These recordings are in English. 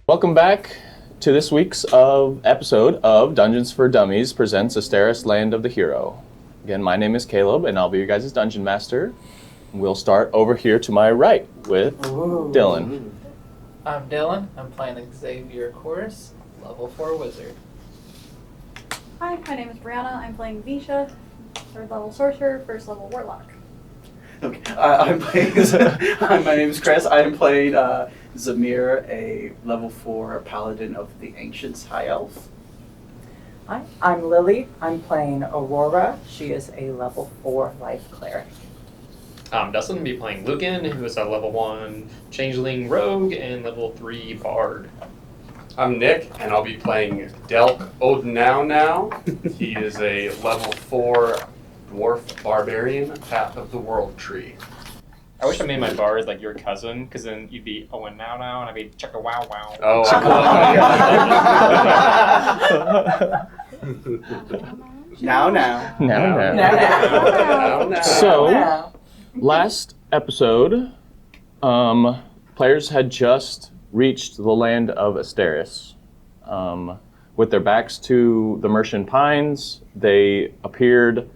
Welcome back to this week's episode of Dungeons for Dummies presents Asteris Land of the Hero. Again, my name is Caleb, and I'll be your guys' Dungeon Master. We'll start over here to my right with Dylan. I'm Dylan. I'm playing Xavier Chorus, level 4 wizard. Hi, my name is Brianna. I'm playing Visha, 3rd level sorcerer, 1st level warlock. Okay, my name is Chris. I am playing Zamir, a level 4 paladin of the Ancients High Elf. Hi, I'm Lily. I'm playing Aurora. She is a level 4 life cleric. I'm Dustin. I'll be playing Lucan, who is a level 1 changeling rogue and level 3 bard. I'm Nick, and I'll be playing Delk Odnow. He is a level 4 dwarf barbarian, Path of the World Tree. I wish I made my bard like your cousin, because then you'd be Owen Now, and I'd be Checka Wow Wow. Oh, Now. So, last episode, players had just reached the land of Asteris. With their backs to the Mercian Pines, they appeared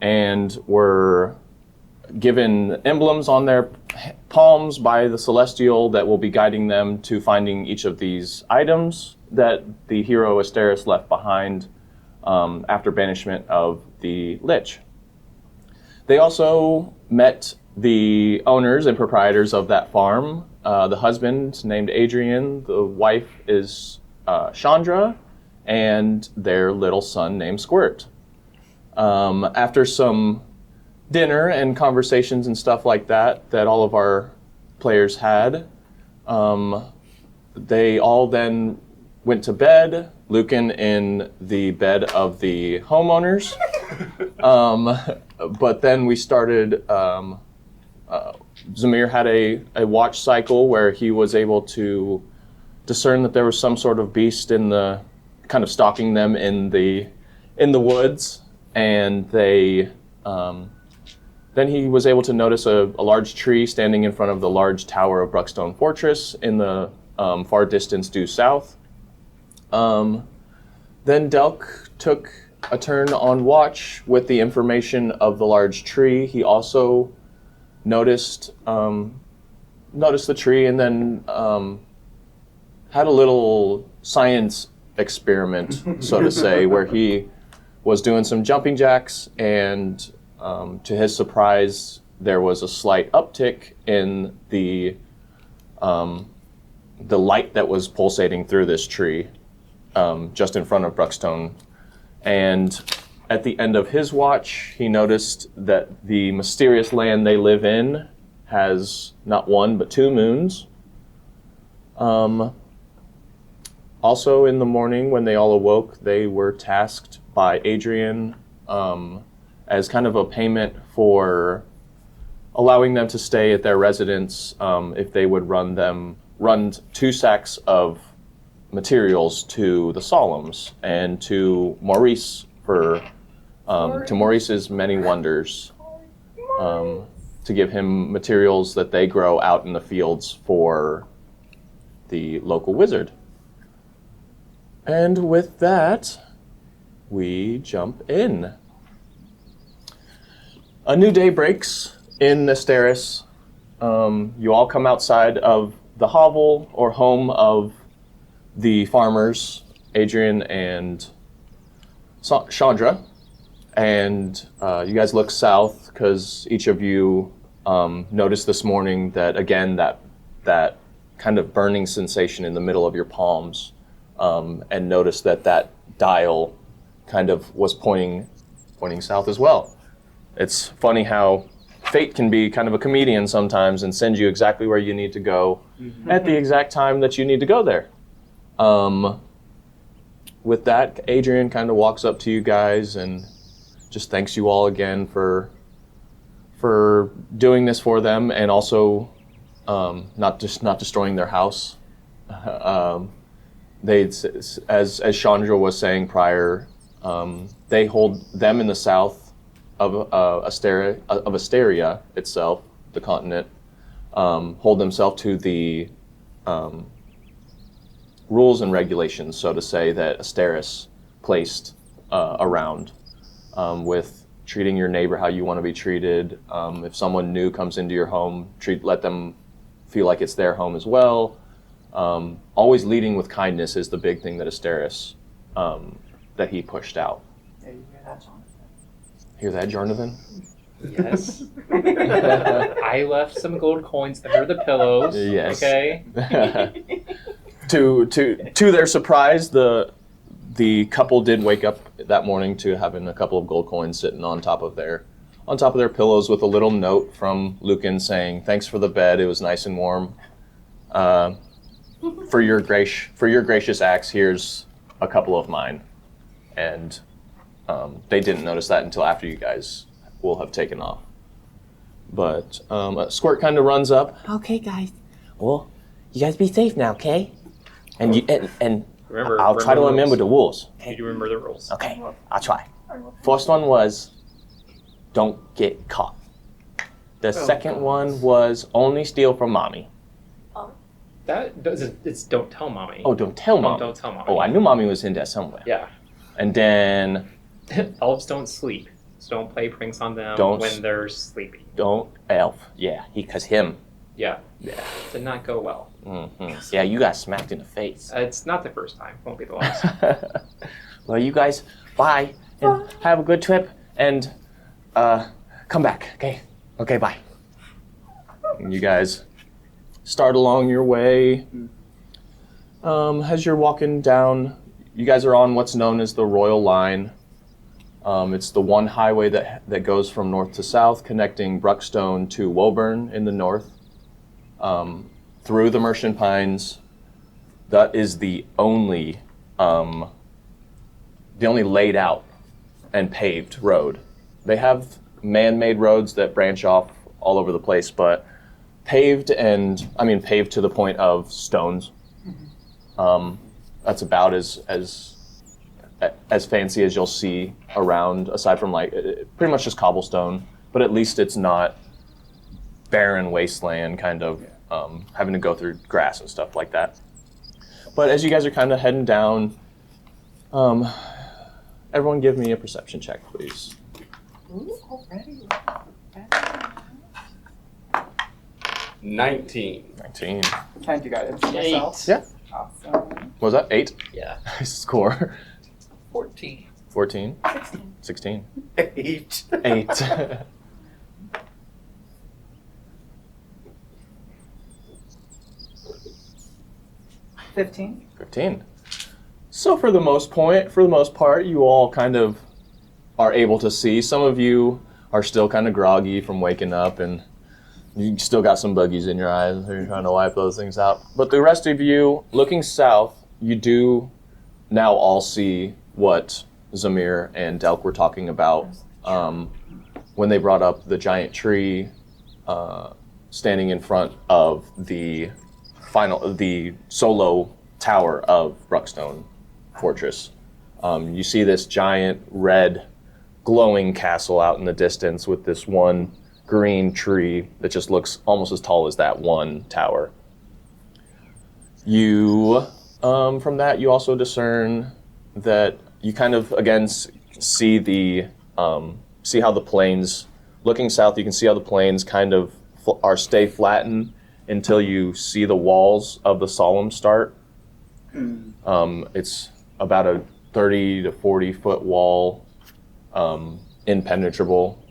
and were given emblems on their palms by the Celestial that will be guiding them to finding each of these items that the hero Asteris left behind after banishment of the Lich. They also met the owners and proprietors of that farm. The husband named Adrian, the wife is Chandra, and their little son named Squirt. After some dinner and conversations and stuff like that all of our players had, they all then went to bed, Lucan in the bed of the homeowners. But then we started, Zamir had a watch cycle where he was able to discern that there was some sort of beast in the, kind of stalking them in the woods, and they, then he was able to notice a large tree standing in front of the large tower of Bruckstone Fortress in the far distance due south. Then Delk took a turn on watch with the information of the large tree. He also noticed the tree, and then had a little science experiment, so to say, where he was doing some jumping jacks, and to his surprise, there was a slight uptick in the light that was pulsating through this tree just in front of Bruckstone. And at the end of his watch, he noticed that the mysterious land they live in has not one but 2 moons. Also in the morning when they all awoke, they were tasked by Adrian as kind of a payment for allowing them to stay at their residence if they would run 2 sacks of materials to the Solumns and to Maurice for to Maurice's many wonders, to give him materials that they grow out in the fields for the local wizard. And with that, we jump in. A new day breaks in Asteris. You all come outside of the hovel or home of the farmers, Adrian and Chandra, and you guys look south because each of you noticed this morning that, again, that kind of burning sensation in the middle of your palms, and noticed that dial kind of was pointing south as well. It's funny how fate can be kind of a comedian sometimes and send you exactly where you need to go at the exact time that you need to go there. With that, Adrian kind of walks up to you guys and just thanks you all again for doing this for them, and also not destroying their house. They, as Chandra was saying prior, they hold them in the south of Asteria itself, the continent, hold themselves to the rules and regulations, so to say, that Asteris placed around with treating your neighbor how you want to be treated. If someone new comes into your home, let them feel like it's their home as well. Always leading with kindness is the big thing that Asteris, that he pushed out. Yeah, you hear that, Jonathan? Hear that, Jonathan? Yes. I left some gold coins under the pillows. Yes. Okay. To their surprise, the couple did wake up that morning to having a couple of gold coins sitting on top of their pillows with a little note from Lucan saying, "Thanks for the bed. It was nice and warm. For your gracious acts, here's a couple of mine." And they didn't notice that until after you guys will have taken off. But Squirt kind of runs up. Okay, guys. Well, you guys be safe now, okay? And you and Remember, I'll try to remember the rules. You do remember the rules. Okay, I'll try. First one was don't get caught. The second one was only steal from mommy. That doesn't. It's don't tell mommy. Oh, don't tell mommy. Don't tell mommy. Oh, I knew mommy was in there somewhere. Yeah. And then Elves don't sleep, so don't play pranks on them Don't when they're sleeping. don't elf. Yeah, because him. Yeah. Yeah. Did not go well. Yeah, you got smacked in the face. It's not the first time. Won't be the last. Well, you guys, bye, and have a good trip, and come back, okay? Okay, bye. And you guys start along your way. As you're walking down, you guys are on what's known as the Royal Line. It's the one highway that goes from north to south, connecting Bruckstone to Woburn in the north, through the Merchant Pines. That is the only laid out and paved road. They have man-made roads that branch off all over the place, but paved to the point of stones. That's about as fancy as you'll see around, aside from pretty much just cobblestone, but at least it's not barren wasteland kind of having to go through grass and stuff like that. But as you guys are kind of heading down, everyone give me a perception check, please. Ooh, already. 19. 19. Can I do guidance for 8. myself? Yeah. Awesome. What was that? 8? Yeah. Nice score. 14. 14? 16. 16. 8. 8. 15. 15. So for the most part, you all kind of are able to see. Some of you are still kind of groggy from waking up, and you still got some buggies in your eyes, so you're trying to wipe those things out. But the rest of you, looking south, you do now all see what Zamir and Delk were talking about when they brought up the giant tree standing in front of the solo tower of Bruckstone Fortress. You see this giant red glowing castle out in the distance with this one green tree that just looks almost as tall as that one tower. You, from that, you also discern that you kind of, again, see how the plains, looking south, you can see how the plains kind of stay flattened until you see the walls of the Solumns start. It's about a 30 to 40 foot wall, impenetrable,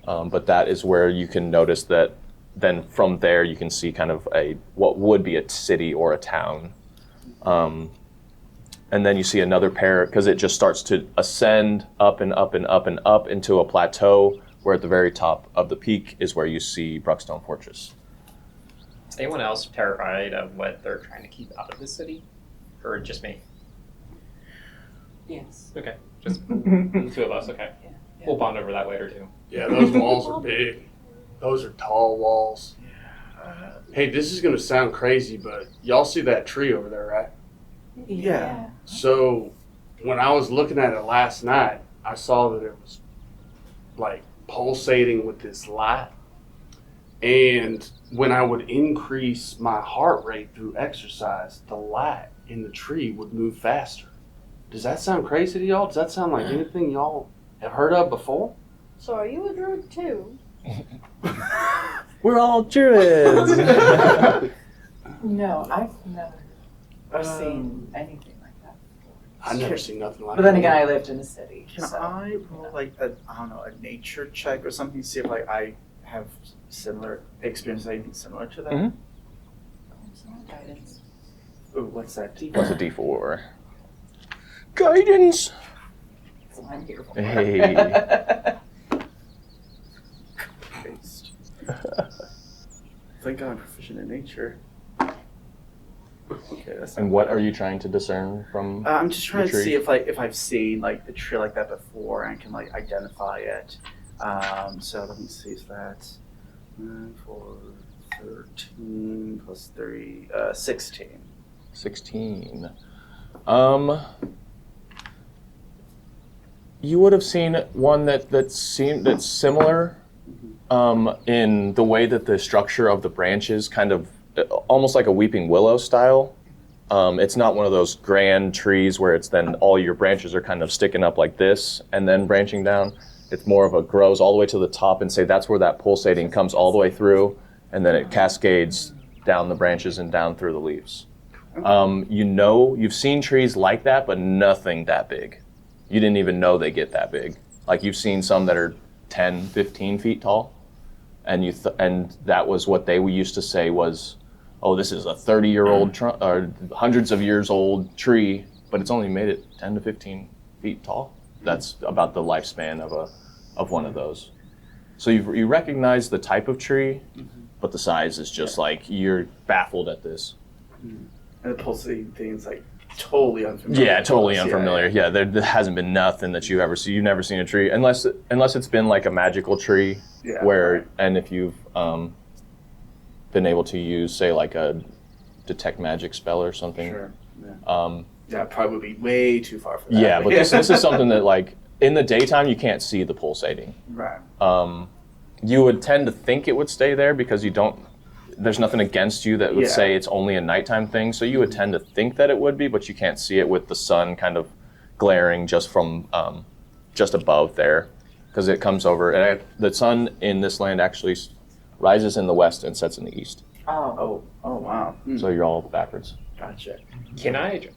but that is where you can notice that then from there you can see kind of what would be a city or a town. And then you see another pair, because it just starts to ascend up and up and up and up into a plateau, where at the very top of the peak is where you see Bruckstone Fortress. Is anyone else terrified of what they're trying to keep out of the city? Or just me? Yes. Okay. Just the two of us, okay. Yeah. We'll bond over that later too. Yeah, those walls are big. Those are tall walls. Hey, this is going to sound crazy, but y'all see that tree over there, right? Yeah. So when I was looking at it last night, I saw that it was like pulsating with this light. And when I would increase my heart rate through exercise, the light in the tree would move faster. Does that sound crazy to y'all? Does that sound like anything y'all have heard of before? So are you a druid too? We're all druids. No, I've never seen anything like that. I've never seen nothing like But then that. again, I lived in a city. Can so, I roll like a nature check or something to see if like I have similar experience, anything similar to that? Mhm. Guidance. Ooh, what's that? What's a D4? Guidance. That's what I'm here for. Hey. Based. Thank God I'm proficient in nature. Okay, that's. And what are you trying to discern from? I'm just trying the to tree? see if I've seen like a tree like that before and can like identify it. So let me see if that's 9, 4, 13 plus 3, 16. 16. You would have seen one that's similar in the way that the structure of the branches kind of almost like a weeping willow style. It's not one of those grand trees where it's then all your branches are kind of sticking up like this and then branching down. It's more of a grows all the way to the top and say that's where that pulsating comes all the way through and then it cascades down the branches and down through the leaves. You've seen trees like that, but nothing that big. You didn't even know they get that big. Like you've seen some that are 10, 15 feet tall, and and that was what they used to say was, oh, this is a 30-year-old or hundreds of years old tree, but it's only made it 10 to 15 feet tall. That's about the lifespan of one of those. So you recognize the type of tree, but the size is just like you're baffled at this. And the pulsating thing's like totally unfamiliar. Yeah, totally to us. unfamiliar. Yeah, there hasn't been nothing that you've ever seen. You've never seen a tree unless it's been like a magical tree Yeah. where, and if you've been able to use, say, like a detect magic spell or something. Sure. Yeah. Yeah, probably would be way too far for that. Yeah, but this is something that like in the daytime you can't see the pulsating. Right. You would tend to think it would stay there because there's nothing against you that would Yeah. say it's only a nighttime thing. So you would tend to think that it would be, but you can't see it with the sun kind of glaring just from just above there, because it comes over. And the sun in this land actually rises in the west and sets in the east. Oh. Oh, wow. So you're all backwards. Gotcha. Can I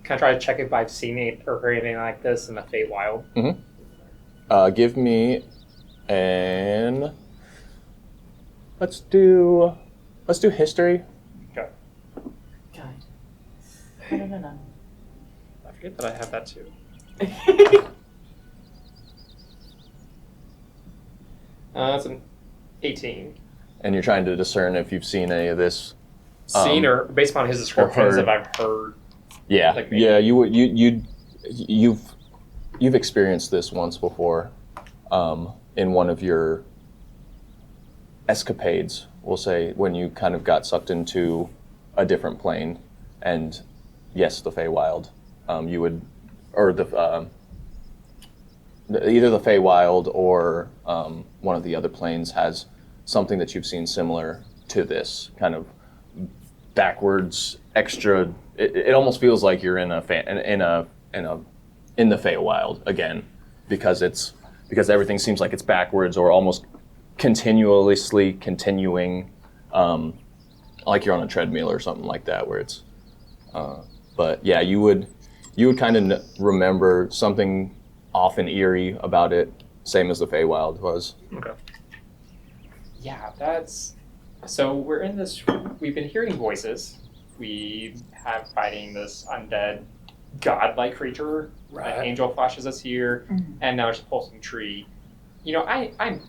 try to check if I've seen it or heard anything like this in the Feywild? Give me an. Let's do history. Okay. God. No. I forget that I have that too. That's an 18. And you're trying to discern if you've seen any of this. Seen or based upon his descriptions, heard. if I've heard. Yeah, Like me. yeah. You've experienced this once before, in one of your escapades. We'll say when you kind of got sucked into a different plane, and yes, the Feywild. You would, or either the Feywild or one of the other planes has something that you've seen similar to this kind of backwards extra. It almost feels like you're in the Feywild again, because everything seems like it's backwards or almost continuously continuing, like you're on a treadmill or something like that, where it's. But yeah, you would kind of remember something off and eerie about it, same as the Feywild was. Okay. Yeah, that's. So we're in this. We've been hearing voices. We have fighting this undead, godlike creature. Right. An angel flashes us here, and now it's a pulsing tree. You know, I've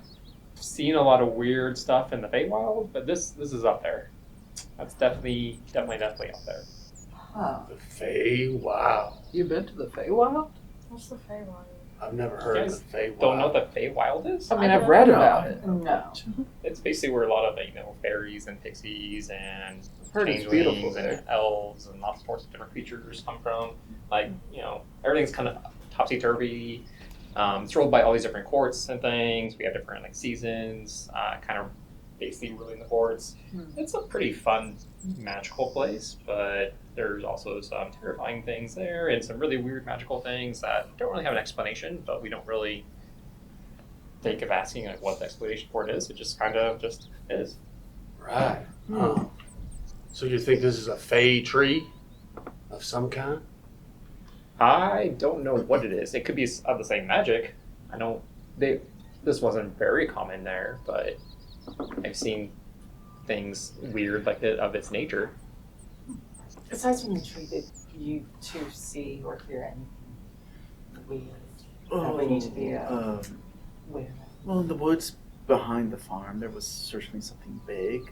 seen a lot of weird stuff in the Feywild, but this is up there. That's definitely up there. Huh. The Feywild. You've been to the Feywild? What's the Feywild? I've never heard guys of the Feywild. Don't know what the Feywild is? I mean, I've read about it. No. It's basically where a lot of fairies and pixies and Heard it's beautiful changelings there. and elves and lots of sorts of different creatures come from. Like, everything's kind of topsy-turvy. It's ruled by all these different courts and things. We have different seasons, kind of basically ruling the boards. It's a pretty fun, magical place, but there's also some terrifying things there and some really weird magical things that don't really have an explanation, but we don't really think of asking like what the explanation for it is. It just kind of just is. Right. So you think this is a fey tree of some kind? I don't know what it is. It could be of the same magic. This wasn't very common there, but I've seen things weird like it of its nature. Aside from the tree, did you two see or hear anything weird that we need to be aware of? Well, in the woods behind the farm, there was certainly something big,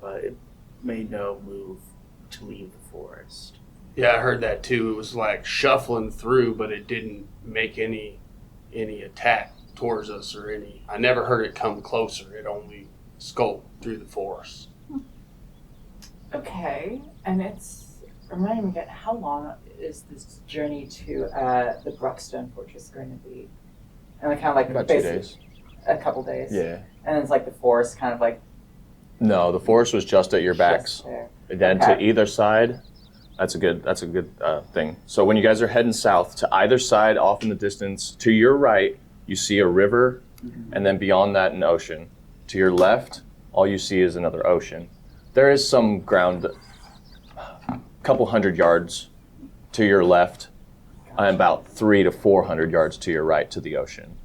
but it made no move to leave the forest. Yeah, I heard that too. It was like shuffling through, but it didn't make any attack towards us or any. I never heard it come closer. It only skulked through the forest. Okay, and remind me again, how long is this journey to the Bruckstone fortress going to be? And kind of like About 2 days. A couple days. Yeah. And then it's like the forest, kind of like No, the forest was just at your backs. just there. And then Okay. to either side, that's a good thing. So when you guys are heading south, to either side, off in the distance, to your right, you see a river, and then beyond that, an ocean. To your left, all you see is another ocean. There is some ground, a couple hundred yards to your left, and about 300 to 400 yards to your right to the ocean.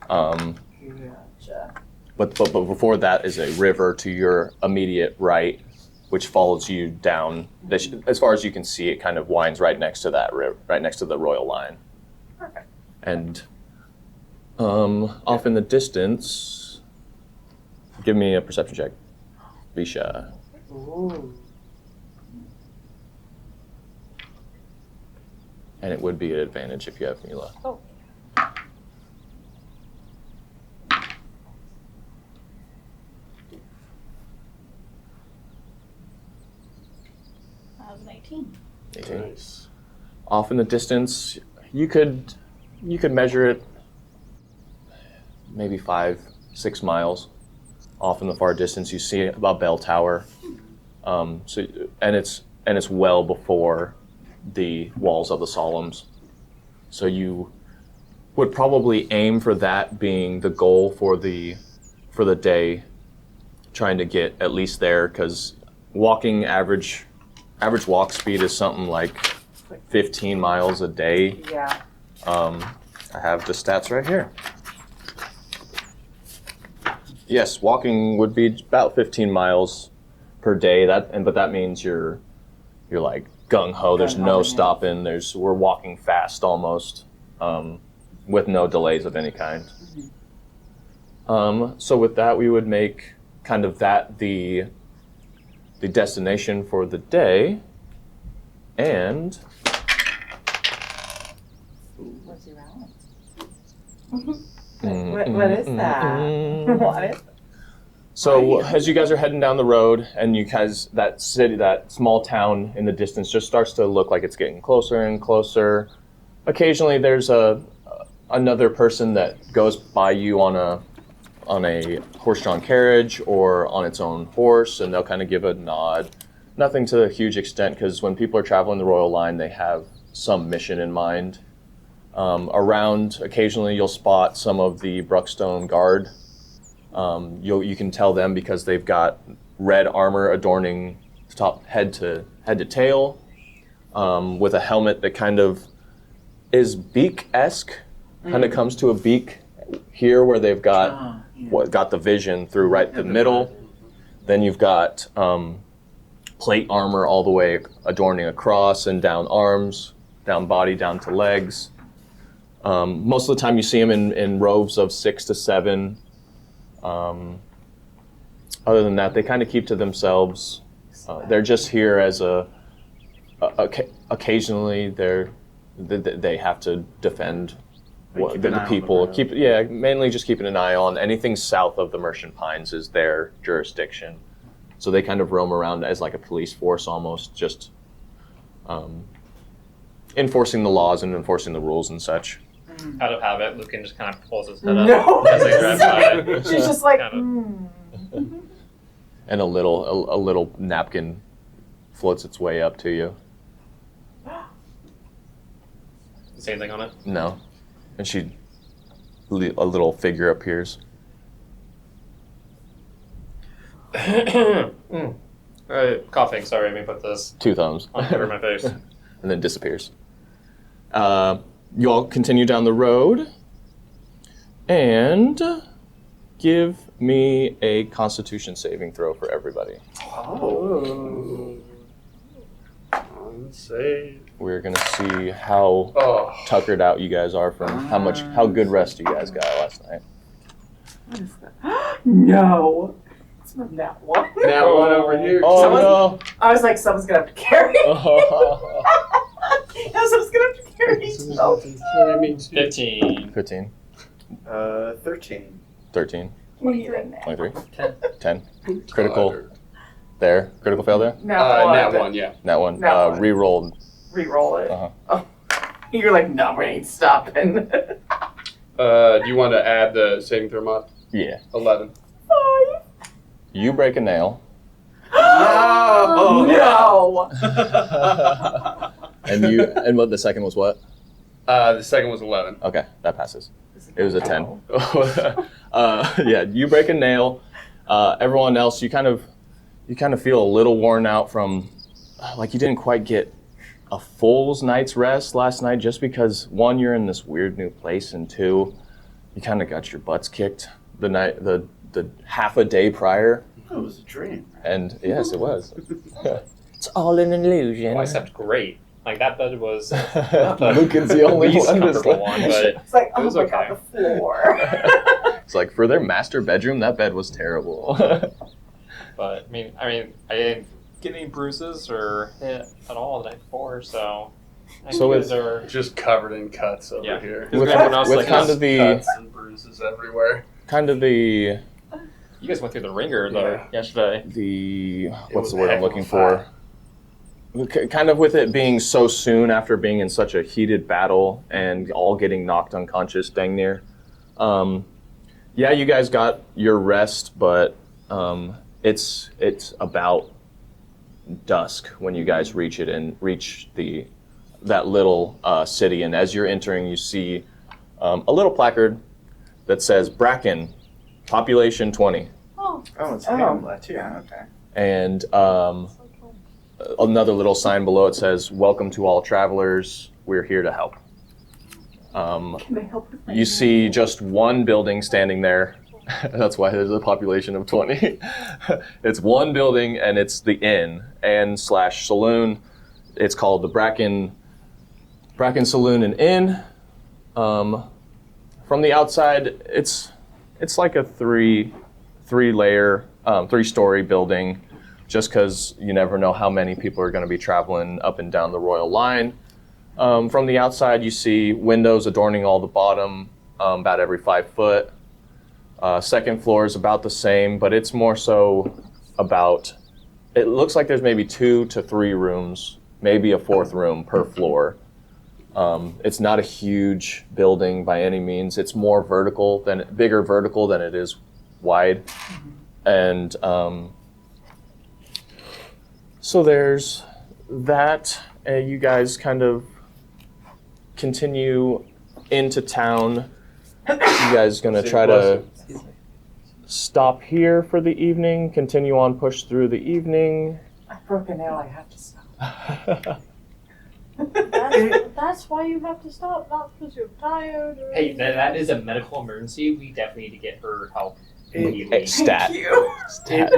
Gotcha. But before that is a river to your immediate right, which follows you down. As far as you can see, it kind of winds right next to that river, right next to the royal line. Perfect. And off in the distance, give me a perception check, Visha. Ooh. And it would be an advantage if you have Mila. Oh. That was an 18. 18. Nice. Off in the distance, you could measure it maybe 5-6 miles. Off in the far distance, you see a bell tower. And it's well before the walls of the Solumns. So you would probably aim for that being the goal for the day, trying to get at least there, because walking average walk speed is something like 15 miles a day. Yeah. I have the stats right here. Yes, walking would be about 15 miles per day. But that means you're like gung ho. There's no stopping. We're walking fast almost, with no delays of any kind. So with that, we would make kind of that the destination for the day, and What's your balance? What is that? What is So as you guys are heading down the road, and you guys, that small town in the distance just starts to look like it's getting closer and closer. Occasionally there's another person that goes by you on a horse-drawn carriage or on its own horse, and they'll kind of give a nod. Nothing to a huge extent, because when people are traveling the Royal Line, they have some mission in mind. Around, occasionally you'll spot some of the Bruckstone guard. You can tell them because they've got red armor adorning top head to tail, with a helmet that kind of is beak-esque, kind of comes to a beak here where they've got got the vision through right the middle. Then you've got plate armor all the way adorning across and down arms, down body, down to legs. Most of the time you see them in rows of 6 to 7. Other than that, they kind of keep to themselves. They're just here as occasionally they have to defend the people. Mainly just keeping an eye on anything south of the Merchant Pines is their jurisdiction. So they kind of roam around as like a police force almost, just enforcing the laws and enforcing the rules and such. Out of habit, Lucan just kind of pulls his head up No. as they drive by. She's just like, Kind of. And a little napkin floats its way up to you. Say anything on it? No. And a little figure appears. Coughing, sorry, let me put this 2 thumbs. on over my face. And then disappears. You all continue down the road and give me a Constitution saving throw for everybody. Oh. Say. We're gonna see how Oh. tuckered out you guys are from how good rest you guys got last night. What is that? No. It's not that one. Now one over here. Oh I was like, someone's gonna have to carry. no! No, someone's gonna have to carry me. No. 15. 15, 13. 13, 23. 23, 10. 10. Critical there. Critical fail there. That one, yeah. That one. That one. Re-rolled. Re-roll it. Uh-huh. Oh. You're like, no, we ain't stopping. Do you want to add the saving throw mod? Yeah. 11. 5. You break a nail. Oh, no. And what the second was what? The second was 11. Okay, that passes. It was a 10. Yeah, you break a nail. Everyone else, you kind of feel a little worn out from, like you didn't quite get a full night's rest last night, just because 1, you're in this weird new place, and 2, you kind of got your butts kicked the half a day prior. Oh, it was a dream. And yes, it was. It's all an illusion. Well, I slept great. Like, that bed was Lucan's the only least one. comfortable one, but It's like, oh was my okay. god, the floor. It's like, for their master bedroom, that bed was terrible. But I mean, I didn't get any bruises or hit at all the night before, so. So you it's- guys are Just covered in cuts over Yeah. here. With- everyone else with like kind us. of the Cuts and bruises everywhere. You guys went through the ringer though Yeah. yesterday. what's was the word a I'm heck of looking a for? Kind of with it being so soon after being in such a heated battle and all getting knocked unconscious dang near. Yeah, you guys got your rest, but it's about dusk when you guys reach it and reach that little city. And as you're entering, you see a little placard that says Bracken, population 20. Oh, Oh, it's Oh. Hamlet. Yeah, okay. And another little sign below it says, "Welcome to all travelers. We're here to help." Can they help with my You see just one building standing there. That's why there's a population of 20. It's one building, and it's the inn and / saloon. It's called the Bracken Saloon and Inn. From the outside, it's like a three-story building, just because you never know how many people are going to be traveling up and down the Royal Line. From the outside, you see windows adorning all the bottom, about every 5 foot. Second floor is about the same, but it's more so about, it looks like there's maybe 2 to 3 rooms, maybe a 4th room per floor. It's not a huge building by any means. It's more bigger vertical than it is wide. And so there's that. You guys kind of continue into town. You guys gonna try to stop here for the evening, continue on, push through the evening. I broke a nail, I have to stop. that's why you have to stop, not because you're tired. Or Hey, that is a medical emergency. We definitely need to get her help Hey, immediately. stat. Thank you. Stat.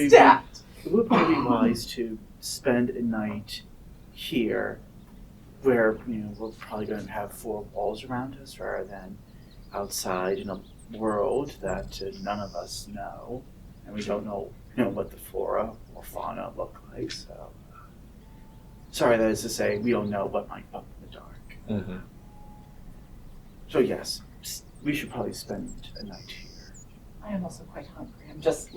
Stat. It would probably be wise to spend a night here where, we're probably going to have 4 walls around us rather than outside in a world that none of us know. And we don't know, what the flora or fauna look like. So, sorry, that is to say, we don't know what might bump in the dark. Mhm. So yes, we should probably spend a night here. I am also quite hungry. I'm just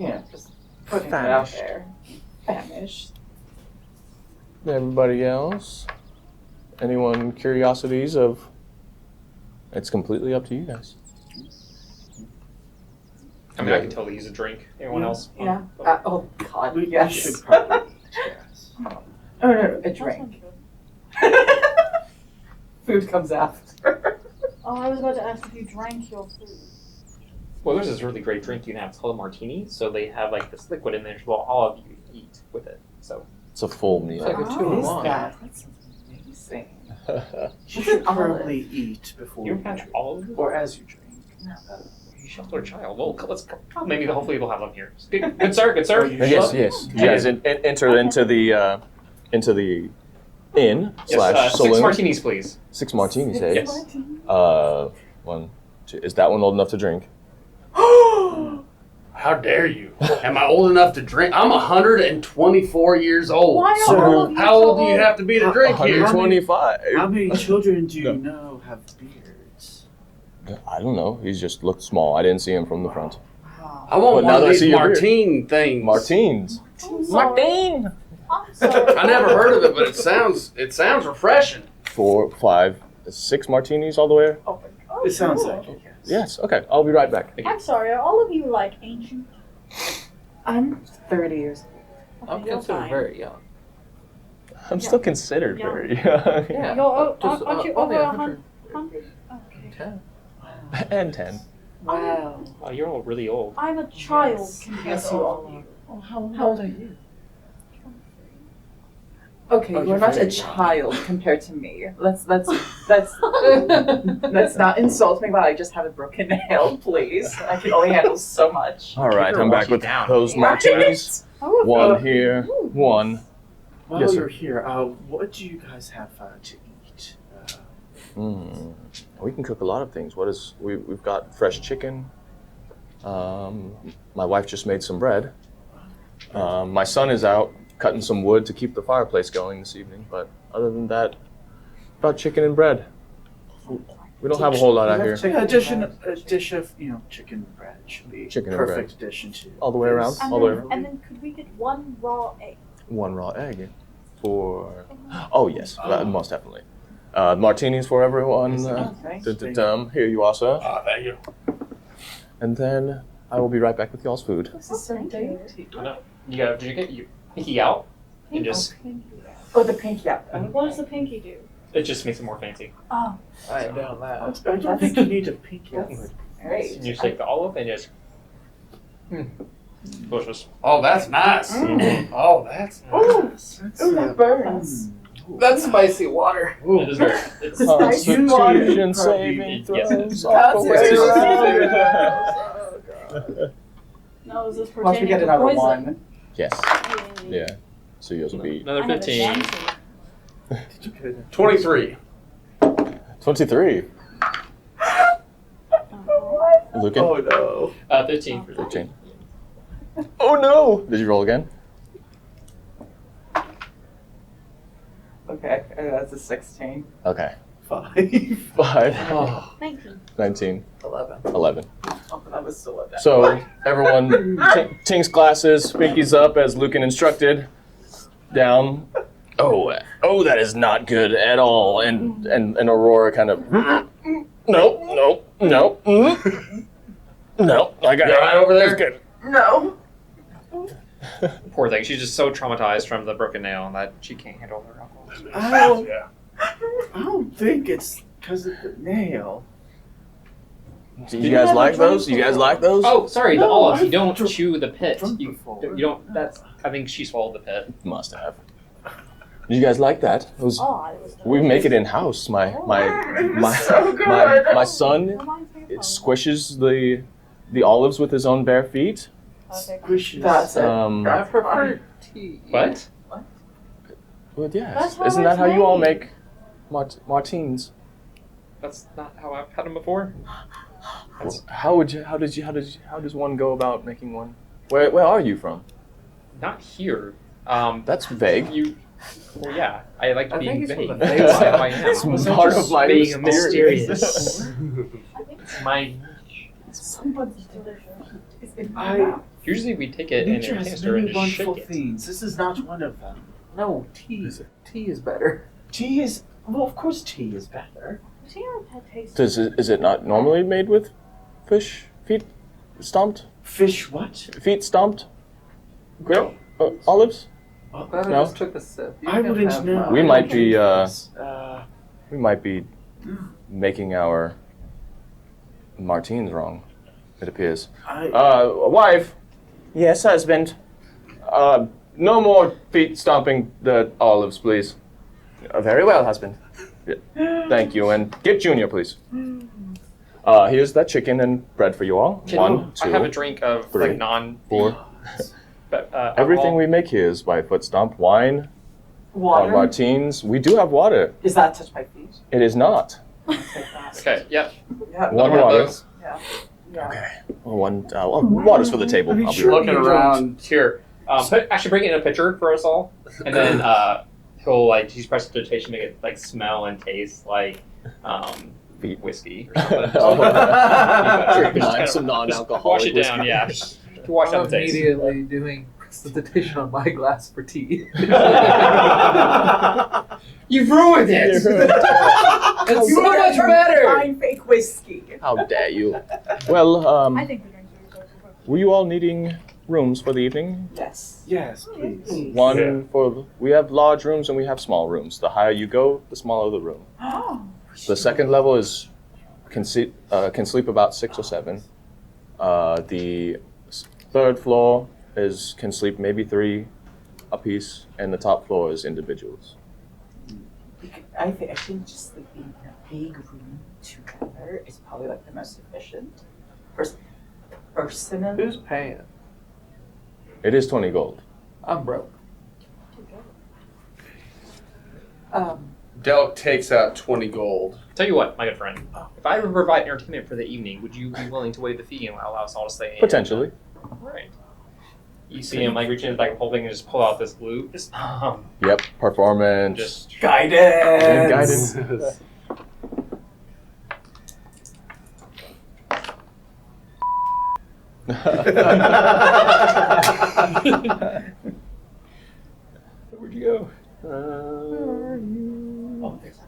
putting it out Famished. there. Famished. Everybody else? Anyone curiosities of? It's completely up to you guys. I mean, I can totally use a drink. Anyone else? Yeah. Oh God. We yes. should probably eat, yes. Oh no, a That drink. sounds good. Food comes after. Oh, I was about to ask if you drank your food. Well, there's this really great drink you can have. It's called a martini. So they have like this liquid in there. Well, all of you eat with it. So It's a full meal. It's like a What 2 in is 1. that? That's amazing. You should probably eat before you you have drink. all of it. Or as you drink. You shelter a child. Well, let's go. Maybe hopefully they'll have them here. Good sir. Good sir. Yes, yes. You guys enter into the inn Yes, slash 6 saloon. martinis, please. 6 martinis, eh? Yes. 1, 2. Is that one old enough to drink? How dare you? Am I old enough to drink? I'm 124 years old. Why are So, all of you How so old do you have to be to drink here? 125. How many children do you know have beards? I don't know. He just looked small. I didn't see him from the front. Wow. I want But one now of that I these see your beard. Martine things. Martines. I'm sorry. I'm sorry. I never heard of it, but it sounds refreshing. 4, 5, 6 martinis all the way? Oh my God. It sounds like it, yes. Yes. Okay. I'll be right back. I'm sorry. Are all of you like ancient? I'm 30 years old. I'm Okay, you're considered fine. very young. I'm still considered Yeah. very young. Yeah. Aren't you only over 100. 100? Okay. 10. And 10. Wow. Oh, you're all really old. I'm a child Yes. compared Yes, to you all are. of you. Oh, how old are you? Okay, Oh, you're you're not a very child compared to me. Let's let's not insult me while I just have a broken nail, please. I can only handle so much. All right. her I'm back walk you with down. those martinis. Oh, 1 here. 1. While Yes, sir. you're here, what do you guys have to eat? We can cook a lot of things. We've got fresh chicken. My wife just made some bread. My son is out cutting some wood to keep the fireplace going this evening. But other than that, about chicken and bread. We don't have a whole lot out here. A dish of chicken bread should be Chicken and perfect addition to All the way around? this. All the way around. And then could we get 1 raw egg? 1 raw egg for. Oh yes, most definitely. Martinis for everyone. Here you are, sir. Thank you. And then I will be right back with y'all's food. This is so Thank you. dainty. I know. Did you get your pinky out? And just Oh, the pinky out. What does the pinky do? it just makes it more fancy. Oh, I am down that. I don't think you need a pinky. Great. And you just take the olive and just. Delicious. Oh, that's nice. Oh, that's nice. Ooh, that burns. That's spicy water. It is very. It's, Constitution saving Yes, it throws. is. no, is this Once we pertaining get to another poison? one. Yes. Yeah. So yours will be Another I have a 15. dancing. 23. 23. Lucan? Oh no. 15. 15. Oh no! Did you roll again? Okay, that's a 16. Okay. 5. 5, Oh. 19. 19, 11. 11. Oh, but I was still at that. So everyone tinks glasses, pinkies up as Lucan instructed. Down. Oh, that is not good at all. And Aurora kind of. No. No, I got You it. all right over there? That's good. No. Poor thing. She's just so traumatized from the broken nail that she can't handle her alcohol. I don't think it's because of the nail. Do you guys like those? You guys like those? Oh, sorry, the No, olive. You I've don't drunk- chew the pit. drunk You before. don't. That's. I think she swallowed the pit. Must have. Did you guys like that? It was. Oh, it was We make it in house. My so good. my son Reminds me of it home. squishes the olives with his own bare feet. Okay. Squishes. That's it. I prefer tea. What? Well, That's yes. how Isn't that it's how you all made. make martines? That's not how I've had them before. How does one go about making one? Where are you from? Not here. That's vague. You. Well, yeah. I like I being think it's vague. from the That's Feywild. how I am. It's part of my being mysterious. I think It's my. somebody's delicious. It's in my mouth. Usually we take it in Nature a has canister and many just shake wonderful it. things. This is not one of them. No, tea. Tea is better. Tea is well, of course, tea is better. See how that tastes? Is it not normally made with fish feet? stomped? Fish what? Feet stomped? Grilled? Olives? I'm glad No? I just took a sip. You I can wouldn't have know. mine. We might be, Uh, we might be making our Martines wrong, it appears. Wife. Yes, husband. No more feet stomping the olives, please. Very well, husband. Yeah. Thank you, and get Junior, please. Here's that chicken and bread for you all. One, I have a two, drink of three, like non. 4. But, Everything alcohol. we make here is by foot stomp. Wine, Water? Martines. We do have water. Is that touch my feet? It is not. I'll take that. Okay, yep. Yeah. One One of water. those. Yeah. Yeah. Okay. One. Water's for the table. I mean, I'll be sure. right Looking You around. Here. Actually bring it in a pitcher for us all. And then he'll like use prestidigitation to make it like smell and taste like Feet. whiskey or something. Drink Just mine, kind some of non-alcoholic wash it whiskey. down, yeah. Just wash down I'm the taste. immediately doing prestidigitation on my glass for tea. You've ruined it! It's so much better! Fine fake whiskey. How dare you? Well, I think the drinks are so good. were you all needing rooms for the evening? Yes. yes, please. One Yeah. for we have large rooms and we have small rooms. The higher you go, the smaller the room. Oh. The second level is can sleep about 6 or 7. The third floor can sleep maybe 3 apiece, and the top floor is individuals. I think just sleeping in a big room together is probably like the most efficient. Personally. Who's paying? It is 20 gold. I'm broke. Delk takes out 20 gold. Tell you what, my good friend. If I ever provide entertainment for the evening, would you be willing to waive the fee and allow us all to stay in? Potentially. Right. You see him like reach in his back whole thing and just pull out this loot. Just, Yep. Performance. just Guidance. Guidance. Where'd you go? Oh, there's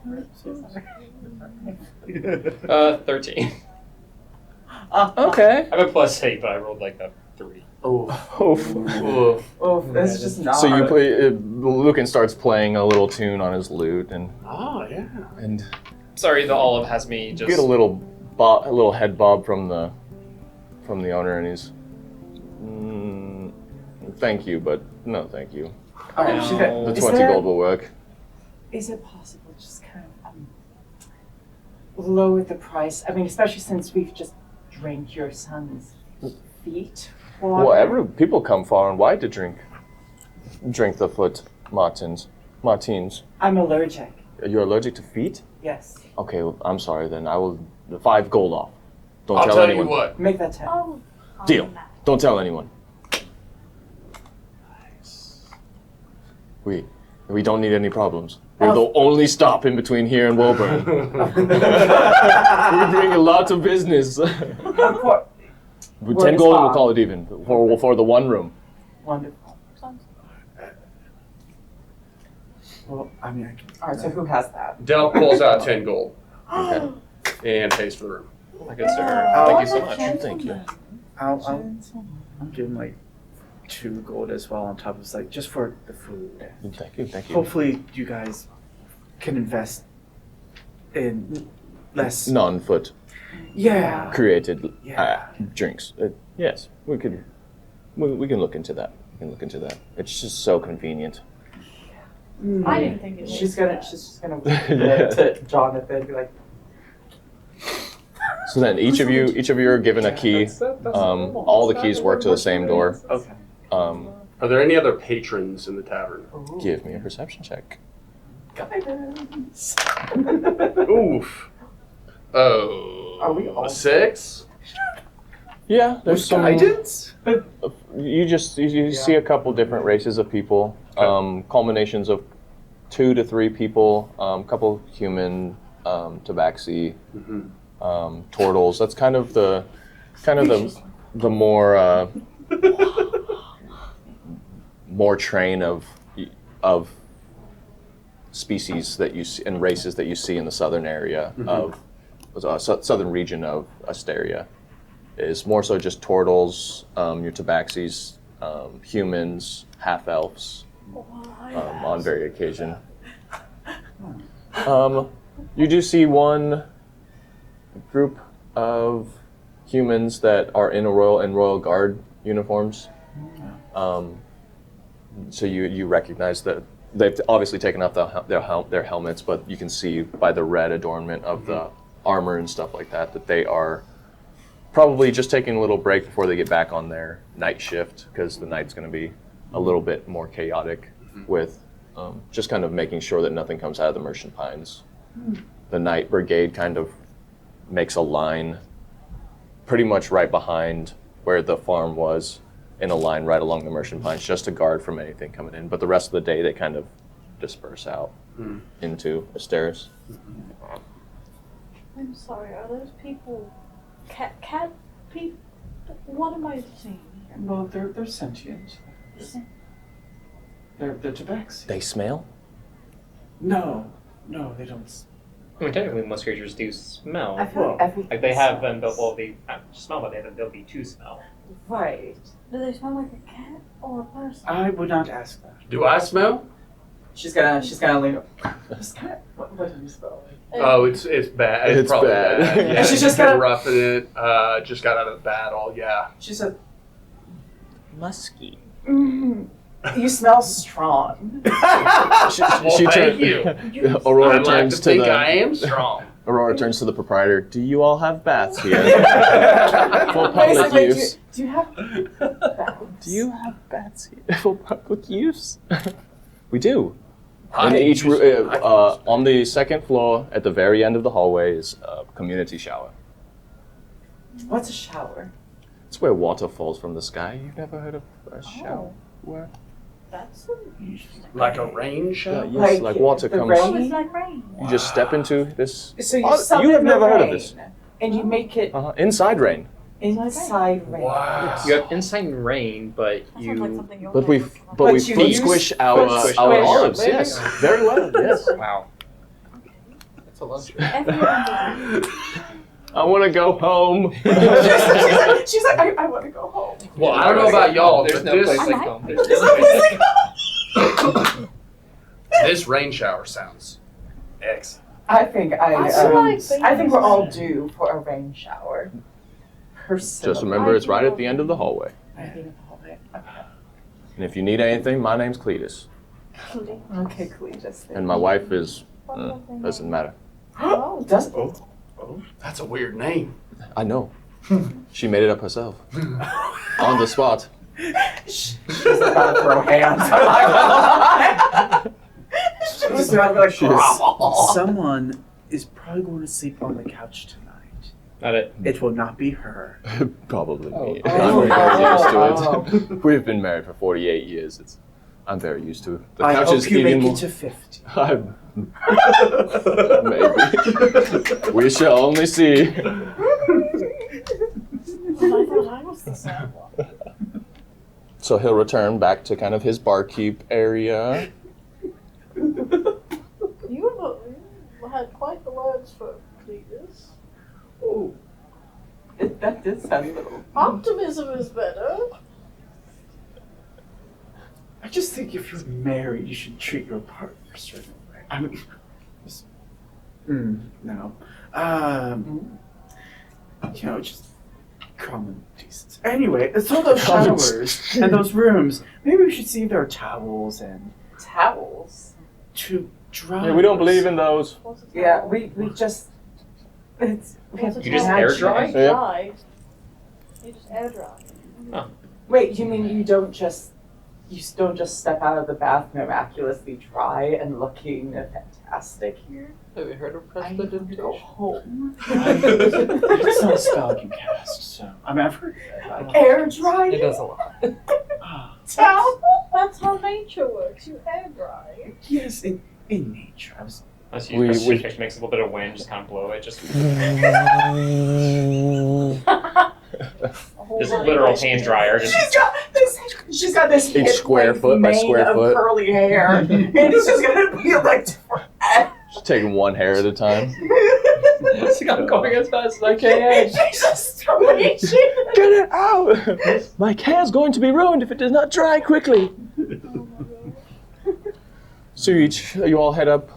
13. Okay. I have a plus 8, but I rolled like a 3. Oh. Oh, that's just not. So you play. Lucan starts playing a little tune on his lute, and Oh, yeah. Sorry, the olive has me just. get a little head bob from the owner, and he's. Thank you, but no, thank you. Alright, No. she's got- The is 20 there- gold will work. Is it possible to just kind of lower the price? I mean, especially since we've just drank your son's feet. Well, people come far and wide to drink the foot Martins. I'm allergic. You're allergic to feet? Yes. Okay, well, I'm sorry then. I will 5 gold off. Don't I'll tell tell anyone. you what. Make that 10. Oh, Deal. Don't tell anyone. We don't need any problems. We're the only stop in between here and Woburn. We're doing a lot of business. Of course. With We're 10 the gold, we'll stop. call it even for the one room. Wonderful. Well, I mean, I can. Alright, so who has that? Delk pulls out 10 gold Okay. and pays for the room. My good sir. Oh, Thank you so much. Thank you. I'll give him like 2 gold as well on top of this, like just for the food. Thank you. Hopefully, you guys can invest in less. Non-foot Yeah. created Yeah. drinks. Yes, we can look into that. It's just so convenient. I didn't think it was. She's just gonna Yeah. to Jonathan and be like, So then each of you are given a key. All the keys work to the same door. Okay. Are there any other patrons in the tavern? Give me a perception check. guidance. Oof. Oh. Are we all- a 6? Yeah, there's some. Guidance? You see a couple different races of people. Culminations of 2 to 3 people. Couple human, tabaxi, turtles. That's kind of the more train of species that you see and races that you see in the southern area of southern region of Asteria. is more so just turtles, your tabaxis, humans, half-elves, on very occasion. You do see one group of humans that are in royal guard uniforms. So you recognize that they've obviously taken off their helmets, but you can see by the red adornment of the armor and stuff like that that they are probably just taking a little break before they get back on their night shift, because the night's going to be a little bit more chaotic with just kind of making sure that nothing comes out of the Merchant Pines. The night brigade kind of makes a line pretty much right behind where the farm was, in a line right along the Merchant Pines, just to guard from anything coming in. But the rest of the day, they kind of disperse out into Asteris. I'm sorry, are those people cat people? What am I seeing here? Well, they're sentient. They're tabaxi. They smell? No, they don't. I mean, technically, most creatures do smell. I feel like everything. Like they have them, but they not smell, but they have the ability to smell. Right. Do they smell like a cat or a person? I would not ask that. Do I smell? She's gonna lean up. Just kind of, what do you smell like? Oh, it's bad. It's probably bad. bad. Yeah, She's just been gonna- roughing it. Just got out of battle. Yeah. She said, Musky. "You smell strong." Well, She thank you. Aurora I'd like turns to to think the I am strong. Aurora turns to the proprietor. Do you all have baths here? For public Basically, use. do you have baths? Do you have baths here for public use? We do. I And each use- on the second floor, at the very end of the hallway, is a community shower. What's a shower? It's where water falls from the sky. You've never heard of a shower? Where? That's interesting. Like a rain shower? Yes, like water the comes. rain? Oh, it's like rain. You just step into this. So you Oh, summon you have the never heard of rain, this. and you make it Inside rain. inside rain. Wow. You have inside rain, but That sounds like you. something you'll But we never come up but with. we But you foot use squish foot our squish olives. maybe. Yes, very well. Yes. Wow. It's a luxury. Everyone I want to go home. she's like, I want to go home. Well, I don't know about y'all, There's but no place this, like home. There's There's no no place place like like home. this rain shower sounds excellent. I think I we're all due for a rain shower. Personally. Just remember, it's right at the end of the hallway. Okay. And if you need anything, my name's Cletus, Okay, Cletus. and my wife is doesn't matter. Oh, does it? Oh, that's a weird name. I know. She made it up herself on the spot. She's about to throw hands. I'm not gonna lie. She's about to be like, She is. Someone is probably going to sleep on the couch tonight. Not it. It will not be her. Probably me. Oh. I'm very used to Oh. it. We've been married for 48 years. I'm very used to it. The I couch hope is you even make more. it to 50. Maybe. We shall only see. I thought I was the sad one. So he'll return back to kind of his barkeep area. You had quite the words for Cletus. Ooh. That did sound a little. Optimism is better. I just think if you're married, you should treat your partner a certain way. I mean, no. Just common decency. Anyway, it's all those Common showers and those rooms. Maybe we should see if there are towels and Towels. to dry. Yeah, we don't believe in those. What's a Yeah, towel? we just. We have What's a You just towel? air dry? Yeah. Dry. You just air dry. Wait, you mean you don't just step out of the bath miraculously dry and looking fantastic here? Have you heard of I need to go prestidigitation? home. It's not a spell you cast, so. I mean, I've heard that. Air dry? It does a lot. Towel? That's how nature works. You air dry. Yes, in nature. I was. Unless We- you use we- precipitation, makes a little bit of wind, just kind of blow it. Just literal hand dryer. Just She's got this Each square hip-length foot by mane square of foot. curly hair, and it's just gonna be like. Just taking one hair at a time. I'm going as fast as I can. Jesus, reaching. Get it out! My hair's going to be ruined if it does not dry quickly. So you all head up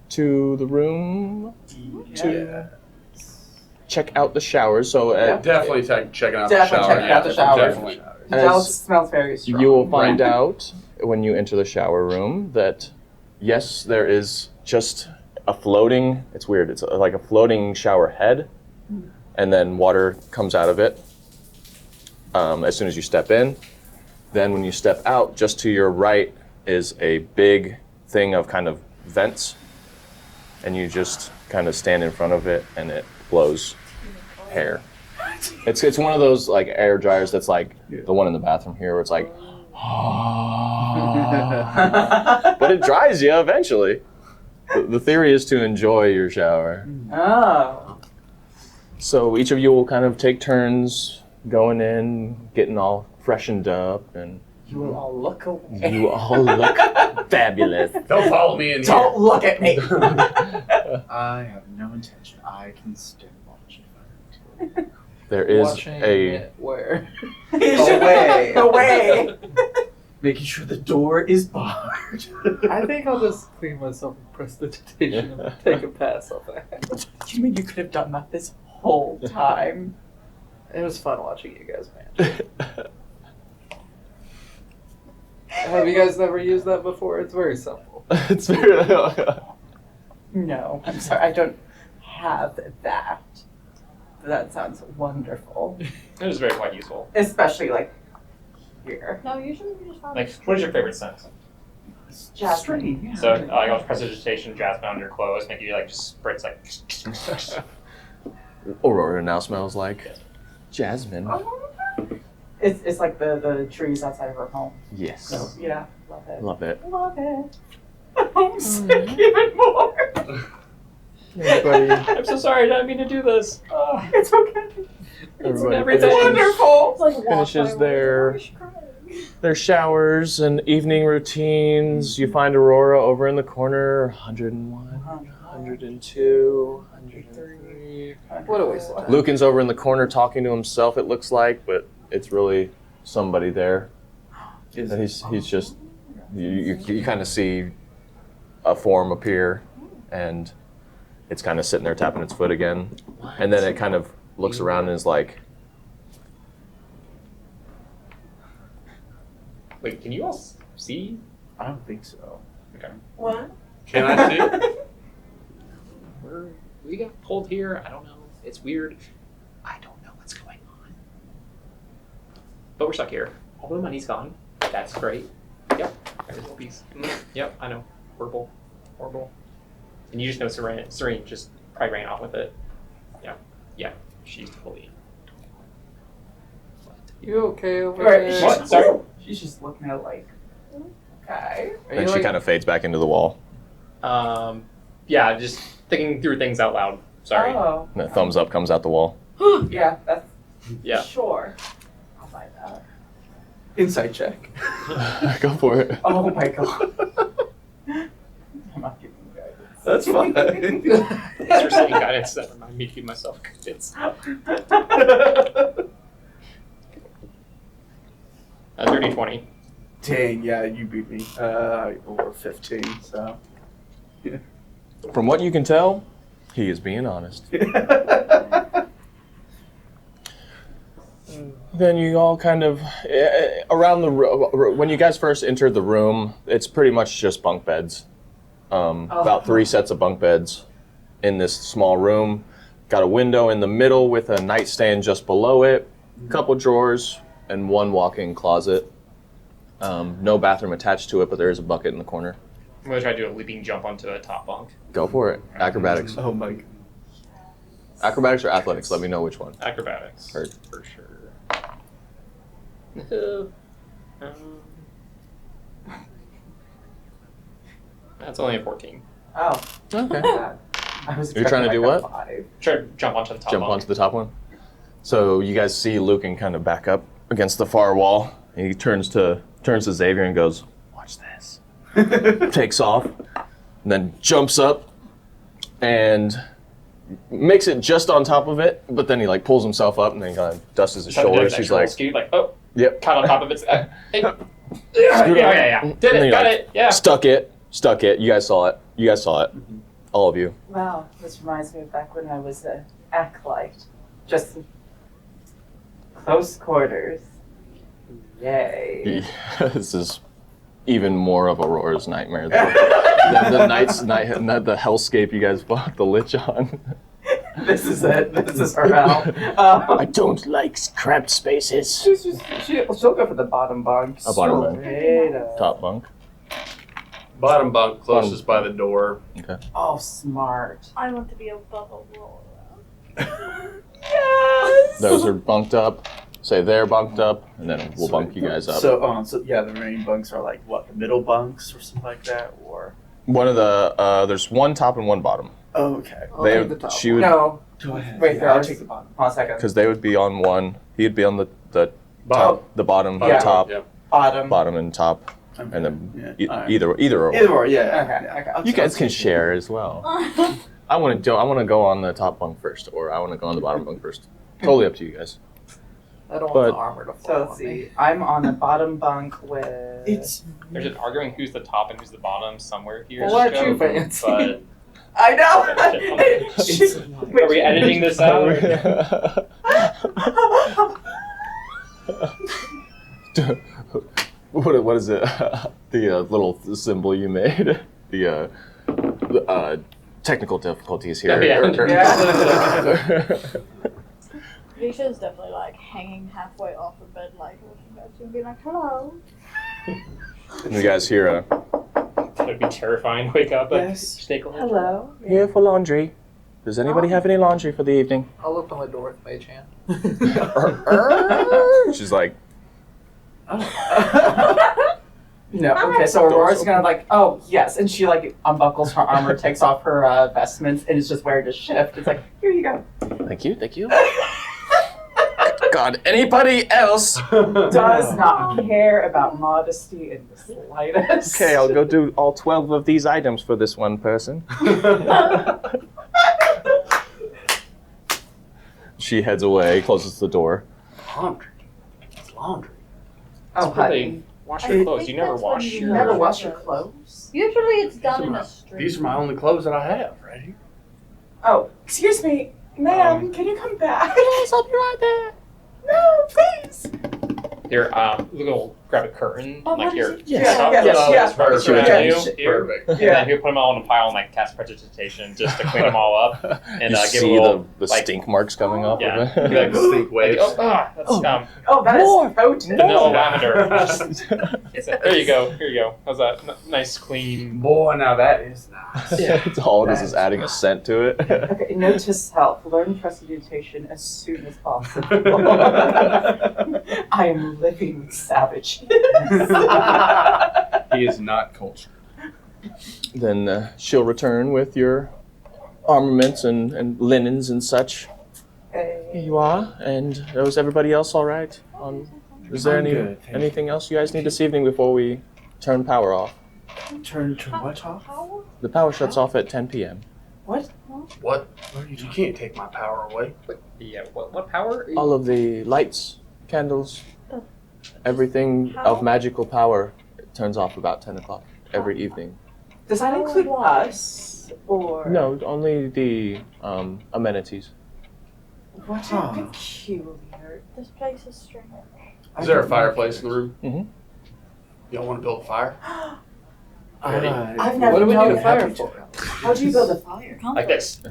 to the room to check out the showers. So Definitely checking out Definitely the shower. checking out the shower. Definitely. It smells very strong. you will find out when you enter the shower room that yes, there is just a floating. It's weird. It's like a floating shower head, and then water comes out of it as soon as you step in. Then when you step out, just to your right is a big thing of kind of vents, and you just kind of stand in front of it, and it blows hair. It's one of those like air dryers that's like the one in the bathroom here, where it's like, but it dries you eventually. The theory is to enjoy your shower. Oh. So each of you will kind of take turns going in, getting all freshened up, and You will all look away. you all look fabulous. Don't follow me in here. Don't look at me. I have no intention. I can stand watching. There is Watching a it where? Away. Away. Making sure the door is barred. I think I'll just clean myself and press the dictation and take a pass on that. You mean you could have done that this whole time? It was fun watching you guys manage. Have you guys never used that before? It's very simple. it's very No, I'm sorry. I don't have that. That sounds wonderful. It was very quite useful. Especially like here. No, usually we just have Like, what is your favorite scent? Jasmine. Yeah. So, like, on prestidigitation, jasmine on your clothes, make you like just spritz like. Aurora now smells like jasmine. It's like the trees outside of her home. Yes. So yeah, love it. Love it. Love it. I'm sick even more. Everybody, I'm so sorry, I didn't mean to do this. It's okay. everybody everything. finishes- Wonderful. It's like a Finishes walk by their- where she's crying. their showers and evening routines. You find Aurora over in the corner, 101, 102, 103. What a waste of time. Lucan's over in the corner talking to himself, it looks like, but it's really somebody there. And he's just, you kind of see a form appear, and it's kind of sitting there tapping its foot again. And then it kind of looks around and is like, Wait, can you all see? I don't think so. Okay. What? Can I see? We got pulled here. I don't know. It's weird. I don't know what's going on. But we're stuck here. All the money's gone. That's great. Yep. There's a piece. Yep, I know. Horrible. Horrible. And you just know Serene just probably ran off with it. Yeah. Yeah. She's totally. You okay over Right. there? What? Sorry? She's just looking at it like, okay. Are then you she like, kind of fades back into the wall. Yeah, just thinking through things out loud. Sorry. Oh. And a thumbs up comes out the wall. Yeah, that's Yeah. sure. I'll buy that. Insight check. Go for it. Oh my god. I'm not giving you guidance. That's fine. Thanks for saying guidance. That reminded me to give myself guidance. 30, 20. Dang, yeah, you beat me. Or 15, so. From what you can tell, he is being honest. Then you all kind of around the when you guys first entered the room, it's pretty much just bunk beds. About 3 sets of bunk beds in this small room. Got a window in the middle with a nightstand just below it, a couple drawers, and one walk-in closet. No bathroom attached to it, but there is a bucket in the corner. I'm gonna try to do a leaping jump onto a top bunk. Go for it. Acrobatics. Oh my god. Acrobatics or athletics? Let me know which one. Acrobatics. Heard. For sure. That's only a 14. Oh. Okay. I was You're trying to do expecting, what? like, a 5. Try to jump onto the top Jump bunk. onto the top one. So you guys see Lucan kind of back up against the far wall. And he turns to Xavier and goes, "Watch this." Takes off, and then jumps up, and makes it just on top of it, but then he like pulls himself up and then kind of dusts his Just have to do shoulders. that He's control like, scoot, like, oh, yep. caught on top of it. Hey. Yeah. Did And then it, he, got like, it, yeah. Stuck it. You guys saw it. All of you. Wow, this reminds me of back when I was an acolyte. Just close quarters. Yay. This is even more of Aurora's nightmare. The hellscape you guys bought the Lich on. This is it. This is her hell. I don't like cramped spaces. She'll go for the bottom bunk. A bottom bunk. Straight up. Top bunk. Bottom bunk, closest by the door. Okay. Oh, smart. I want to be above Aurora. Yes! Those are bunked up. Say they're bunked up, and then we'll bunk you guys up. So yeah, the remaining bunks are like what, the middle bunks or something like that, or One of the there's one top and one bottom. okay. I'll take the top She one. would, No. Go ahead. Wait, Yeah, there I'll are- take the bottom. Hold on a second. because they would be on one. He'd be on the top, the bottom, Yeah. top, Yeah. bottom, and top, Okay. and then Yeah, all right. either or. Either or, yeah. Okay, yeah. okay. You guys can share as well. I want to go on the top bunk first, or I want to go on the bottom bunk first. Totally up to you guys. I don't But- want the armor to fall So let's on me. see. I'm on the bottom bunk with. It's There's an arguing who's the top and who's the bottom somewhere here. Well, aren't Joe, you fancy? But I know. It's are we editing this out? What is it? The little symbol you made. The technical difficulties here. Oh, yeah. Visha is definitely like hanging halfway off the bed, like looking at you and being like, "Hello." You guys hear a That'd be terrifying. Wake up. Yes. Snake will Hello. here for laundry. Does anybody have any laundry for the evening? I'll open the door with Mage Hand. She's like, No. Okay. So Aurora's gonna like, oh yes, and she like unbuckles her armor, takes off her vestments, and is just wearing to shift. It's like, here you go. thank you. God, anybody else? Does not care about modesty in the slightest. Okay, I'll go do all 12 of these items for this one person. She heads away, closes the door. Laundry. It's laundry. Oh, Where they honey. wash I your think clothes. You never that's when wash you You your. never wash your clothes? Usually it's done in my- a stream. These are my only clothes that I have, right here. Oh, excuse me, ma'am. Can you come back? Yes, I'll be right there. No, please. Here, we'll grab a curtain. Oh, like what is here. it? Yeah, Stop yeah, the yeah. birds Perfect. around you. Yeah. Here. Perfect. And then he'll put them all in a pile and like cast prestidigitation just to clean them all up. And you give a see little, the like- stink marks coming off Yeah. of Be it. like, Stink waves. Like, that's Oh, that is potent. vanilla lavender. There you go. Here you go. How's that? Nice, clean. Boy, now that is nice. It's all it is adding a scent to it. Okay, note to self, learn prestidigitation as soon as possible. I am living savage. He is not cultured. Then she'll return with your armaments and linens and such. Here you are. And is everybody else all right? Is there I'm good, thank anything else you guys need this evening before we turn power off? Turn what off? How? The power shuts off at 10 p.m. What? What? You can't take my power away. Yeah. What power? All of the lights, candles, Oh. everything How? of magical power turns off about 10 o'clock every evening. Does that include us? Or No, only the amenities. what Huh. a peculiar. This place is strange. Is there a fireplace in the room? Mhm. Y'all want to build a fire? I've What never do we known need a fire that. for? How do you build a fire? Like this.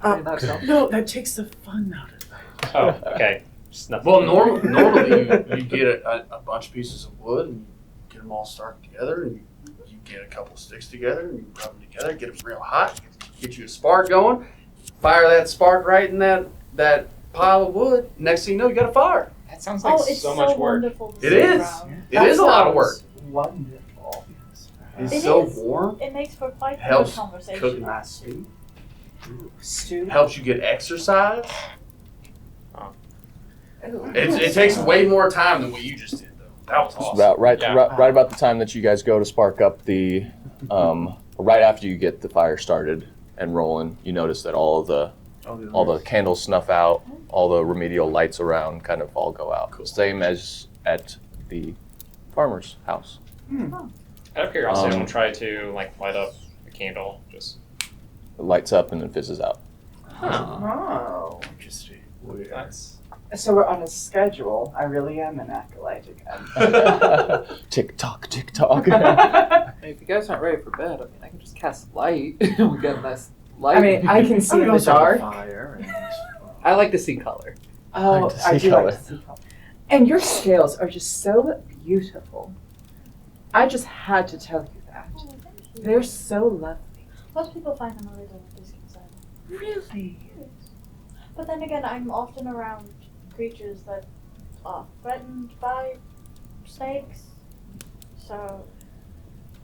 No, that takes the fun out of it. Oh, okay. Just nothing. Well, normally you get a bunch of pieces of wood and you get them all started together, and you get a couple sticks together and you rub them together, get them real hot, get you a spark going, fire that spark right in that pile of wood. Next thing you know, you got a fire. That sounds like It's so much work. wonderful to It sit is. around. It is a lot of work. Wonderful. It's It so is. warm. It makes for quite good Helps conversation. cook a nice stew. Stew. Helps you get exercise. Ooh. It takes way more time than what you just did, though. That was It's awesome. about right, Yeah. right about the time that you guys go to spark up the, right after you get the fire started, and rolling, you notice that all the candles snuff out, all the remedial lights around kind of all go out. Same as at the farmer's house. Out of curiosity, I'm gonna try to like light up a candle. Just It lights up and then fizzes out. Oh. Interesting. that's So we're on a schedule. I really am an acolyte again. Tick tock, tick tock. Hey, if you guys aren't ready for bed, I mean, I can just cast light. We got a nice light. I mean, I can see in the dark. Fire and, I like to see color. Oh, like to I see do color. like to see color. And your scales are just so beautiful. I just had to tell you that. Oh, thank you. They're so lovely. Most people find them a little disconcerting. Really? But then again, I'm often around creatures that are threatened by snakes. So,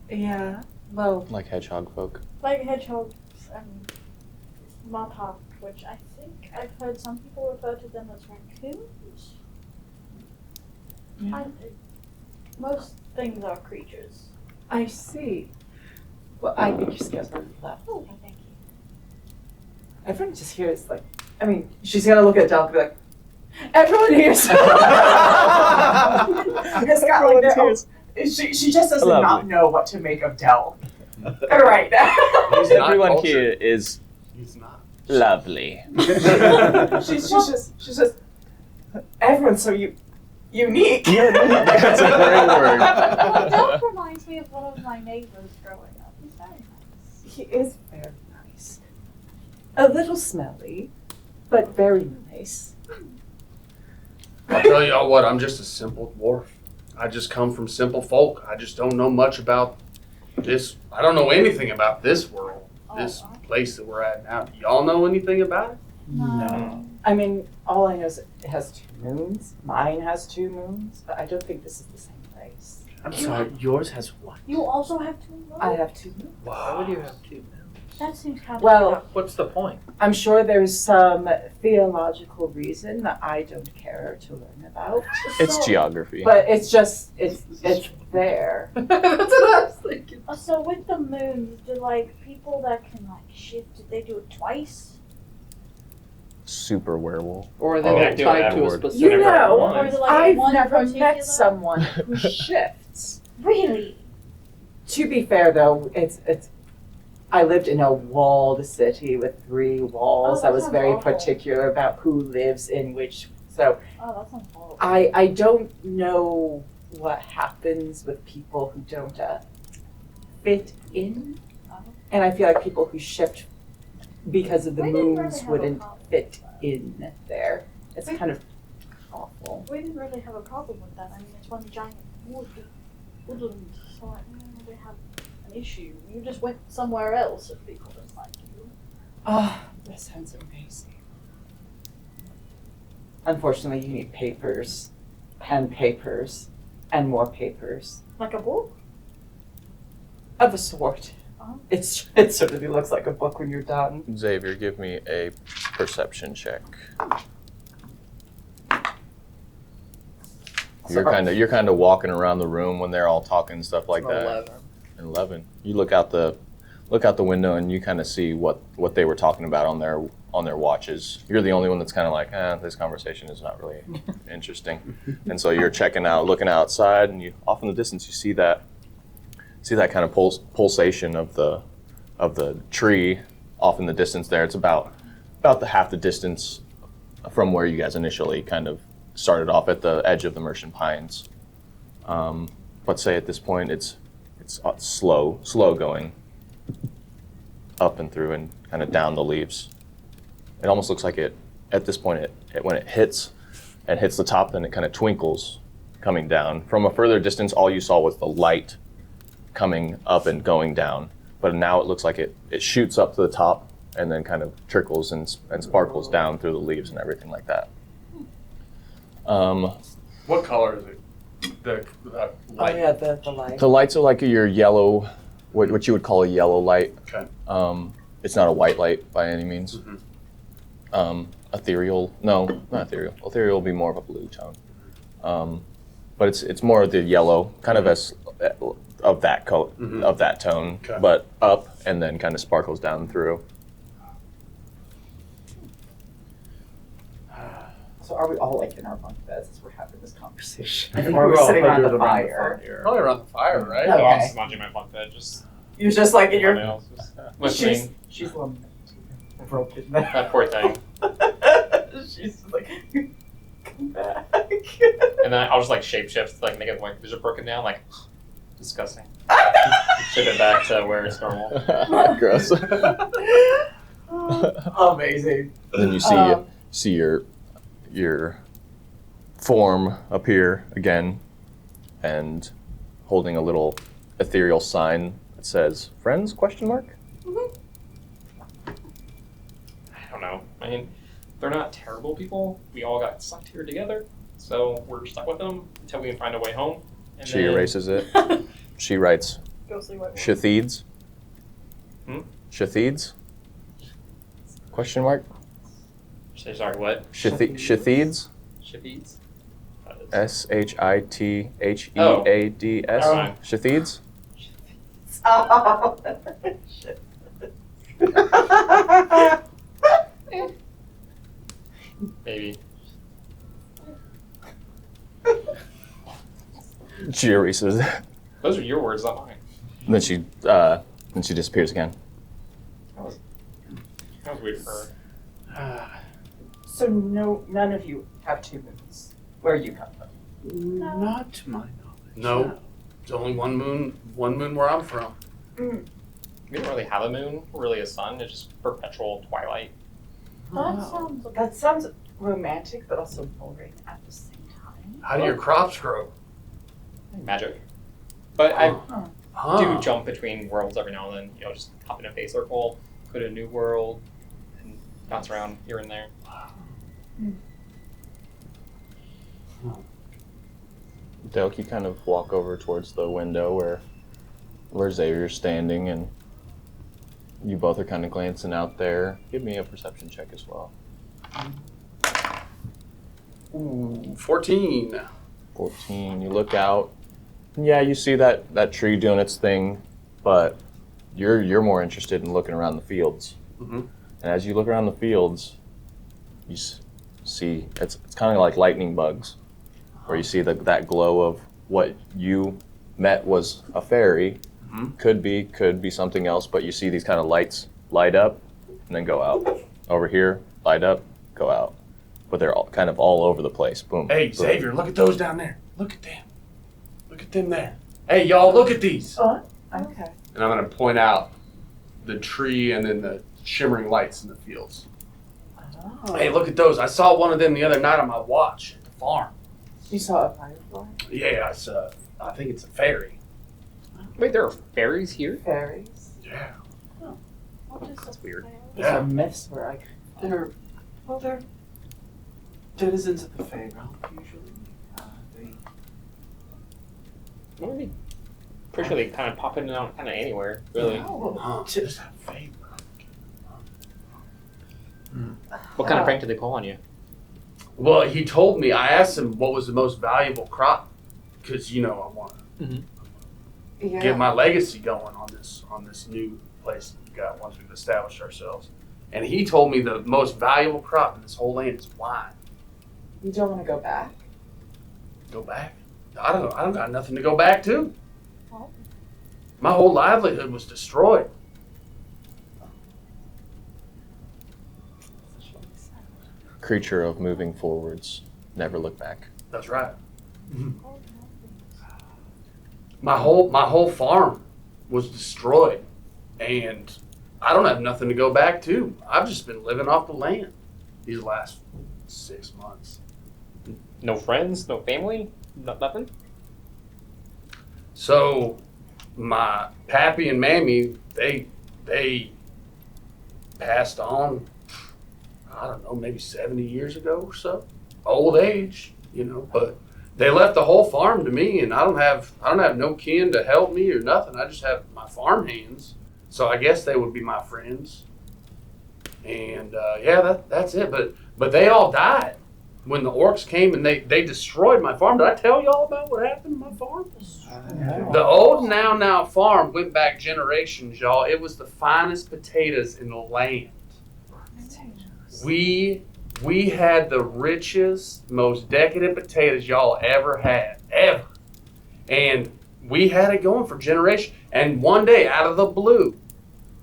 Yeah. Well, Like hedgehog folk. like hedgehogs and martok, which I think I've heard some people refer to them as raccoons. Yeah. Most things are creatures. I see. Well, I think your scales are lovely. Oh, thank you. Everyone just here is like, I mean, she's gonna look at Del and be like, everyone here's. It's got like that. She just does not Lovely. know what to make of Del right now. He's not Everyone cultured. here is He's not. lovely. she's just everyone's so unique. That's a great word. Well, Delph reminds me of one of my neighbors growing up. He's very nice. He is very nice. A little smelly, but very nice. I'll tell y'all what, I'm just a simple dwarf. I just come from simple folk. I just don't know much about this. I don't know anything about this world, this place that we're at now. Do y'all know anything about it? No. I mean, all I know is it has 2 moons. Mine has 2 moons, but I don't think this is the same place. I'm sorry, yours has what? You also have two moons? I have 2 moons. Why would you have two moons? That seems kind of Well, What's the point? I'm sure there's some theological reason that I don't care to learn about. It's geography. But it's just, it's there. That's what I was thinking. So with the moons, do like people that can like shift, did they do it twice? Super werewolf. Or are Oh, they do tied that to a word. specific You know, one? Or is it like I've one never particular? met someone who shifts. Really? To be fair though, it's I lived in a walled city with 3 walls. Oh, that I was sounds very awful. particular about who lives in which. So Oh, that sounds horrible. I don't know what happens with people who don't fit in. And I feel like people who shift because of the We didn't really moons have a wouldn't problem fit with that. in there. It's We- kind of awful. We didn't really have a problem with that. I mean, it's one giant woodland, so I didn't really have an issue. You just went somewhere else if people didn't like you. Ah, that sounds amazing. Unfortunately, you need papers and more papers Like a book? of a sort. Oh. It certainly looks like a book when you're done. Xavier, give me a perception check. You're kind of walking around the room when they're all talking and stuff like that. 11. 11. You look out the window and you kind of see what they were talking about on their watches. You're the only one that's kind of like, this conversation is not really interesting. And so you're checking out, looking outside, and you off in the distance you see that kind of pulsation of the tree off in the distance there. It's about the half the distance from where you guys initially kind of started off at the edge of the Merchant Pines. But say at this point it's slow going up and through and kind of down the leaves. It almost looks like at this point when it hits the top, then it kind of twinkles coming down. From a further distance, all you saw was the light coming up and going down. But now it looks like it shoots up to the top and then kind of trickles and sparkles down through the leaves and everything like that. What color is it? The light. Oh yeah, the light. The lights are like your yellow, what you would call a yellow light. Okay. It's not a white light by any means. Mhm. Ethereal, no, not ethereal. Ethereal will be more of a blue tone. But it's more of the yellow, kind of as of that Mhm. of that tone, Okay. but up and then kind of sparkles down through. So are we all like in our bunk beds as we're having this conversation? I think Or are we we're all sitting around huddled the fire? Probably around the fire, right? Okay. Oh, I'm just munching my bunk bed, just You're just like in your. nails, just listening. She's lamenting. Broken now. That poor thing. She's like, come back. And then I'll just like shapeshift to like make it like vision broken down, like disgusting. Ship it back to where it's normal. Gross. Amazing. And then you see your form appear again, and holding a little ethereal sign that says "Friends?" ? I don't know. I mean, they're not terrible people. We all got sucked here together, so we're stuck with them until we can find a way home. And She erases it. She writes Go see what. Shatheeds. Shatheeds? ? Sorry, what? Shatheeds? Shippies? SHITHEADS. Oh. Shatheeds? Oh. Shit. Maybe. She erases it. Those are your words, not mine. And then she disappears again. That was weird for her. So none of you have 2 moons. Where you come from? Not to my knowledge. No. There's only one moon where I'm from. We don't really have a moon, or really a sun. It's just perpetual twilight. That sounds romantic, but also boring at the same time. How do your crops grow? Magic. But I Huh. do jump between worlds every now and then. You know, just hop in a face circle, go to a new world, and bounce around here and there. Delk, you kind of walk over towards the window where Xavier's standing, and you both are kind of glancing out there. Give me a perception check as well. Ooh, 14. 14. You look out. Yeah, you see that tree doing its thing, but you're more interested in looking around the fields. Mm-hmm. And as you look around the fields, you see it's kind of like lightning bugs, where you see that glow of what you met was a fairy. Mm-hmm. Could be something else, but you see these kind of lights light up and then go out. Over here, light up, go out. But they're kind of all over the place. Boom. Hey, boom. Xavier, look at those down there. Look at them. Look at them there. Hey, y'all, look at these. Okay. And I'm going to point out the tree and then the shimmering lights in the fields. Oh. Hey, look at those. I saw one of them the other night on my watch at the farm. You saw a firefly? Yeah, I think it's a fairy. Wait, there are fairies here? Fairies? Yeah. What is That's weird. Those are myths where I They're citizens of the Fae realm, usually. Maybe. Pretty sure they kind of pop in and out kind of anywhere, really. Huh. Is that fairy? What kind of prank did they pull on you? Well, he told me, I asked him what was the most valuable crop, because, I want to get my legacy going on this new place that we got once we've established ourselves. And he told me the most valuable crop in this whole land is wine. You don't want to go back? Go back? I don't know. I don't got nothing to go back to. Oh. My whole livelihood was destroyed. Creature of moving forwards, never look back. That's right. My whole farm was destroyed, and I don't have nothing to go back to. I've just been living off the land these last 6 months. No friends, no family, nothing? So my pappy and mammy, they passed on, I don't know, maybe 70 years ago or so. Old age, but they left the whole farm to me, and I don't have no kin to help me or nothing. I just have my farm hands. So I guess they would be my friends. And that's it. But they all died when the orcs came and they destroyed my farm. Did I tell y'all about what happened to my farm? The old now farm went back generations, y'all. It was the finest potatoes in the land. We We had the richest, most decadent potatoes y'all ever had, ever. And we had it going for generations. And one day, out of the blue,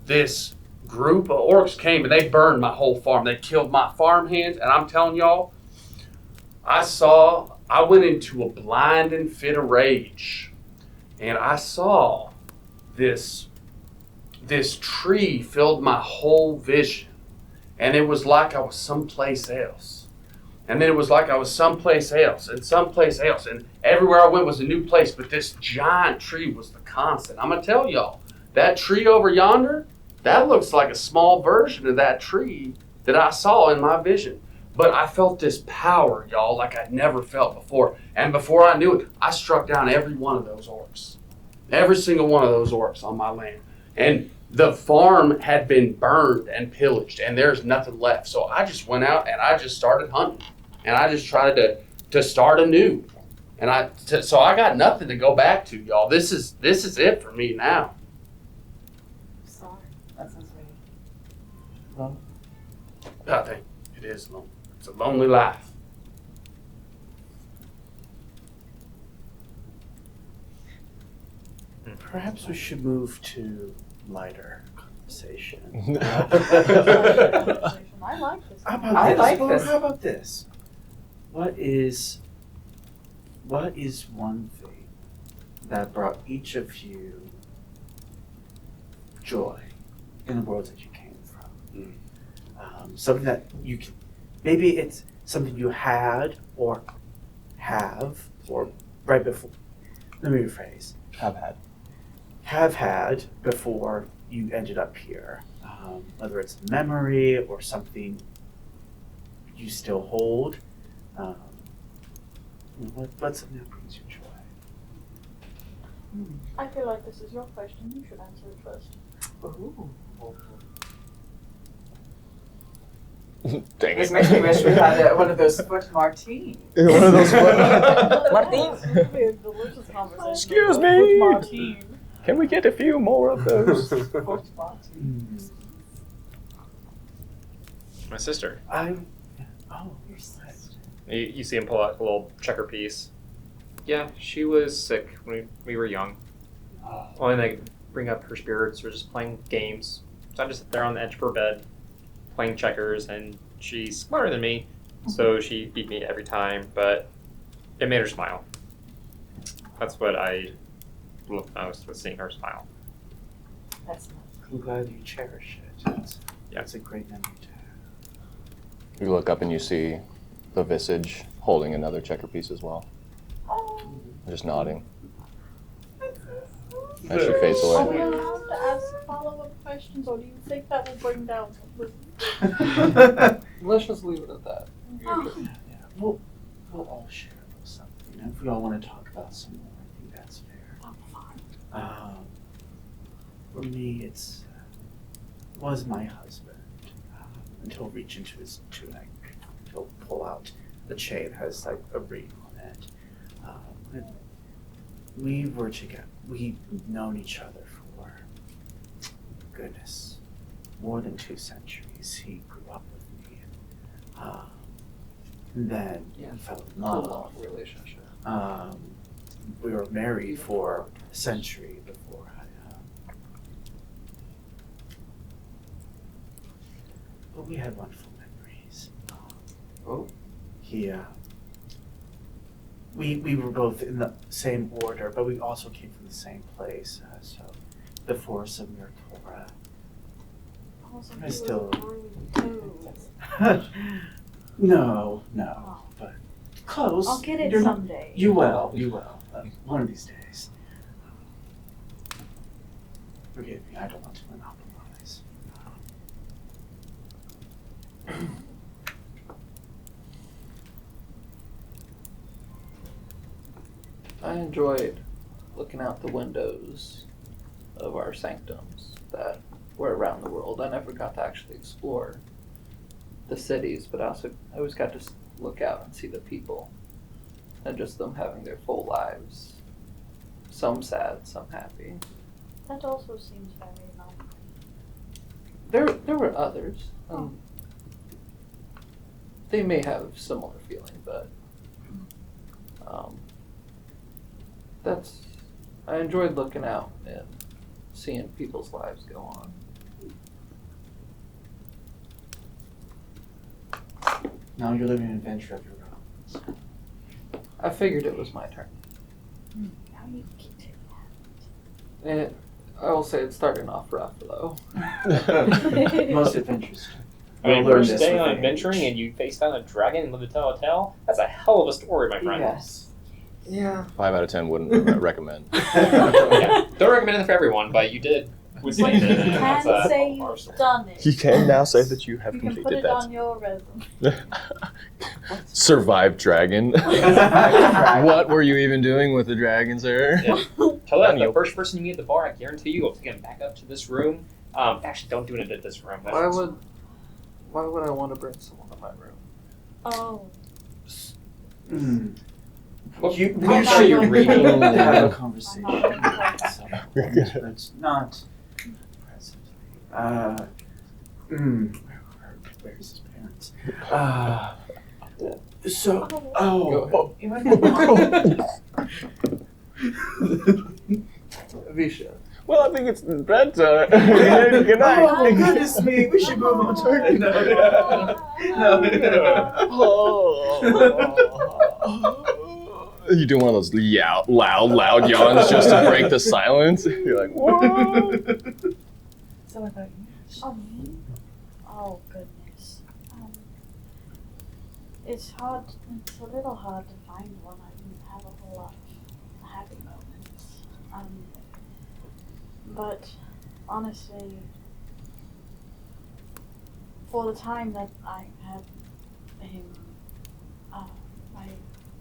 this group of orcs came and they burned my whole farm. They killed my farmhands. And I'm telling y'all, I went into a blinding fit of rage. And I saw this tree filled my whole vision. And it was like I was someplace else. And then it was like I was someplace else and someplace else. And everywhere I went was a new place. But this giant tree was the constant. I'm going to tell y'all, that tree over yonder, that looks like a small version of that tree that I saw in my vision. But I felt this power, y'all, like I'd never felt before. And before I knew it, I struck down every one of those orcs. Every single one of those orcs on my land. And the farm had been burned and pillaged, and there's nothing left. So I just went out and I just started hunting. And I just tried to start anew. And so I got nothing to go back to, y'all. This is it for me now. Sorry. That sounds very I think it is lonely. It's a lonely life. Perhaps we should move to lighter conversation. I like this. I like this. How about this? What is one thing that brought each of you joy in the world that you came from? Something that you can, maybe it's something you had or have, or right before, let me rephrase. Have had before you ended up here. Whether it's a memory or something you still hold. What's something that brings you joy? I feel like this is your question. You should answer it first. Ooh. Dang This it. makes me wish we had one of those Squirt martinis. One of those. Martine. This would be a delicious conversation. Excuse with me. Martine. Can we get a few more of those? Squirt martinis. My sister. Oh, Your sister. You see him pull out a little checker piece. Yeah, she was sick when we were young. Only thing that could bring up her spirits was just playing games. So I just sit there on the edge of her bed, playing checkers, and she's smarter than me, so she beat me every time, but it made her smile. That's what I loved most, was seeing her smile. That's nice. I'm glad you cherish it. That's a great memory to have. You look up and you see the visage holding another checker piece as well. Just nodding. As she fades Are away. we allowed to ask follow-up questions, or do you think that will bring down some? Let's just leave it at that. Oh. Yeah, we'll all share a little something. And if we all want to talk about some more, I think that's fair. For me, it was my husband until reach into his tunic, he'll pull out the chain, has like a ring on it. And we were together. We've known each other for, goodness, more than 2 centuries. He grew up with me. And then we fell in love. Long relationship. We were married for a century before but we had wonderful memories. We were both in the same order, but we also came from the same place. So the forest of Miratora. Awesome. I still- Too. No, Oh. but close. I'll get it You're not- someday. You will. One of these days. Forgive me, I don't want to monopolize. I enjoyed looking out the windows of our sanctums that were around the world. I never got to actually explore the cities, but I always got to look out and see the people and just them having their full lives. Some sad, some happy. That also seems very There were others. they may have similar feeling, but I enjoyed looking out and seeing people's lives go on. Now you're living an adventure of your own. I figured it was my turn. Now you keep taking And I will say it's starting off rough though. Most adventures. I mean, You'll learn first this day with on age. adventuring and you face down a dragon and live to tell a tale. That's a hell of a story, my friend. Yes. Yeah. 5 out of 10 wouldn't recommend. Yeah. Don't recommend it for everyone, but you did withstand it. You And that's can a say hell of a you've story. done it. You can now say that you have You can put completed it that. on your resume. Survived dragon. What were you even doing with the dragon, sir? Yeah. Tell that the first person you meet at the bar, I guarantee you will take him back up to this room. Actually, don't do it at this room. Why would I want to bring someone to my room? Oh. Well, You I'm not should going read to- to have a I'm conversation not going to- with someone, but not presently. Where's his parents? So, Go Visha. Well, I think it's bedtime. Good night. Oh, goodness me, we should move on to our You do one of those loud yawns just to break the silence. You're like, whoa. So I thought you. Oh, me? Oh, goodness. It's hard. It's a little hard to find one. I didn't have a whole lot of happy moments. But honestly, for the time that I had him, my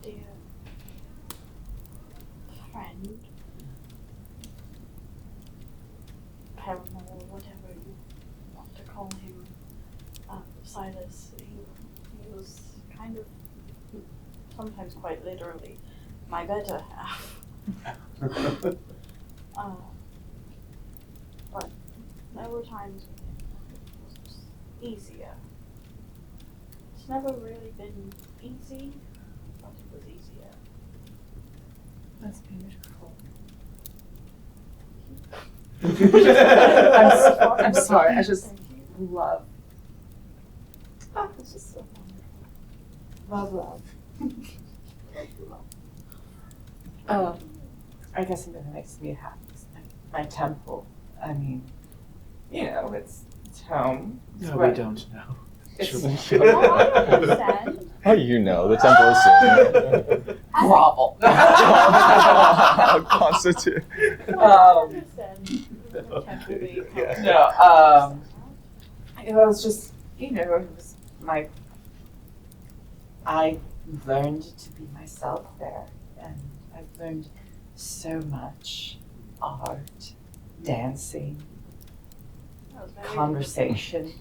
dear friend, paramour, whatever you want to call him, Silas, he was kind of, sometimes quite literally, my better half. But there were times when it was easier. It's never really been easy, but it was easier. That's beautiful. I'm sorry. I just Thank you. love. This is so wonderful. Love. I guess something that makes me happy is my temple. I mean, it's home. It's No, we where- don't know. It's Oh, I understand. How do you know? The temple is sacred. grovel. Constitute. I understand. Temple being No, it was just, it was I learned to be myself there, and I've learned so much art, dancing, That was very conversation,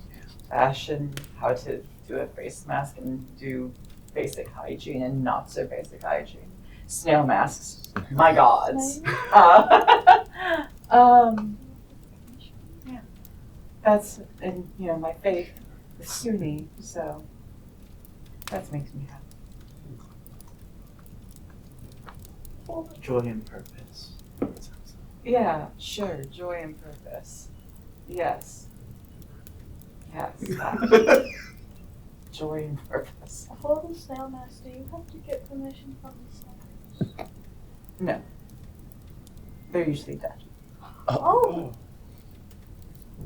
fashion, how to do a face mask and do basic hygiene and not so basic hygiene. Snail masks, my gods. Yeah, that's, and my faith is Sunni, so that makes me happy. Joy and purpose. Yeah, sure, joy and purpose. Yes. Yes, that. Joy and purpose. For the snail mask, do you have to get permission from the snails? No. They're usually dead. Oh.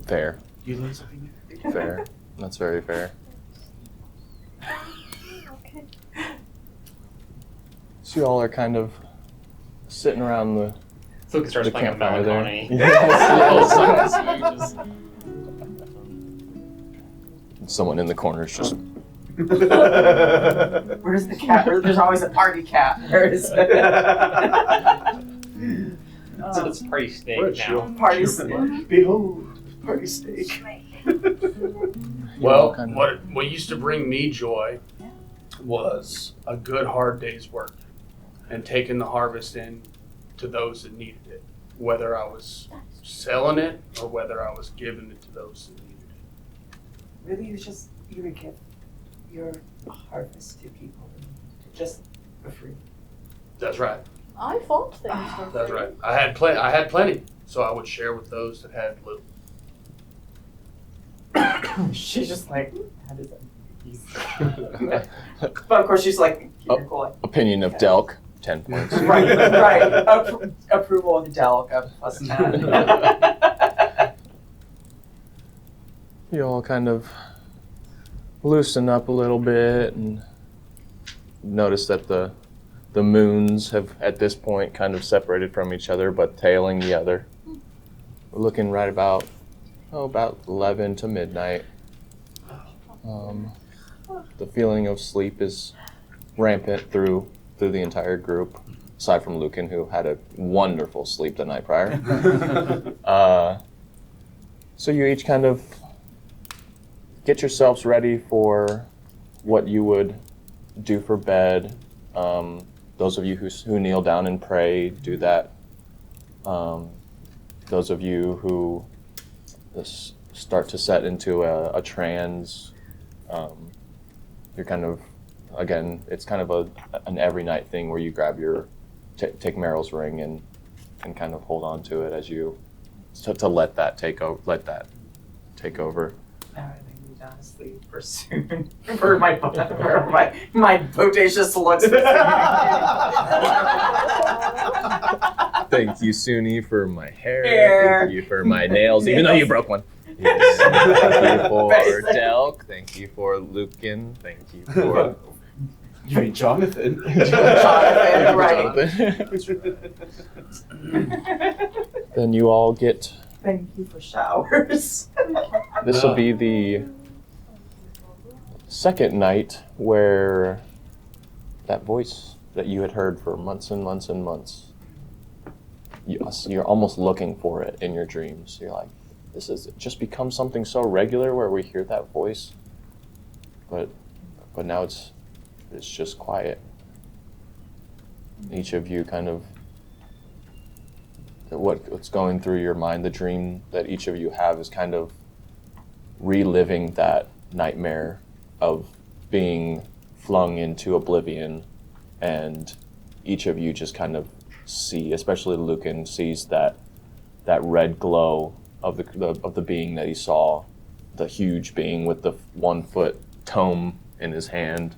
Fair. You learn something new. Fair. That's very fair. Okay. So you all are kind of sitting around the So we can start playing a campfire there. melancholy. Yes, Someone in the corner is just Where's the cat? There's always a party cat. Where is it? So it's party steak Where's now. your- Party steak. Behold, party steak. Well, what used to bring me joy was a good hard day's work and taking the harvest in to those that needed it, whether I was selling it or whether I was giving it to those that needed it. Really, you were a gift. You're a harvest to people, just for free. That's right. I fought things for That's free. right. I had plenty, so I would share with those that had little. She's just like, how does that but of course she's like, keep your cool. Opinion of Delk, 10 points. Right. Approval of the Delk, plus that. You all kind of loosen up a little bit and notice that the moons have at this point kind of separated from each other but tailing the other. We're looking right about 11 to midnight. The feeling of sleep is rampant through the entire group, aside from Lucan, who had a wonderful sleep the night prior. So you each kind of get yourselves ready for what you would do for bed. Those of you who kneel down and pray, do that. Those of you who start to set into a trance, you're kind of, again, it's kind of an every night thing where you grab take Meryl's ring and kind of hold on to it as you, to let that take over. I think we down to sleep for soon. for my bodacious looks. Thank you, Suni, for my hair. Thank you for my nails, even though you broke one. Yes. Thank you for Delk. Thank you for Lucan. Thank you for... You mean Jonathan? Jonathan, right. Then you all get... Thank you for showers. This will be the second night where that voice that you had heard for months and months and months, you're almost looking for it in your dreams. You're like, this has just become something so regular where we hear that voice, but now it's just quiet. Each of you kind of, what's going through your mind, the dream that each of you have is kind of reliving that nightmare of being flung into oblivion, and each of you just kind of see, especially Lucan, sees that red glow of the being that he saw, the huge being with the 1 foot tome in his hand,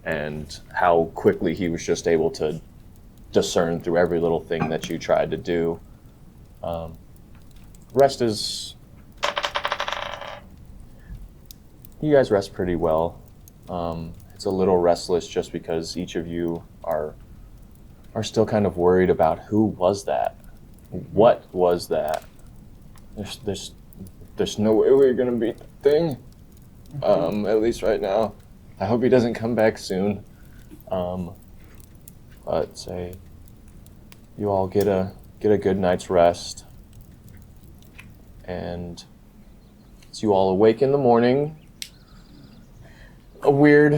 and how quickly he was just able to discern through every little thing that you tried to do. Rest is... You guys rest pretty well. It's a little restless just because each of you are still kind of worried about who was that? What was that? There's no way we're gonna beat the thing. At least right now. I hope he doesn't come back soon. But say you all get a good night's rest, and as you all awake in the morning, a weird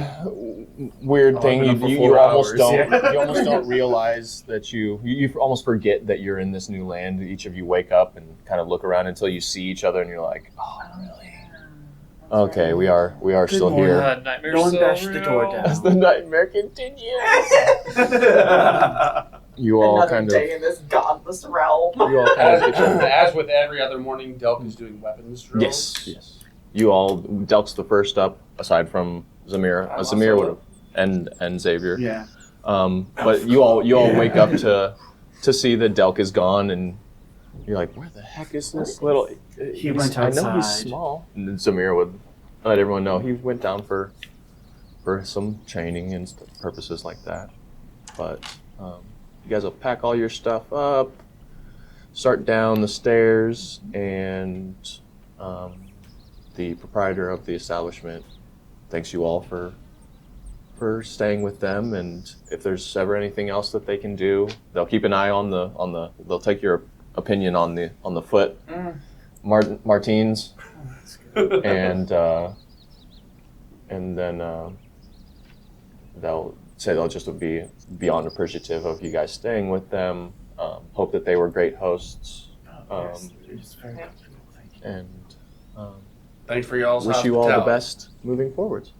thing. You almost don't realize that you almost forget that you're in this new land. Each of you wake up and kind of look around until you see each other, and you're like, oh, really? Okay, we are still here. Nightmare's No one so bashed the door real. down. As the nightmare continues. You all Another kind day of in this godless realm. you all kind of As with every other morning, Delk is doing weapons drills. yes. You all, Delk's the first up, aside from Zamir. I'm Zamir also would have, and Xavier. Yeah. But you all wake up to see that Delk is gone, and you're like, where the heck is this little? He went I know he's outside. small. And then Zamir would let everyone know he went down for some training and purposes like that. But you guys will pack all your stuff up, start down the stairs, and the proprietor of the establishment thanks you all for staying with them, and if there's ever anything else that they can do, they'll keep an eye on the they'll take your opinion on the foot. Martines, and then they'll say they'll just be beyond appreciative of you guys staying with them. Hope that they were great hosts, It's very comfortable, thank you. and Thanks for y'all's wish you all the hospitality. best moving forwards.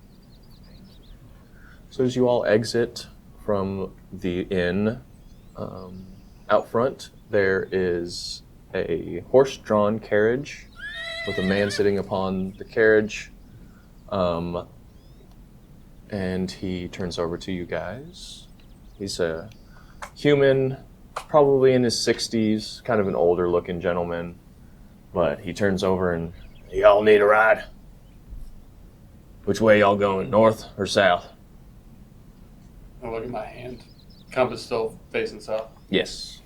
So as you all exit from the inn, out front there is a horse-drawn carriage with a man sitting upon the carriage, and he turns over to you guys. He's a human, probably in his 60s, kind of an older-looking gentleman, but he turns over and, y'all need a ride? Which way y'all going, north or south? I look at my hand. Compass still facing south. Yes.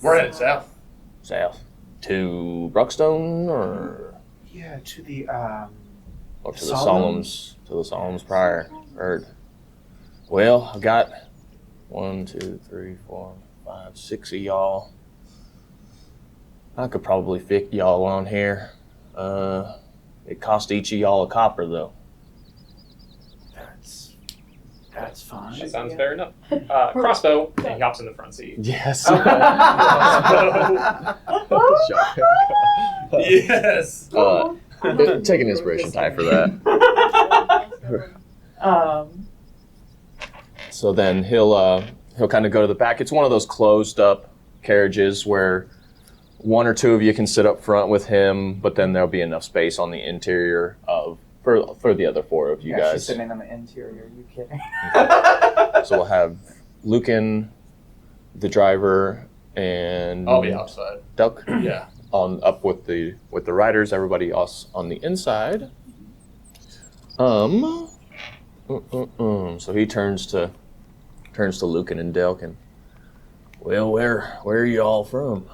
We're headed south. South. To Bruckstone or Yeah, to the to the Solumns? Solumns? To the Solumns prior. Heard. Well, I've got 1, 2, 3, 4, 5, 6 of y'all. I could probably fit y'all on here. It cost each of y'all a copper though. That's fine. That sounds fair enough. Crossbow, and he hops in the front seat. Yes. Yes. Take an inspiration tie for that. So then he'll kind of go to the back. It's one of those closed up carriages where 1 or 2 of you can sit up front with him, but then there'll be enough space on the interior for the other 4 of you Yeah, she's guys. sitting on the interior. Are you kidding? So we'll have Lucan, the driver, and I'll be outside. Duck Yeah. on up with the riders. Everybody else on the inside. So he turns to Lucan and Delkin. Well, where are you all from?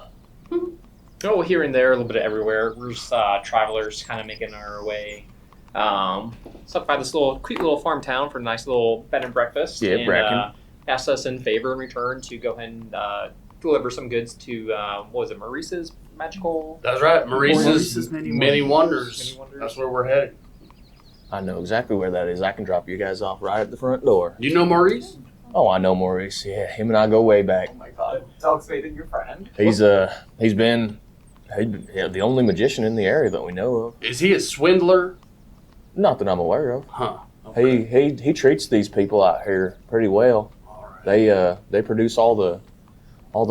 Oh, here and there, a little bit of everywhere. We're just travelers kind of making our way. Stopped by this cute little farm town for a nice little bed and breakfast. Yeah, and, Bracken. Asked us in favor in return to go ahead and deliver some goods to, what was it, Maurice's magical... That's right. Maurice's Maurice's Many Many Many Wonders. Wonders. That's where we're headed. I know exactly where that is. I can drop you guys off right at the front door. You know Maurice? Oh, I know Maurice. Yeah, him and I go way back. Oh my god, dog's made in your friend. He's been the only magician in the area that we know of. Is he a swindler? Not that I'm aware of. Huh. Okay. He treats these people out here pretty well. All right. They produce all the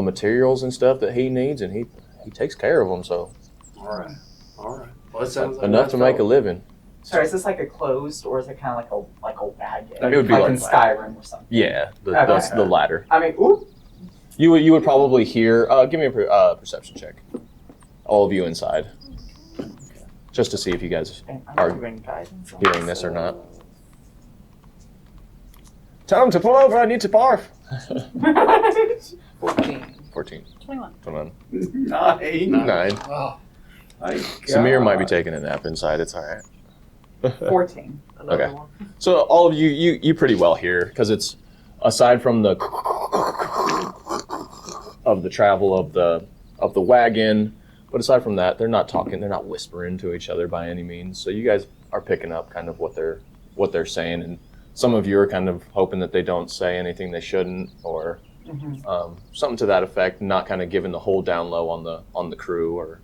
materials and stuff that he needs, and he takes care of them. So All right. All right. Well, that sounds like enough to make a living. Sorry, is this like a closed or is it kind of like a wagon? It would be like in like Skyrim or something. Yeah, Okay. the latter. I mean, ooh. You would probably hear. Give me a perception check. All of you inside, just to see if you guys And I'm Are doing guidance on hearing this or not. Tell him to pull over. I need to barf. 14. 14. 21. 21. 9. 9. Oh, My Samir might be God. taking a nap inside. It's all right. 14. Another Okay. one. So all of you pretty well hear, because it's aside from the of the travel of the wagon, but aside from that, they're not talking, they're not whispering to each other by any means. So you guys are picking up kind of what they're saying, and some of you are kind of hoping that they don't say anything they shouldn't, or something to that effect. Not kind of giving the whole down low on the crew,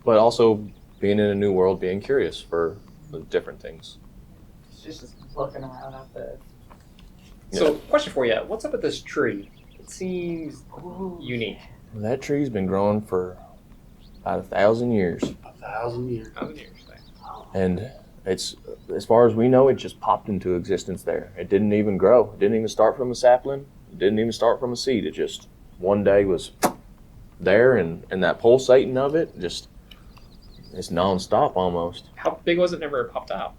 but also being in a new world, being curious for the different things. She's just looking around at the. So, question for you. What's up with this tree? It seems unique. That tree's been growing for about 1,000 years, 1,000 years. 1,000 years. and it's, as far as we know, it just popped into existence there. It didn't even grow. It didn't even start from a sapling. It didn't even start from a seed. It just one day was there, and that pulsating of it just, it's nonstop almost. How big was it? Never popped out.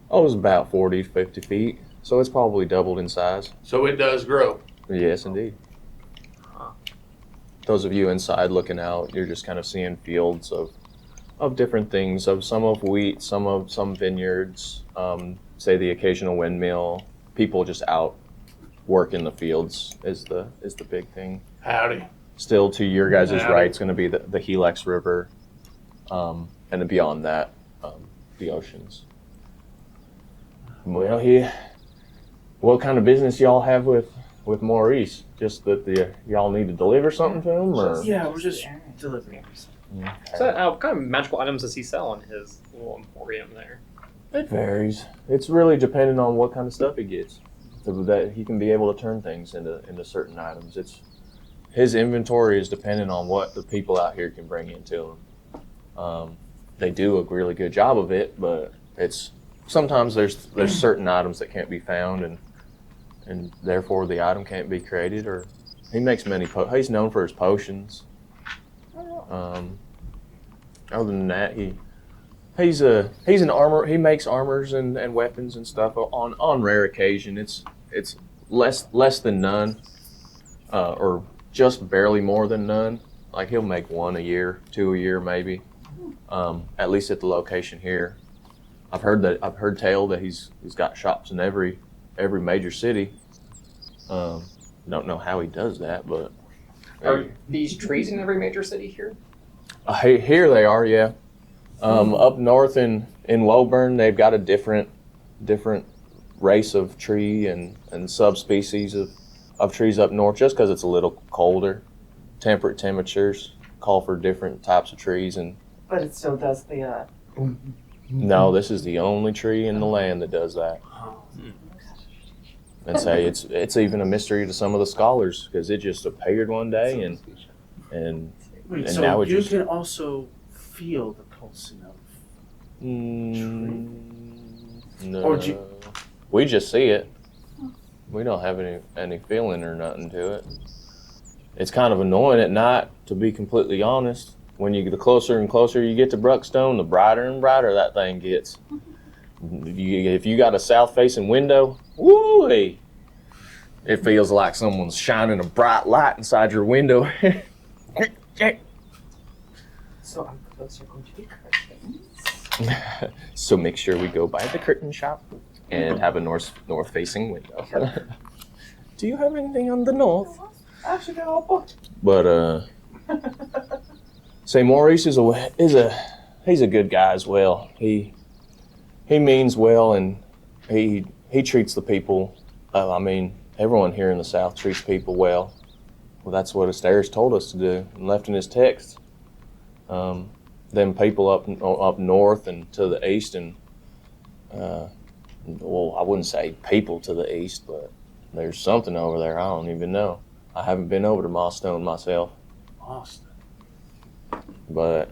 Oh, it was about 40, 50 feet, so it's probably doubled in size. So it does grow. Yes, indeed. Those of you inside looking out, you're just kind of seeing fields of different things, of some of wheat, some vineyards, say the occasional windmill. People just out working the fields is the big thing. Howdy. Still, to your guys' Yeah. right, it's going to be the Helix River, and then beyond that, the oceans. Well, what kind of business y'all have with Maurice? Just that y'all need to deliver something to him, or? Yeah, we're just delivering something. Okay. So, what kind of magical items does he sell in his little emporium there? It varies. It's really dependent on what kind of stuff he gets. so that he can be able to turn things into certain items. His inventory is dependent on what the people out here can bring into him. They do a really good job of it, but sometimes there's certain items that can't be found, and therefore the item can't be created. Or he makes he's known for his potions. Other than that, he's an armor. He makes armors and weapons and stuff. On rare occasion, it's less than none, or just barely more than none. Like he'll make 1 a year, 2 a year maybe. At least at the location here. I've heard tale that he's got shops in every major city. Don't know how he does that, but Are these trees in every major city here? here they are, yeah. Up north in Woburn, they've got a different race of tree and subspecies of trees up north, just because it's a little colder. Temperate temperatures call for different types of trees, and But it still does the no, this is the only tree in the land that does that. And say it's even a mystery to some of the scholars because it just appeared one day and Wait, And so now it you just- can also feel the pulsing of. No, Or do you- we just see it. We don't have any feeling or nothing to it. It's kind of annoying at night, to be completely honest. When the closer and closer you get to Bruckstone, the brighter and brighter that thing gets. If you got a south-facing window, woo-wee, it feels like someone's shining a bright light inside your window. So I'm closer going to be curtains. So make sure we go by the curtain shop and have a north-facing window. Do you have anything on the north? Actually, got all booked. But say Maurice he's a good guy as well. He means well, and he treats the people. I mean, everyone here in the South treats people well. Well, that's what Asterius told us to do and left in his text. Them people up north and to the east, and well, I wouldn't say people to the east, but there's something over there. I don't even know. I haven't been over to Milestone myself. Austin. But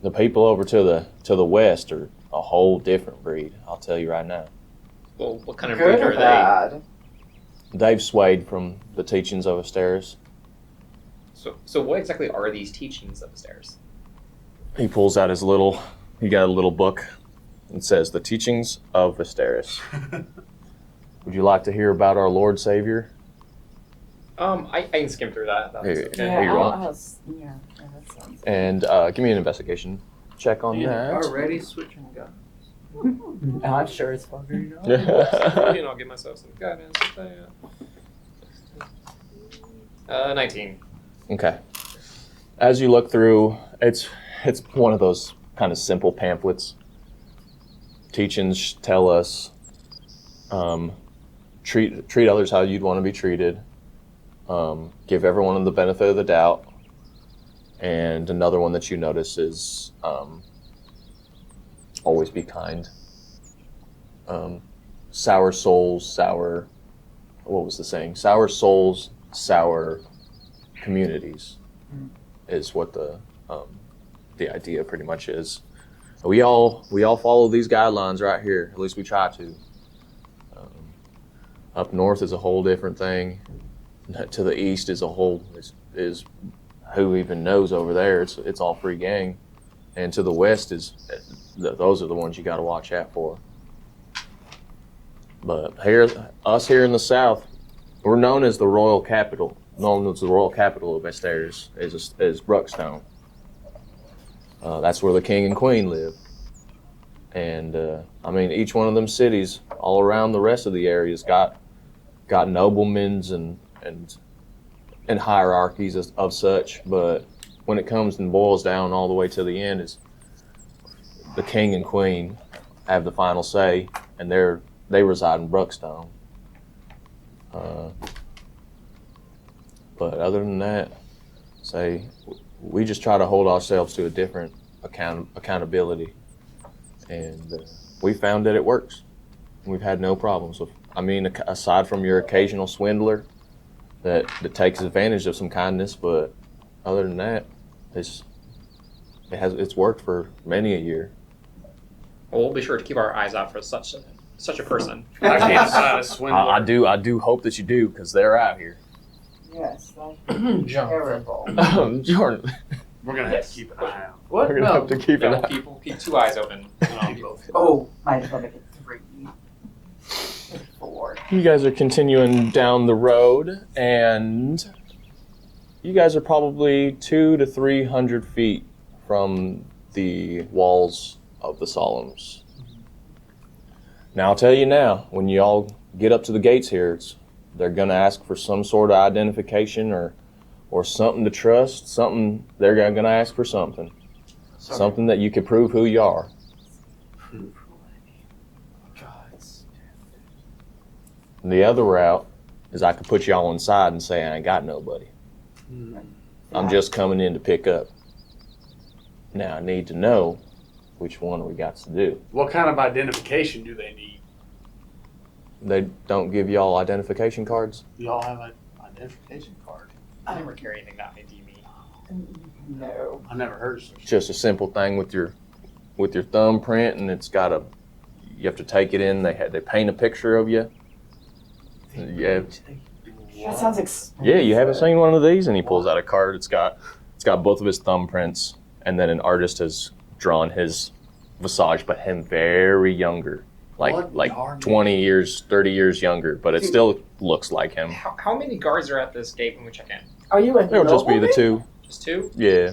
the people over to the west are a whole different breed. I'll tell you right now. Well, what kind of Good breed or are they? bad? They've swayed from the teachings of Asterius. So what exactly are these teachings of the stairs? He pulls out he got a little book and says, "The Teachings of Asterius." Would you like to hear about our Lord Savior? I can skim through that. That's Here. okay. Yeah. you want? Yeah, that sounds. And give me an investigation check on that. Already switching guns. I'm sure it's fucking. And I'll give myself some guidance with that. 19. Okay. As you look through, it's one of those kind of simple pamphlets. Teachings tell us treat others how you'd want to be treated. Give everyone the benefit of the doubt. And another one that you notice is always be kind. Sour souls, what was the saying? Sour souls, sour communities is what the idea pretty much is. We all follow these guidelines right here. At least we try to. Up north is a whole different thing. To the east is is who even knows over there. It's all free game, and to the west those are the ones you got to watch out for. But us here in the South, we're known as the royal capital. Known as the royal capital of Asterius is Bruckstone. That's where the king and queen live. And I mean, each one of them cities all around the rest of the area's got noblemen and hierarchies of such. But when it comes and boils down all the way to the end, is the king and queen have the final say, and they reside in Bruckstone. But other than that, say we just try to hold ourselves to a different accountability, and we found that it works. We've had no problems with. I mean, aside from your occasional swindler that takes advantage of some kindness, but other than that, it's worked for many a year. Well, we'll be sure to keep our eyes out for such a person. I can't decide a swindler. I do hope that you do, because they're out here. Yes, that's terrible. Jordan, We're gonna have to keep an eye out. What? we're gonna No. have to keep Yeah, an eye. we'll keep 2 eyes open. Oh, might as well make it 3. 4. You guys are continuing down the road, and you guys are probably 200 to 300 feet from the walls of the Solumns. Now, I'll tell you now, when you all get up to the gates here, they're going to ask for some sort of identification or something to trust, something, they're going to ask for something. Sorry. Something that you can prove who you are. And the other route is I could put y'all inside and say I ain't got nobody. I'm just coming in to pick up. Now I need to know which one we got to do. What kind of identification do they need? They don't give y'all identification cards? Y'all have an identification card? I never carry anything that ID me. No. I never heard of such. It's just a simple thing with your thumbprint, and it's got you have to take it in. They paint a picture of you. Yeah, That sounds expensive. yeah. You haven't seen one of these, and he pulls out a card. It's got both of his thumbprints, and then an artist has drawn his visage, but him very younger, What like garbage. 20 years, 30 years younger, but it still looks like him. How many guards are at this gate when we check in? Are you a It'll just be the nobleman? 2. Just 2? Yeah.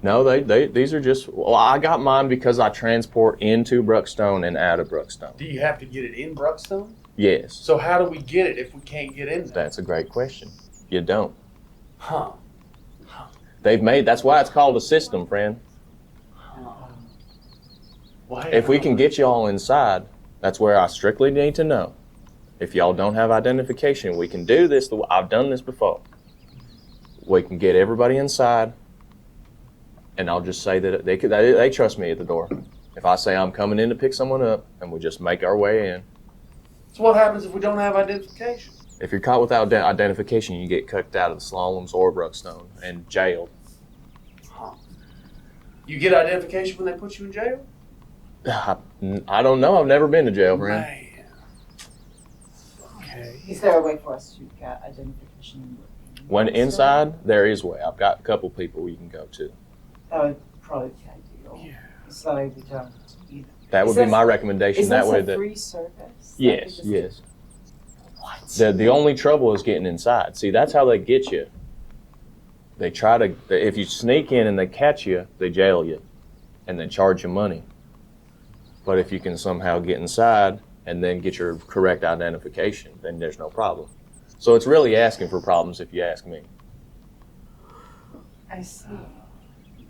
No, these are just. Well, I got mine because I transport into Bruckstone and out of Bruckstone. Do you have to get it in Bruckstone? Yes, So how do we get it if we can't get in there? that's a great question. You don't. Huh. That's why it's called a system, friend. Well, If we can get y'all inside, that's where I strictly need to know. If y'all don't have identification, we can do this. I've done this before. We can get everybody inside, and I'll just say that they trust me at the door. If I say I'm coming in to pick someone up, and we just make our way in. So what happens if we don't have identification? If you're caught without identification, you get kicked out of the Solumns or Bruckstone and jailed. Huh. You get identification when they put you in jail? I don't know. I've never been to jail, friend. Man. Okay. Is there a way for us to get identification? When inside, there is a way. I've got a couple people you can go to. That would probably be ideal. Yeah. So we don't either. That would Is be this- my recommendation. Is That this way a that free service? yes, That we just- yes. What? The only trouble is getting inside. See, that's how they get you. They try to. If you sneak in and they catch you, they jail you, and then charge you money. But if you can somehow get inside and then get your correct identification, then there's no problem. So it's really asking for problems, if you ask me. I see.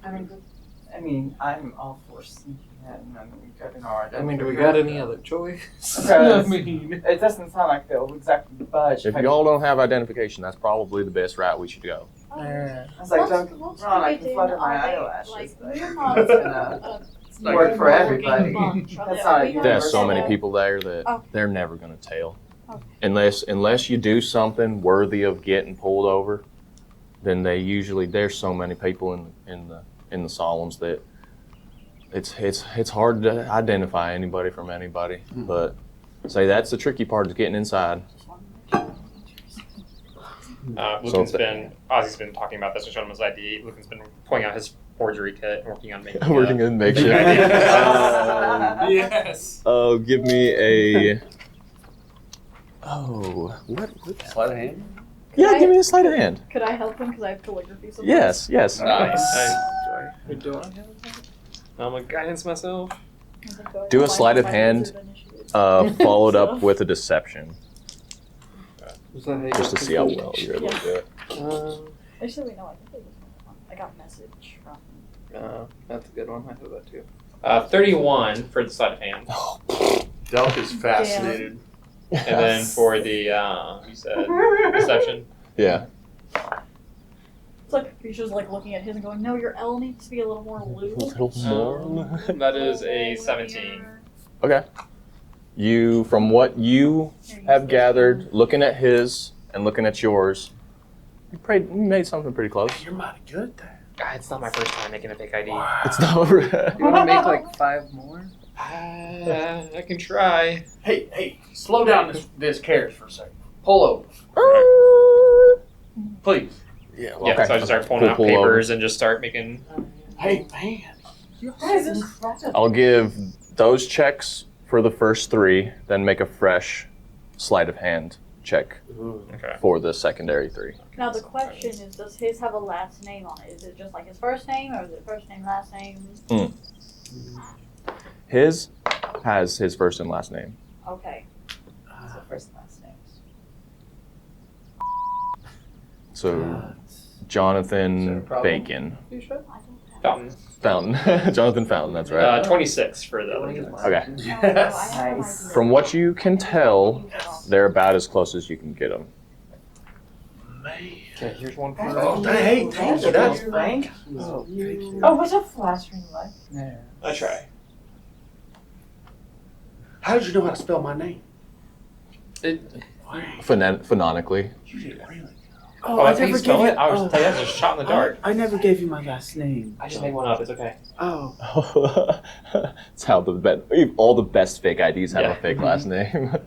I mean, I'm all for sneaking in and getting our identification. I mean, do we got any other choice? Because it doesn't sound like they'll exactly budge. If y'all don't have identification, that's probably the best route we should go. Yeah. I was like, Once- don't once run, we I get can in, flutter my are they, eyelashes. like, but we're not it's gonna work for everybody. That's not a good There's so Universal. many people there that Okay. they're never going to tell. Okay. Unless you do something worthy of getting pulled over, then there's so many people in the Solumns that it's hard to identify anybody from anybody. But say that's the tricky part, is getting inside. Ozzy's been talking about this and showing him his ID. Lucan's been pulling out his forgery kit and working on making Working in makeshift. Yes. Oh, give me a. Oh, what? Sleight of hand? Yeah, give me a sleight of hand. Could I help him because I have calligraphy? Sometimes? Yes, yes. Wait, do I have that? I'm a guidance myself. Do a sleight of hand, followed up with a deception, Was that how you just to got see how confused? well you're able to do it. Actually, wait, no, I think it was one. I got a message from. That's a good one. I have that too. 31 for the sleight of hand. Delk is fascinated. And then for the, you said, deception. Yeah. It's like he's just like looking at his and going, "No, your L needs to be a little more loose." A little more. That is a 17. Okay. You, from what you have gathered, looking at his and looking at yours, you made something pretty close. You're mighty good at that. It's not my first time making a fake ID. It's not. You want to make like 5 more? I can try. Hey, slow down this carriage for a second. Pull over. Please. Yeah. Yeah, so I just start pulling out Pull papers and just start making. Hey, man. That is incredible. I'll give those checks for the first 3, then make a fresh sleight of hand check Okay. for the secondary 3. Now the question is, does his have a last name on it? Is it just like his first name, or is it first name, last name? His has his first and last name. Okay. So first and last names. So Jonathan Bacon. You sure? I don't have. Fountain. Fountain. Jonathan Fountain, that's right. 26 for the. Okay. Yes. Nice. From what you can tell, they're about as close as you can get them. Man. Okay, here's one for. Oh, hey, thank you. That's Thank Oh, thank you. Oh, what's a flashing light? Yeah. I try. How did you know how to spell my name? Phonetically. You did really good. Oh, that's how you spell it? I was tell you, that's just a shot in the dark. I never gave you my last name. I just made one up. It's okay. Oh. That's how all the best fake IDs have Yeah. a fake last name.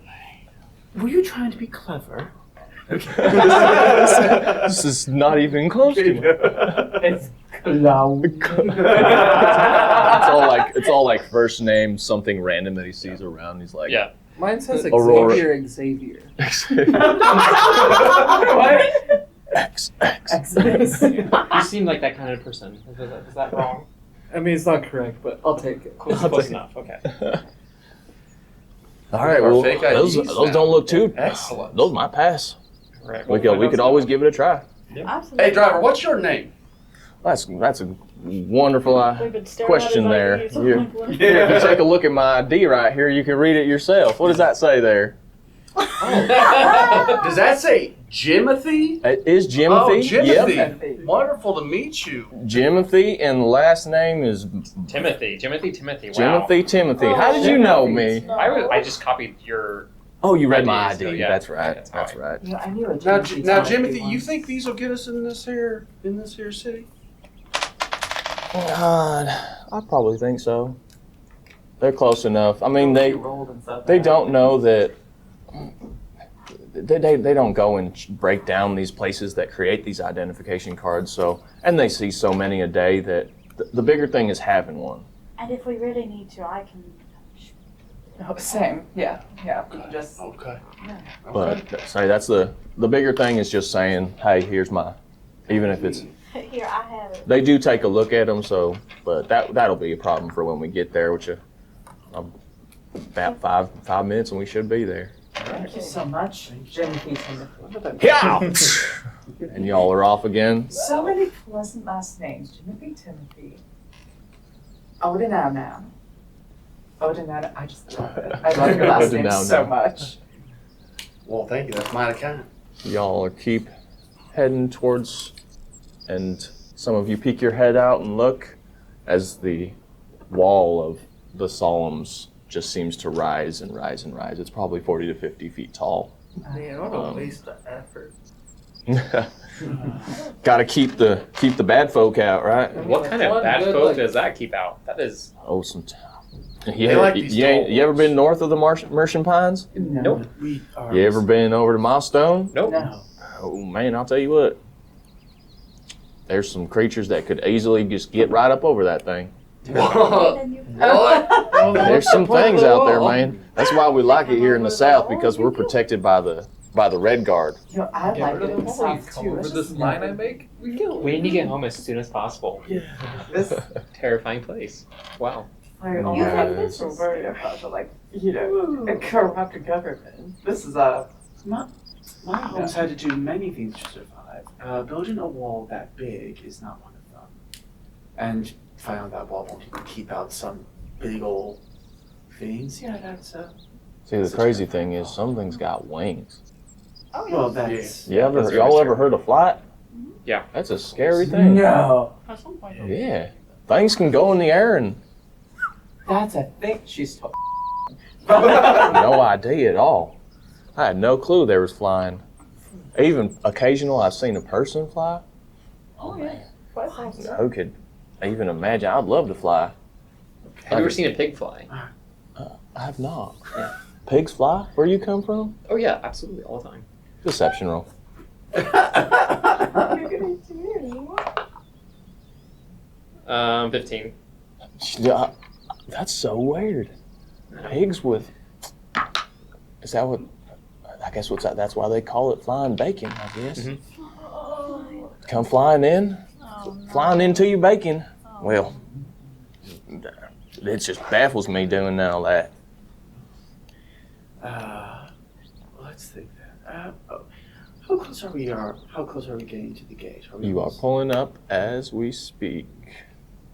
Were you trying to be clever? This is not even close to it. It's clown. It's all like first name, something random that he sees around. He's like, Yeah. Mine says Aurora. Xavier. What? X. You seem like that kind of person. Is that wrong? I mean, it's not correct, but I'll take it. Close enough. Okay. All right, Our well, fake those IDs don't now. look too. Excellent. Those might pass. All right. We could always give it a try. Absolutely. Hey, driver, what's your name? That's a wonderful We've been staring question at his there. ID, so You- I'm like, If you take a look at my ID right here, you can read it yourself. What does that say there? Does that say Jimothy? It is Jimothy. Oh, Jimothy. Yep. Wonderful to meet you. Jimothy, and the last name is Timothy. Wow. Timothy. How did you know me? I just copied your. Oh, you read my IDs, ID. so yeah. That's right. That's That's fine. right. You know, I knew a Now, Timothy Jimothy, you once. think these will get us in this here city? God, I probably think so. They're close enough. I mean, they don't know that. They don't go and break down these places that create these identification cards. So, and they see so many a day that the bigger thing is having one. And if we really need to, I can. Oh, same. Yeah. We can just. Okay. But say that's the bigger thing is just saying, hey, here's my, even if it's, Here, I have it. they do take a look at them. So, but that'll be a problem for when we get there, which about 5 minutes and we should be there. Thank you so much, Timothy. Yeah. And y'all are off again. So many pleasant last names. Timothy. Odinau. I just love it. I love your last name so Odinau. much. Well, thank you. That's mighty kind. Y'all keep heading towards, and some of you peek your head out and look as the wall of the Solumns just seems to rise and rise and rise. It's probably 40 to 50 feet tall. Man, what a waste of effort. Got to keep the bad folk out, right? What kind of One bad good, folk like- does that keep out? That is. Oh, some. They like these you ever tall been north of the Merchant Pines? Nope. We are. You ever been over to Milestone? Nope. No. Oh man, I'll tell you what. There's some creatures that could easily just get right up over that thing. What? And you- What? There's some things out there, man. That's why we like it here in the south, because we're protected by the Red Guard. You know, I Get like rid it of in the the wall. You South come too. over It's this just line I never- make. We kill it. We need to get home as soon as possible. This Terrifying place. Wow. I You only have have this this worry about the, like, you know, a corrupt government. This is a My homes had to do many things to survive. Building a wall that big is not one of them. And filing that wall won't even keep out some big old things. Yeah, that's See, the crazy thing is, some things got wings. Oh, yeah. well, that's Y'all ever heard of flight? Yeah. That's a scary thing. no. At some point. Yeah. Things can go in the air and That's a thing. She's told. No idea at all. I had no clue there was flying. Even occasional, I've seen a person fly. Oh, yeah. Quite fast. Who could even imagine? I'd love to fly. Have you ever seen a pig fly? I have not. Yeah. Pigs fly? Where you come from? Oh yeah, absolutely, all the time. Deception roll. You're getting too weird anymore. 15. Yeah, that's so weird. Pigs with. Is that what? I guess what's that? That's why they call it flying bacon, I guess. Mhm. Oh, Come flying in, no. flying into your bacon. Oh. Well, it just baffles me doing all that. Let's think then. How close are we? How close are we getting to the gate? You are pulling up as we speak,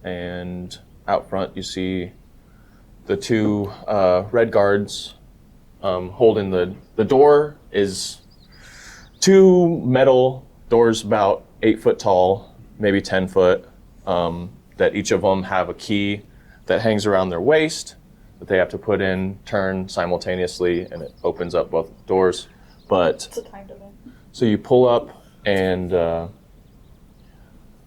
and out front you see the two red guards holding the door. Is two metal doors about 8 foot tall, maybe 10 foot, that each of them have a key that hangs around their waist that they have to put in, turn simultaneously, and it opens up both doors. But It's a timed event. so you pull up and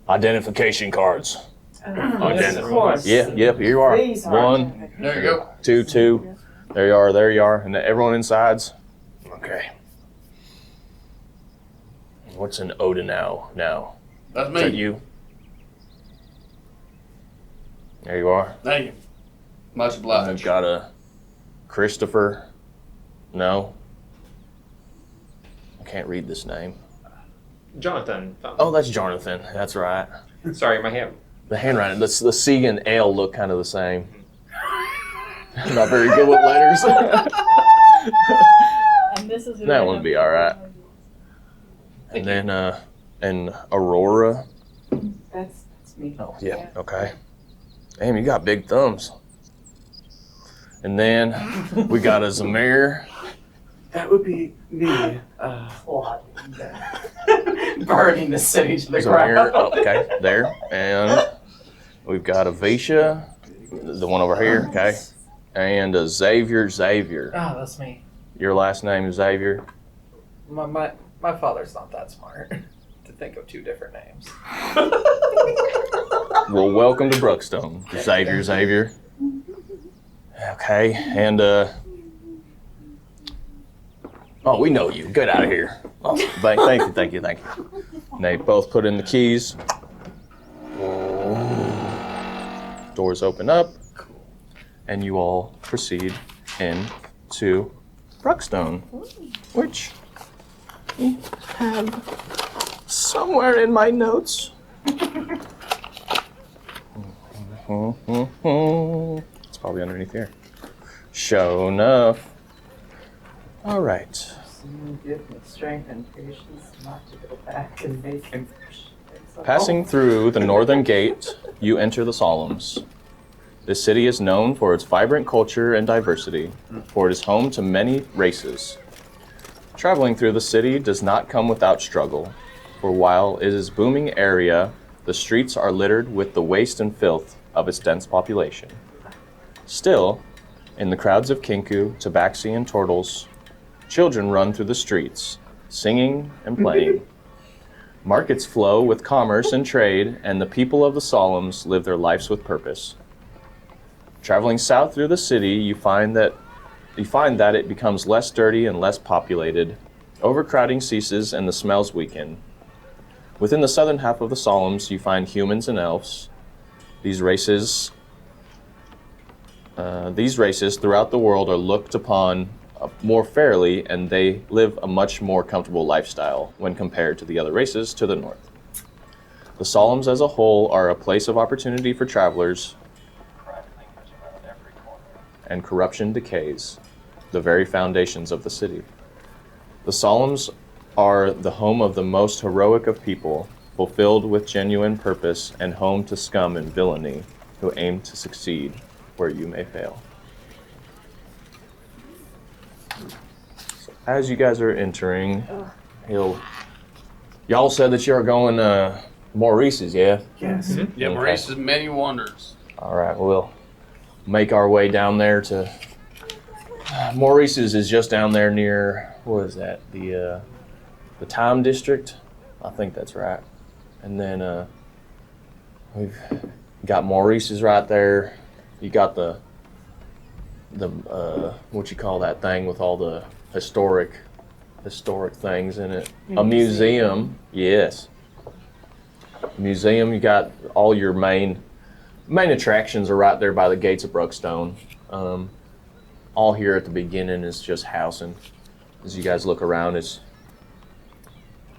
identification cards. Of course. Yeah, yep, here you are. These are 1, There you go. 2, 2. There you are, and everyone inside's. Okay. What's an Odinau now? That's Is that me. you? There you are. Thank you. Much I've obliged. got a Christopher. No. I can't read this name. Jonathan. Oh, that's Jonathan. That's right. Sorry, my hand. The handwriting, the C and L look kind of the same. I'm not very good with letters. And this is who That I would have be to- all right. And then, and Aurora. That's me. Oh, yeah, okay. Damn, you got big thumbs. And then we got a Zamir. That would be me. Burning the city to the Zamir, ground. okay, there. And we've got a Visha, the one over here, okay. And a Xavier. Oh, that's me. Your last name is Xavier? My father's not that smart to think of two different names. Well, welcome to Bruckstone. Xavier. Okay, and oh, we know you. Get out of here. Oh, thank you. And they both put in the keys. Doors open up, and you all proceed into Bruckstone, which I have somewhere in my notes. It's probably underneath here. Show enough. All right. Give me strength and patience not to go back and make him. Passing through the northern gate, you enter the Solumns. This city is known for its vibrant culture and diversity, for it is home to many races. Traveling through the city does not come without struggle, for while it is a booming area, the streets are littered with the waste and filth of its dense population. Still, in the crowds of Kinku, Tabaxi, and Turtles, children run through the streets, singing and playing. Markets flow with commerce and trade, and the people of the Solumns live their lives with purpose. Traveling south through the city, you find that it becomes less dirty and less populated. Overcrowding ceases and the smells weaken. Within the southern half of the Solumns, you find humans and elves. These races throughout the world are looked upon more fairly, and they live a much more comfortable lifestyle when compared to the other races to the north. The Solumns as a whole are a place of opportunity for travelers, and corruption decays, the very foundations of the city. The Solumns are the home of the most heroic of people, fulfilled with genuine purpose, and home to scum and villainy who aim to succeed where you may fail. So as you guys are entering, y'all said that you're going to Maurice's, yeah? Yes. Yeah, Okay. Maurice's many wonders. All right, we'll make our way down there to Maurice's is just down there near, what is that? The Time District? I think that's right. And then we've got Maurice's right there. You got the what you call that thing with all the historic things in it. A museum, yes. Museum, you got all your main attractions are right there by the gates of Bruckstone. All here at the beginning is just housing. As you guys look around,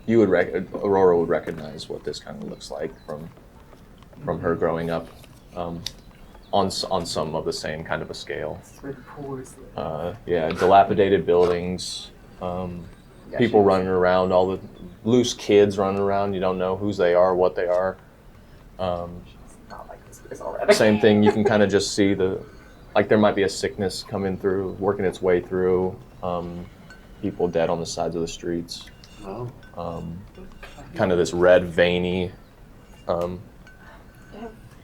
Aurora would recognize what this kind of looks like from her growing up, on some of the same kind of a scale. That's where the pores live. Yeah, dilapidated buildings, people running around, all the loose kids running around. You don't know whose they are, what they are. Not like this place already. Same thing. You can kind of just see there might be a sickness coming through, working its way through. People dead on the sides of the streets. Oh. Kind of this red veiny,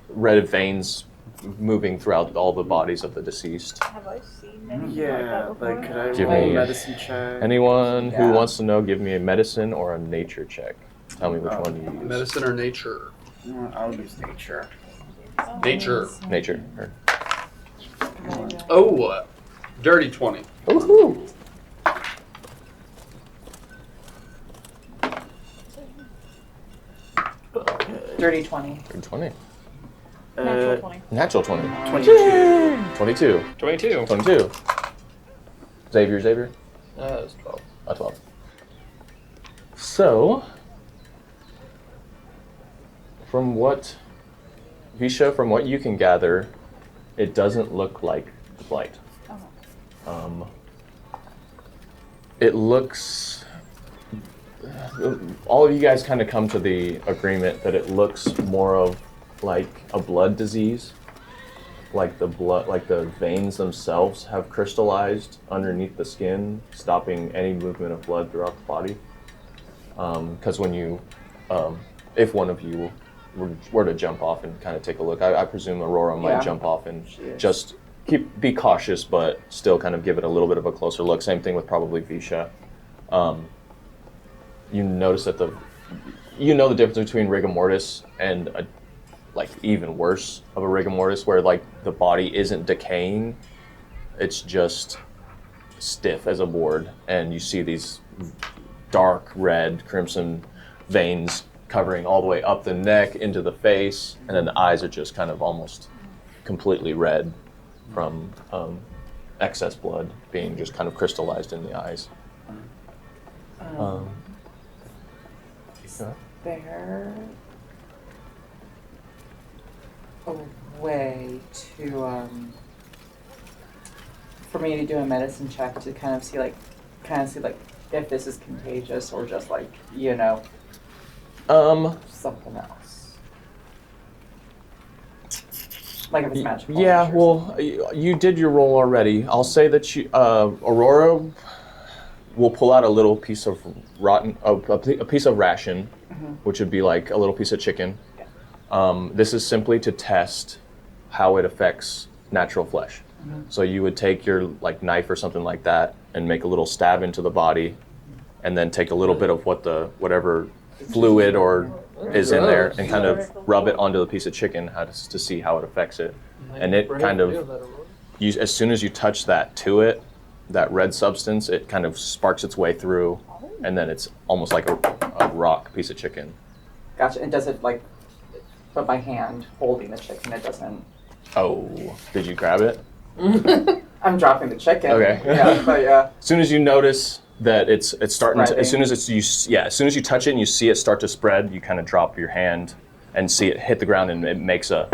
red veins moving throughout all the bodies of the deceased. Have I seen anything like Yeah, that before? like could I Give roll me- a medicine check? Anyone who Yeah. wants to know, give me a medicine or a nature check. Tell me which one you use. Medicine or nature? I'll use nature. Oh, Nature. Nature. Oh, dirty 20. Woohoo! Dirty 20. 20. Natural 20. Natural 20. 22. 22. 22. 22. Xavier. It's 12. 12. So, from what you can gather, it doesn't look like the blight. Oh. It looks. All of you guys kind of come to the agreement that it looks more of like a blood disease. Like the veins themselves have crystallized underneath the skin, stopping any movement of blood throughout the body. Because when you, if one of you were to jump off and kind of take a look, I presume Aurora might Yeah. jump off and She is. just be cautious, but still kind of give it a little bit of a closer look. Same thing with probably Visha. You notice that the difference between rigor mortis and a even worse of a rigor mortis, where the body isn't decaying, it's just stiff as a board, and you see these dark red crimson veins covering all the way up the neck into the face, and then the eyes are just kind of almost completely red from excess blood being just kind of crystallized in the eyes. Is there a way to for me to do a medicine check to kind of see if this is contagious or just something else? Like if it's magical. Yeah, nature or well, you did your roll already. I'll say that Aurora will pull out a little piece of a piece of ration, which would be like a little piece of chicken. This is simply to test how it affects natural flesh. So you would take your knife or something like that and make a little stab into the body, and then take a little bit of whatever fluid or is in there and kind of rub it onto the piece of chicken to see how it affects it. And it kind of, as soon as you touch that to it, that red substance, it kind of sparks its way through, and then it's almost like a rock piece of chicken. Gotcha. And does it but my hand holding the chicken, it doesn't. Oh, did you grab it? I'm dropping the chicken. Okay. Yeah, but yeah. As soon as you notice that it's starting to, as soon Spreading. as soon as you touch it and you see it start to spread, you kind of drop your hand and see it hit the ground, and it makes a,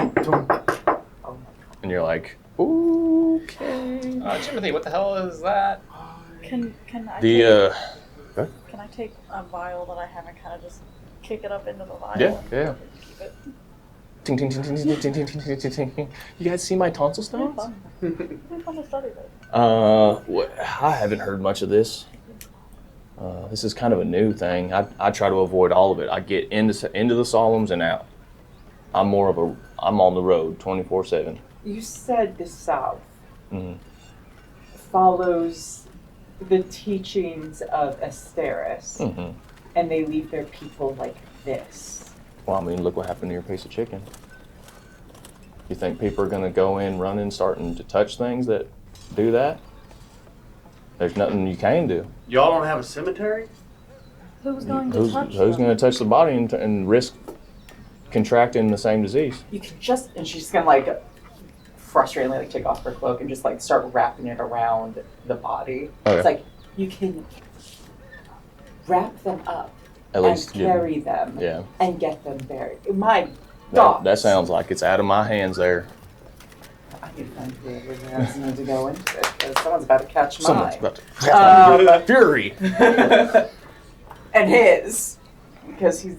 and you're like, okay. Timothy, what the hell is that? Can I can I take a vial that I have and kind of just kick it up into the vial? Yeah, and yeah. Keep it. Ting, ting, ting, ting, ting, ting, ting, ting, ting, ting, ting. You guys see my tonsil It'll be stones? fun. It'll be fun to study this. I haven't heard much of this. This is kind of a new thing. I try to avoid all of it. I get into the Solumns and out. I'm on the road 24/7. You said the south. Mhm. follows the teachings of Asteris, Mm-hmm. and they leave their people like this. Well, I mean, look what happened to your piece of chicken. You think people are going to go in running, starting to touch things that do that? There's nothing you can do. Y'all don't have a cemetery? Who's going to Who's touch going them? to touch the body and risk contracting the same disease? You can just, and she's gonna like frustratingly like take off her cloak and just like start wrapping it around the body. Okay. It's like you can wrap them up At and least, carry them yeah. and get them buried. My God, That sounds like it's out of my hands there. I need to find whoever has need to go into it because someone's about to catch Someone's mine. about to fury. And his, because he's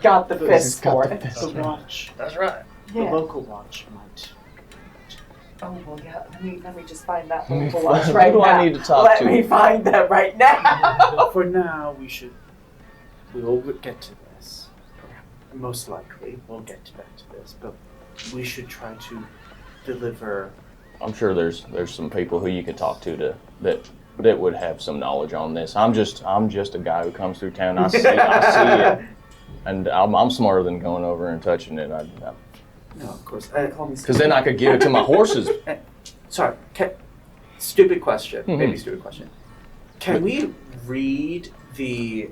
got the fist for it. The watch. That's right. The Yeah. local watch might. Oh well, yeah. Let me just find that Let me local find- watch who right do now. I need to talk Let to? me find that right now. For now, we'll get to this. Most likely, we'll get back to this, but we should try to deliver. I'm sure there's some people who you could talk to that would have some knowledge on this. I'm just a guy who comes through town. I see it, and I'm smarter than going over and touching it. No, of course. Because then I could give it to my horses. Sorry. Stupid question. Mhm. Maybe stupid question. Can we read the?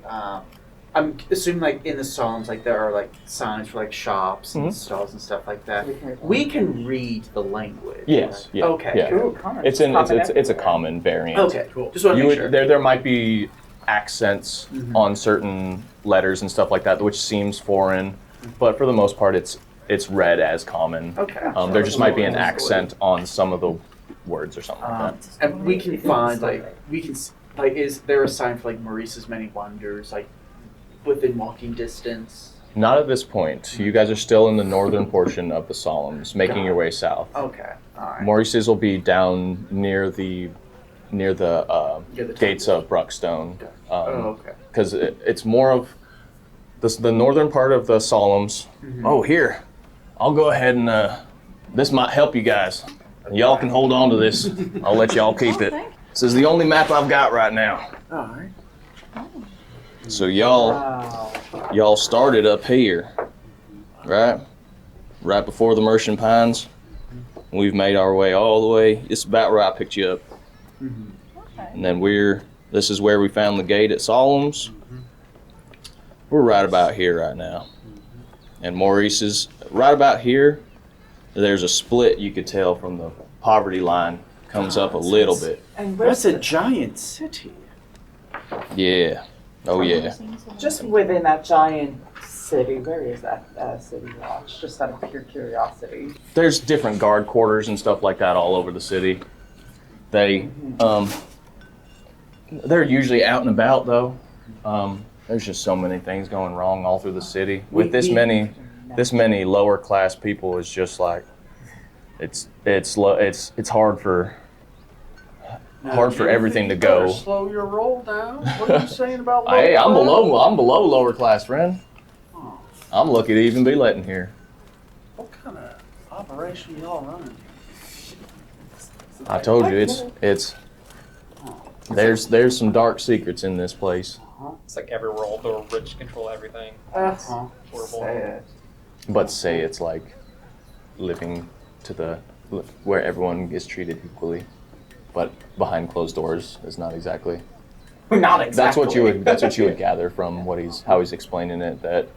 I'm assuming like in the Solumns, like there are like signs for like shops and Mhm. stalls and stuff like that. We can read the language. Yes. right? Yeah. Okay. Yeah. Ooh, common. It's a Common common variant. Okay. Cool. Just want to You make would, sure. there might be accents Mhm. on certain letters and stuff like that, which seems foreign, but for the most part, it's read as common. Okay. There just might be an accent on some of the words or something like that. And we can find is there a sign for like Maurice's Many Wonders like within walking distance? Not at this point. You guys are still in the northern portion of the Solumns, making your way south. Okay. All right. Maurice's will be down near the Yeah, the gates of Bruckstone. okay. Because it's more of the northern part of the Solumns. Mhm. Oh, here. I'll go ahead and this might help you guys. Y'all can hold on to this. I'll let y'all keep it. This is the only map I've got right now. All right. So y'all Wow. started up here, right? Right before the Mercian Pines. We've made our way all the way. It's about where I picked you up. Mhm. Okay. And then this is where we found the gate at Solumns. We're right about here right now. And Maurice is right about here. There's a split you could tell from the poverty line comes up a little bit. And where's That's a giant city. Yeah. Oh yeah. just within that giant city? Where is that city watch? Just out of pure curiosity. There's different guard quarters and stuff like that all over the city. They're usually out and about though. There's just so many things going wrong all through the city. With this many lower class people, it's just like it's hard for everything to You better go. Slow your roll down. What are you saying about? low Hey, I'm class? below lower class, friend. Oh, I'm lucky to even be letting here. what kind of operation y'all running? I told you it's there's some dark secrets in this place. It's like every world, the rich control everything. Huh? Horrible. Say it. But say it's like living where everyone is treated equally, but behind closed doors is not exactly. Not exactly. That's what you would gather from how he's explaining it. That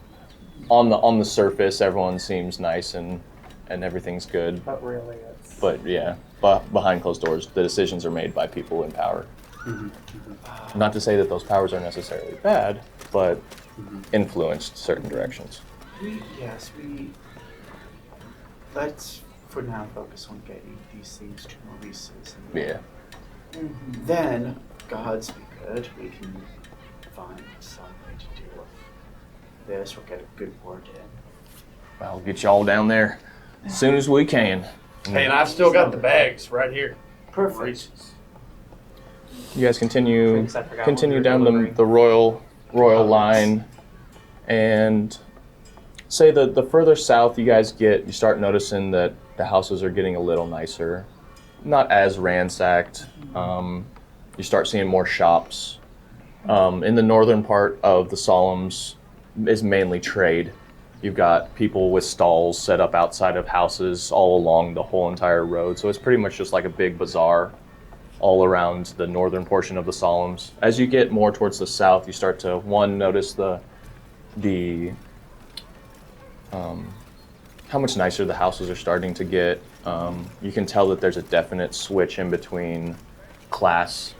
on the surface, everyone seems nice and everything's good. But really, it's. But yeah, behind closed doors, the decisions are made by people in power. Not to say that those powers are necessarily bad, but influenced certain directions. Let's for now focus on getting these things to Maurice's. And Yeah. then, God's be good, we can find some way to deal with this or get a good word in. I'll get y'all down there as soon as we can. Hey, and I've still got the bags right here. Perfect. You guys continue Things I forgot what we were down delivering. the royal line, and say the further south you guys get, you start noticing that the houses are getting a little nicer. not as ransacked. You start seeing more shops. In the northern part of the Solumns is mainly trade. You've got people with stalls set up outside of houses all along the whole entire road. So it's pretty much just like a big bazaar all around the northern portion of the Solumns. As you get more towards the south, you start to, one, notice how much nicer the houses are starting to get. You can tell that there's a definite switch in between classes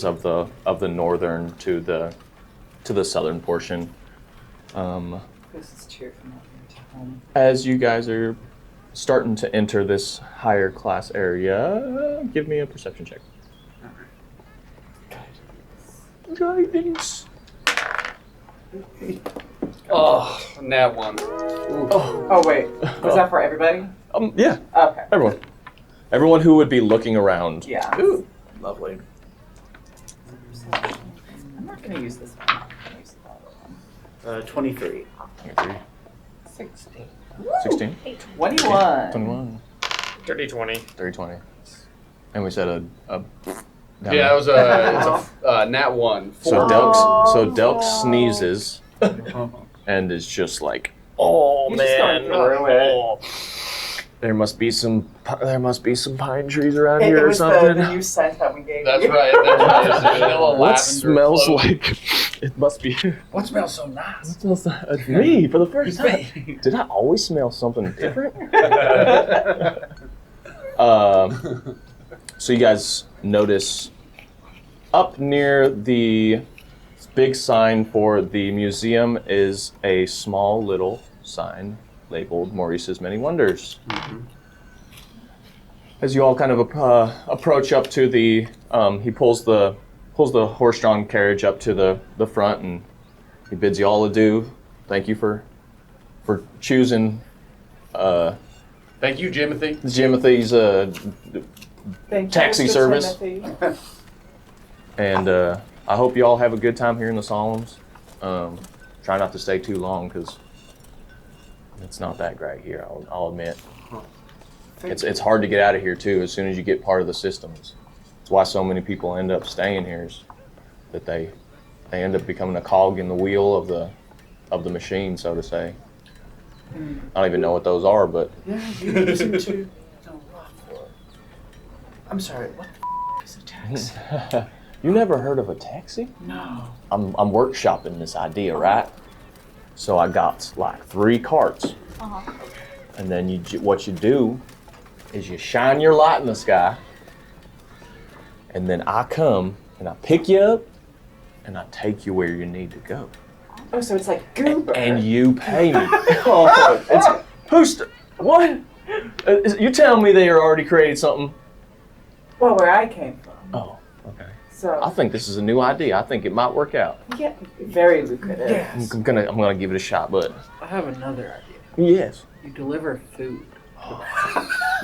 of the northern to the southern portion. This is cheer from out here to home. As you guys are starting to enter this higher class area, give me a perception check. Guidance. Oh, nat 1. Oh wait, was that for everybody? Yeah, Okay. everyone who would be looking around. Yeah. Ooh, lovely. I'm not gonna use this one. I'm gonna use the other one. 23. 16. 16, 21. 21, 30-20. 30, 20. And we said a Yeah, it's a nat 1. So Delk sneezes and is just like, oh He's just man, going through it. oh. There must be some pine trees around It here or was something. the new scent that we gave That's you. right. It's vanilla What lavender smells float. like? It must be. What smells so nice? What smells like me for the first time? Did I always smell something different? So you guys notice up near the big sign for the museum is a small little sign labeled Maurice's Many Wonders. As you all kind of approach up to the, he pulls the horse-drawn carriage up to the front, and he bids you all adieu. Thank you for choosing Thank you, Jimothy. Jimothy's Thank you, taxi Mr. service. Timothy. And I hope you all have a good time here in the Solumns. Try not to stay too long because it's not that great here, I'll admit. It's hard to get out of here too as soon as you get part of the systems. It's why so many people end up staying here, is that they end up becoming a cog in the wheel of the machine, so to say. I don't even know what those are, but Yeah, you listen to. I'm sorry, what the is a taxi? you never heard of a taxi? No. I'm workshopping this idea, right? So I got like 3 carts, and then what you do is you shine your light in the sky, and then I come and I pick you up and I take you where you need to go, Oh, so it's like Goober. and you pay me. What? You telling me they already created something? Well, where I came from. Oh, okay. So I think this is a new idea. I think it might work out. yeah, very lucrative. Yes. I'm gonna give it a shot, but I have another idea. yes, You deliver food.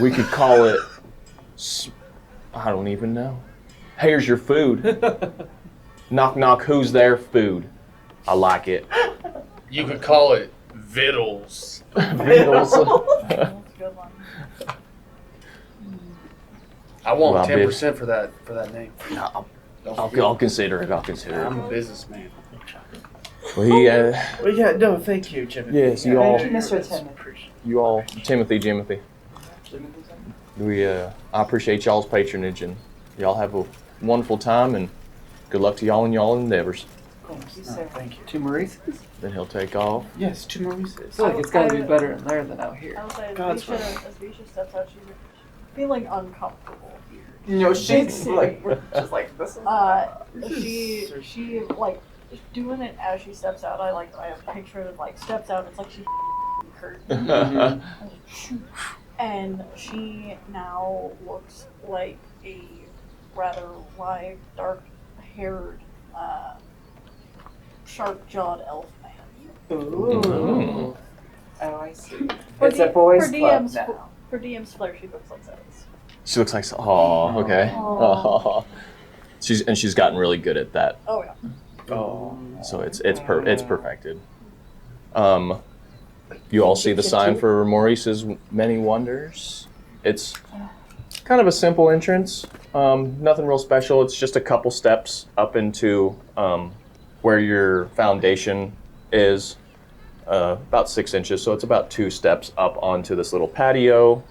we could call it. I don't even know. Here's your food. Knock knock. Who's there? Food. I like it. You could call it Vittles. Vittles. That's a good one. I want Well, 10% for that name. No, Don't I'll forget. consider it. I'll consider I'm it. a businessman. Well, he, Well, yeah, no, thank you, Jimmy. Yes, you all- Thank you, Mr. Timothy. you all, Timothy. I appreciate y'all's patronage, and y'all have a wonderful time, and good luck to y'all in y'all endeavors. Thank you, sir. Thank you. To Maurice? Then he'll take off. Yes, 2 more I Maurices. feel like it's gotta be better in there than out here. I would say God's as Visha steps out, she's feeling uncomfortable here. No, she's like, we're just like, this is. She like doing it as she steps out. I have a picture of like steps out. It's like she's hurt. And she now looks like a rather wide, dark-haired, sharp-jawed elf man. Ooh. Oh, I see. For It's D- a boys' for club DM's now. For DM's flair, she looks like that. She looks like, oh, okay. Aw. She's gotten really good at that. Oh yeah. Oh. So it's perfected. You all see the sign for Maurice's Many Wonders. It's kind of a simple entrance. Nothing real special. It's just a couple steps up into where your foundation is, about 6 inches. So it's about 2 steps up onto this little patio.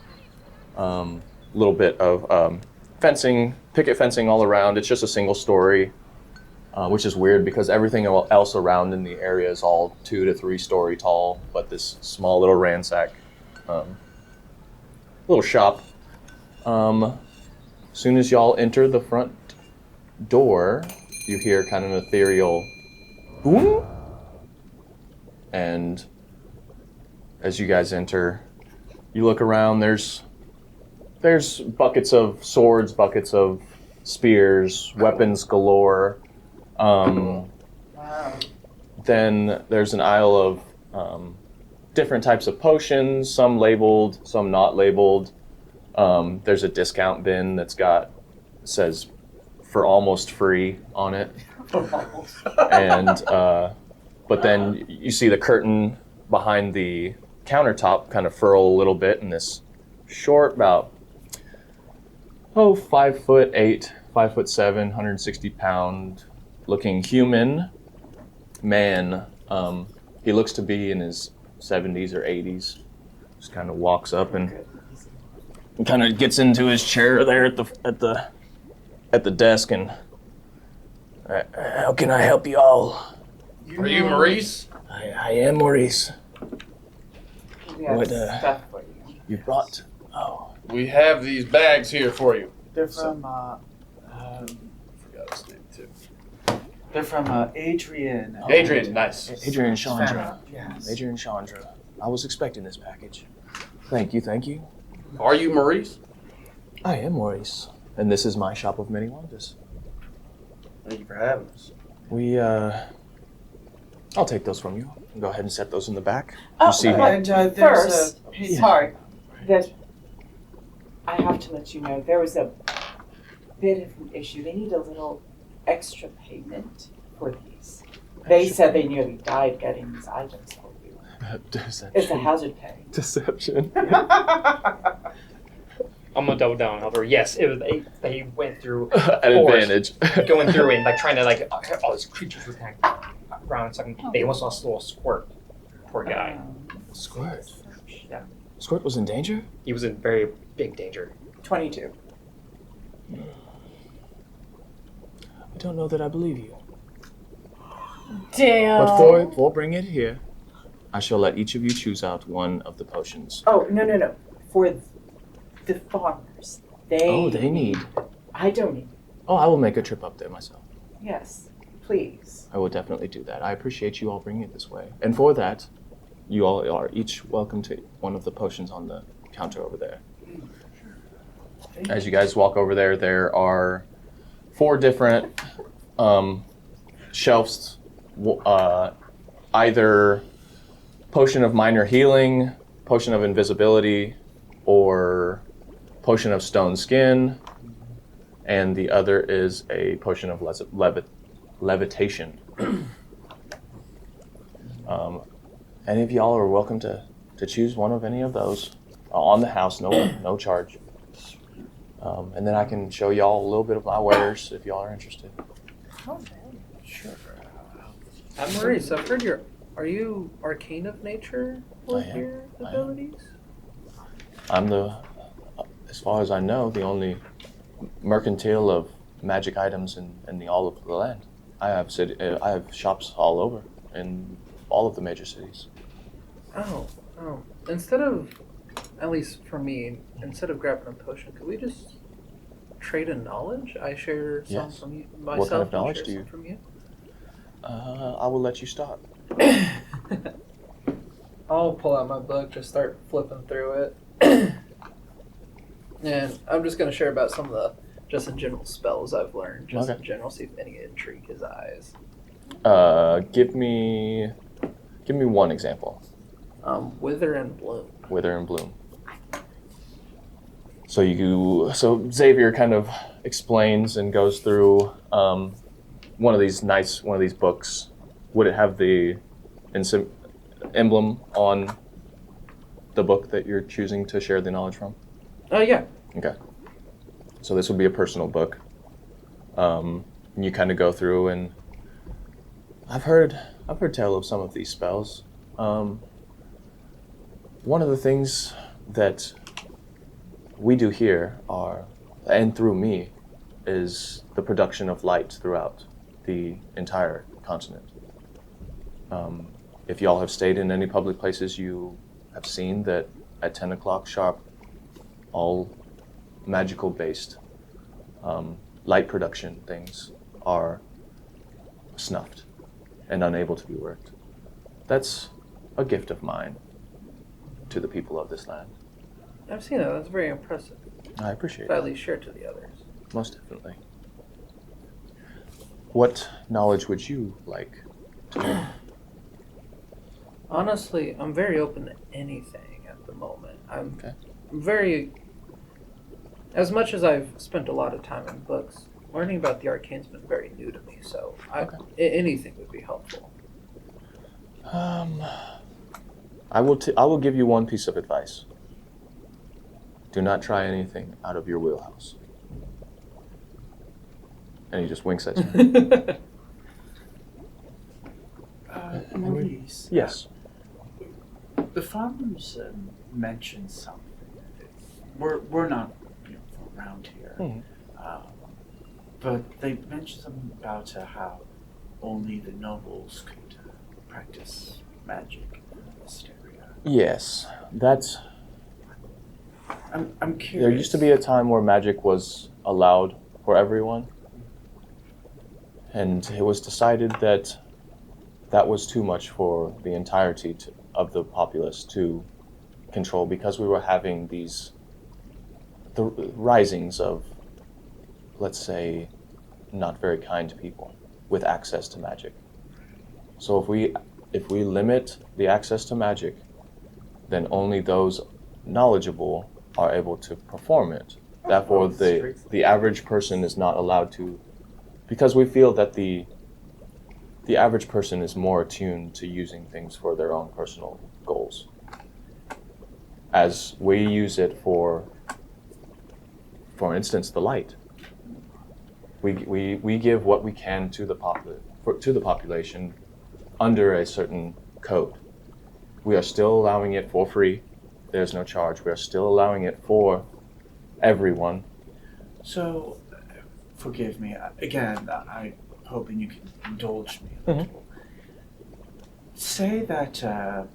Little bit of fencing, picket fencing all around. It's just a single story, which is weird because everything else around in the area is all 2 to 3 story tall, but this small little ransack little shop. As soon as y'all enter the front door, you hear kind of an ethereal boom. And as you guys enter, you look around, there's buckets of swords, buckets of spears, weapons galore. Then there's an aisle of different types of potions, some labeled, some not labeled. There's a discount bin says for almost free on it. And but then you see the curtain behind the countertop kind of furl a little bit, and this short, about 5'8", 5'7", 160-pound looking human man. He looks to be in his 70s or 80s. Just kind of walks up and kind of gets into his chair there at the desk and how can I help you all? Are you Maurice? I am Maurice. We have What, stuff for you. You brought? Oh, We have these bags here for you. They're from, Forgot his name too. Adrian. Adrian, nice. Adrian Chandra. Yes. Adrian Chandra. I was expecting this package. Thank you. Are you Maurice? I am Maurice, and this is my shop of many wonders. Thank you for having us. I'll take those from you. Go ahead and set those in the back. Oh, You see but And there's first, Yeah. sorry, that I have to let you know there was a bit of an issue. They need a little extra payment for these. They said they nearly died getting these items for you. It's a hazard pay. Deception. I'm gonna double down. Over. Yes, it was. They went through At advantage. going through and like trying to like all these creatures were kind of around. So they almost lost a little Squirt. Poor guy. Squirt. Yeah. Squirt was in danger? He was in very big danger. 22. I don't know that I believe you. Damn. But before bring it here, I shall let each of you choose out one of the potions. Oh, no. For the farmers. They need. I don't need. Oh, I will make a trip up there myself. Yes, please. I will definitely do that. I appreciate you all bringing it this way. And for that, you all are each welcome to one of the potions on the counter over there. As you guys walk over there, there are 4 different shelves, either potion of minor healing, potion of invisibility, or potion of stone skin, and the other is a potion of levitation. Any of y'all are welcome to choose one of any of those on the house, no charge. And then I can show y'all a little bit of my wares if y'all are interested. Sure. Maurice, I've heard are you arcane of nature with am. your I am. abilities? I'm as far as I know, the only mercantile of magic items in all of the land. I have shops all over in all of the major cities. Oh. Instead of, at least for me, instead of grabbing a potion, could we just trade in knowledge? I share some Yes. from you, What myself. kind of and knowledge share do you- some from you. I will let you start. I'll pull out my book, just start flipping through it. And I'm just going to share about some of the, just in general, spells I've learned. Just Okay. in general, see if any intrigue his eyes. Give me one example. Wither and Bloom. Wither and bloom. So Xavier kind of explains and goes through one of these books. Would it have the emblem on the book that you're choosing to share the knowledge from? Oh, yeah. Okay. So this would be a personal book. And you kind of go through, and I've heard tell of some of these spells. One of the things that we do here and through me, is the production of light throughout the entire continent. If y'all have stayed in any public places, you have seen that at 10 o'clock sharp, all magical-based light production things are snuffed and unable to be worked. That's a gift of mine to the people of this land. I've seen that. That's very impressive. I appreciate To it. at least share to the others. Most definitely. What knowledge would you like to know? Honestly, I'm very open to anything at the moment. I'm Okay. very... As much as I've spent a lot of time in books, learning about the arcane's been very new to me, so anything would be helpful. I will give you one piece of advice. Do not try anything out of your wheelhouse. And he just winks at you. Maurice. Yes. The farmers mentioned something. We're not from around here, but they mentioned something about how only the nobles could practice magic in this area. Yes, that's. I'm curious. There used to be a time where magic was allowed for everyone, and it was decided that that was too much for the entirety of the populace to control, because we were having the risings of, let's say, not very kind people with access to magic. So if we limit the access to magic, then only those knowledgeable are able to perform it. Therefore, the average person is not allowed to, because we feel that the average person is more attuned to using things for their own personal goals, as we use it for instance, the light. We give what we can to the population under a certain code. We are still allowing it for free. There's no charge. We are still allowing it for everyone. So, forgive me. Again, I'm hoping you can indulge me a little. Say that a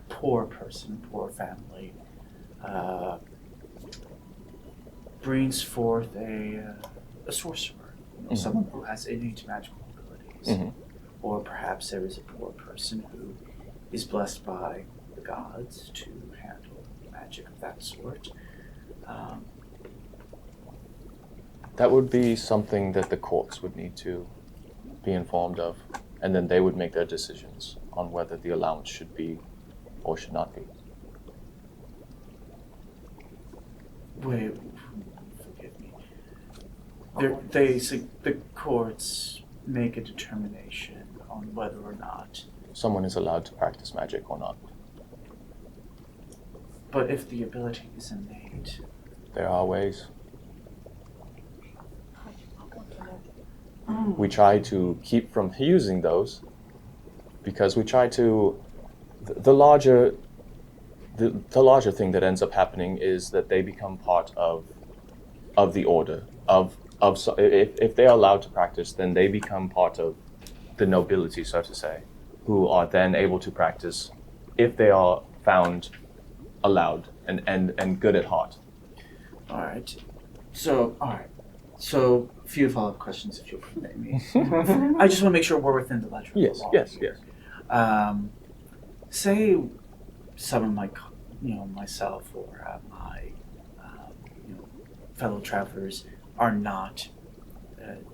poor person, poor family, brings forth a sorcerer, someone who has innate magical abilities. Or perhaps there is a poor person who is blessed by the gods to handle magic of that sort. That would be something that the courts would need to be informed of, and then they would make their decisions on whether the allowance should be or should not be. Wait, forgive me. The courts make a determination on whether or not. Someone is allowed to practice magic or not. But if the ability is innate, There are ways. We try to keep from using those because we try to. The larger thing that ends up happening is that they become part of the order if they are allowed to practice, then they become part of the nobility, so to say, who are then able to practice if they are found allowed and good at heart. all right. So, a few follow-up questions, if you'll permit me. I just want to make sure we're within the ledger. Yes. Say someone like, myself or my, fellow travelers are not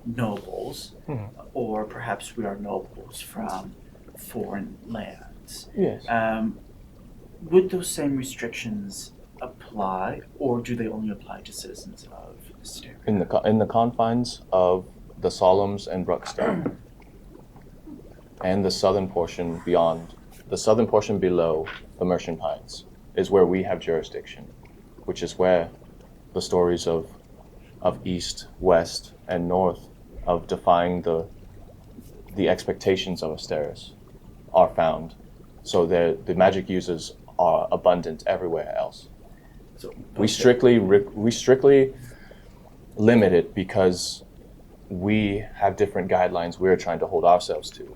nobles, or perhaps we are nobles from foreign lands. Yes. Would those same restrictions apply, or do they only apply to citizens of Hysteria? In the confines of the Solumns and Bruckstone, and the southern portion beyond, the southern portion below the Merchant Pines is where we have jurisdiction, which is where the stories of east, west, and north of defying the expectations of Asteris are found. So the magic users are abundant everywhere else. So We strictly limit it because we have different guidelines we're trying to hold ourselves to.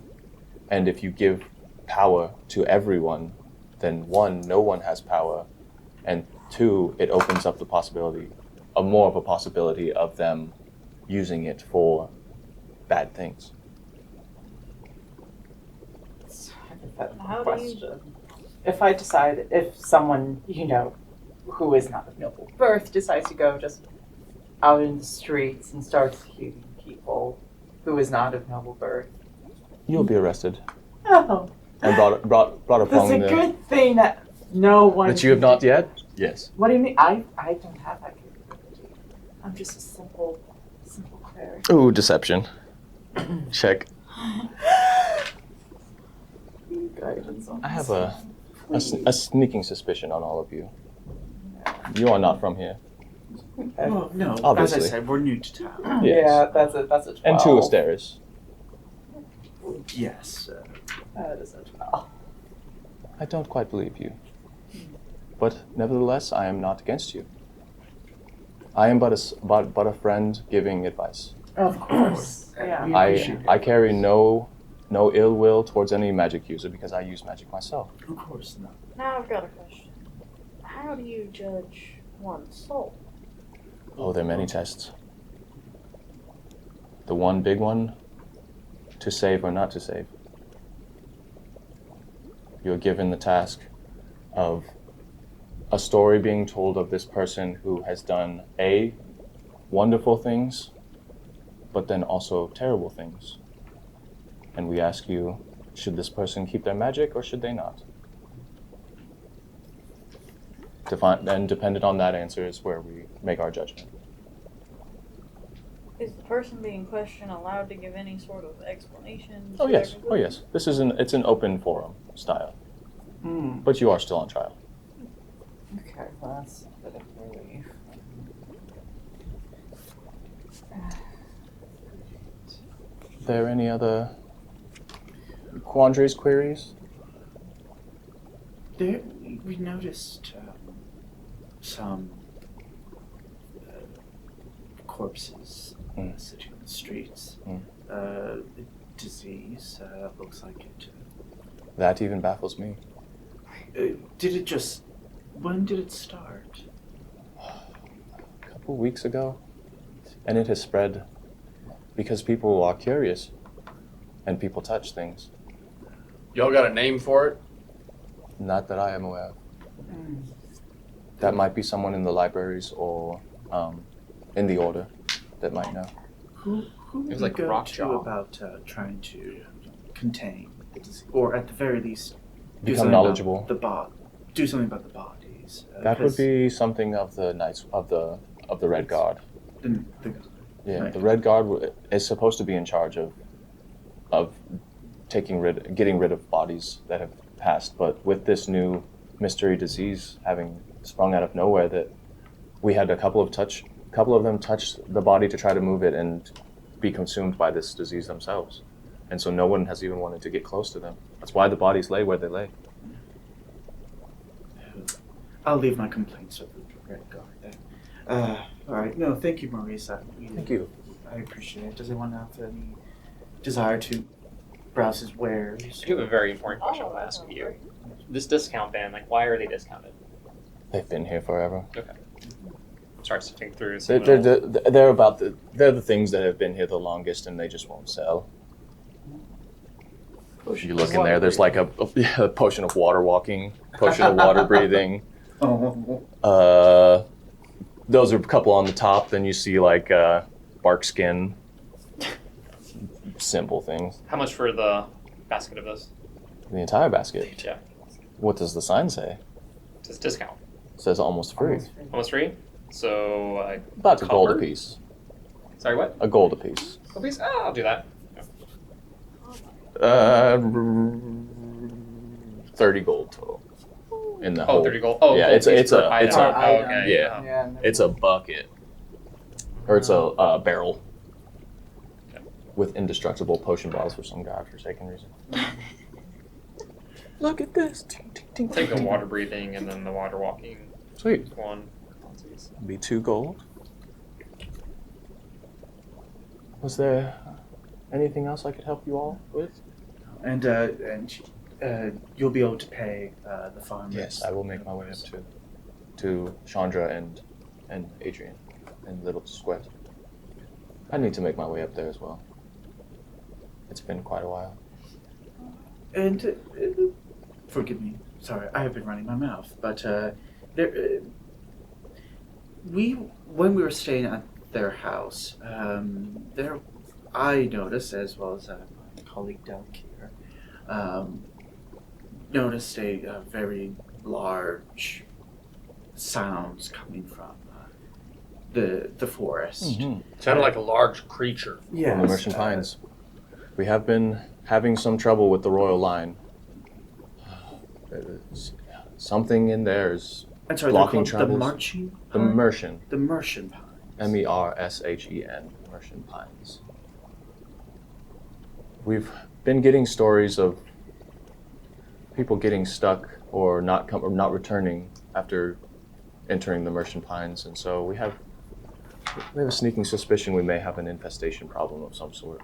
And if you give power to everyone, then one, no one has power, and two, it opens up the possibility, more of a possibility of them using it for bad things. It's a hypothetical How do you- question. If I decide, if someone, who is not of noble birth decides to go just out in the streets and starts shooting people who is not of noble birth. You'll be arrested Oh, and brought that's upon a the good thing that no one. that you have can not do. yet. Yes. What do you mean? I don't have that capability. I'm just a simple cleric. Ooh, deception. Check. Guidance on I have this. a sneaking suspicion on all of you. You are not from here. Well, no, Obviously. as I said, we're new to town. Yes. Yeah, that's a 12. And two Asteris. Yes. That is a 12. I don't quite believe you. But nevertheless, I am not against you. I am but a friend giving advice. Of course. Yeah. We appreciate I it. carry no ill will towards any magic user because I use magic myself. Of course not. Now I've got a question. How do you judge one's soul? Oh, there are many tests. The one big one, to save or not to save. You're given the task of a story being told of this person who has done A, wonderful things, but then also terrible things. And we ask you, should this person keep their magic or should they not? And dependent on that answer is where we make our judgment. Is the person being questioned allowed to give any sort of explanation? Oh to yes, oh everybody? yes. It's an open forum style, Hmm. but you are still on trial. Okay, well, that's a bit of relief. Are there any other quandaries, queries? There, we noticed some corpses sitting on the streets. Mm. The disease looks like it. That even baffles me. Did it just? When did it start? A couple weeks ago, and it has spread because people are curious, and people touch things. Y'all got a name for it? Not that I am aware of. Hmm. That might be someone in the libraries or in the order that might know. Who It was would like go rock to jaw. about trying to contain the disease, or at the very least, do Become something knowledgeable. about do something about the bodies. That would be something of the Knights of the Red Guard. the Yeah, Right. the Red Guard is supposed to be in charge of getting rid of bodies that have passed. But with this new mystery disease having sprung out of nowhere, that we had a couple of them touch the body to try to move it and be consumed by this disease themselves. And so no one has even wanted to get close to them. That's why the bodies lay where they lay. I'll leave my complaints with the Red Guard then. All right. No, thank you, Maurice. Thank you. I appreciate it. Does anyone have any desire to browse his wares? I do have a very important question I want to ask of you. This discount ban, like, why are they discounted? They've been here forever. Start sifting through. They're the things that have been here the longest, and they just won't sell. You look in there. There's like a potion of water walking, potion of water breathing. Those are a couple on the top. Then you see like bark skin. Simple things. How much for the basket of this? The entire basket. Yeah. What does the sign say? It says discount. It says almost free. Almost free? So, About a gold Copper? apiece. sorry, what? A gold apiece. Oh, please? Oh, I'll do that. 30 gold total. in the Oh, whole. 30 gold. Oh, Yeah, gold it's piece per a item. it's Oh, a okay. yeah. Yeah. It's a bucket, or it's a barrel with indestructible potion bottles for some godforsaken reason. Look at this. Ting, ting, ting, Take the ting. water breathing and then the water walking Sweet. one. Be 2 gold. Was there anything else I could help you all with? And you'll be able to pay the farmers. Yes, I will make my way up to Chandra and Adrian and little Squirt. I need to make my way up there as well. It's been quite a while. And forgive me, sorry, I have been running my mouth, but when we were staying at their house, I noticed, as well as my colleague down here, noticed a very large sounds coming from the forest. Sounded like a large creature. Yes, From the Merchant Pines. We have been having some trouble with the Royal Line. Something in there is I'm sorry, blocking they're called travels. the Merchant. The Merchant. The Merchant Pines. MERSHEN, Merchant Pines. We've been getting stories of people getting stuck or not returning after entering the Merchant Pines, and so we have a sneaking suspicion we may have an infestation problem of some sort.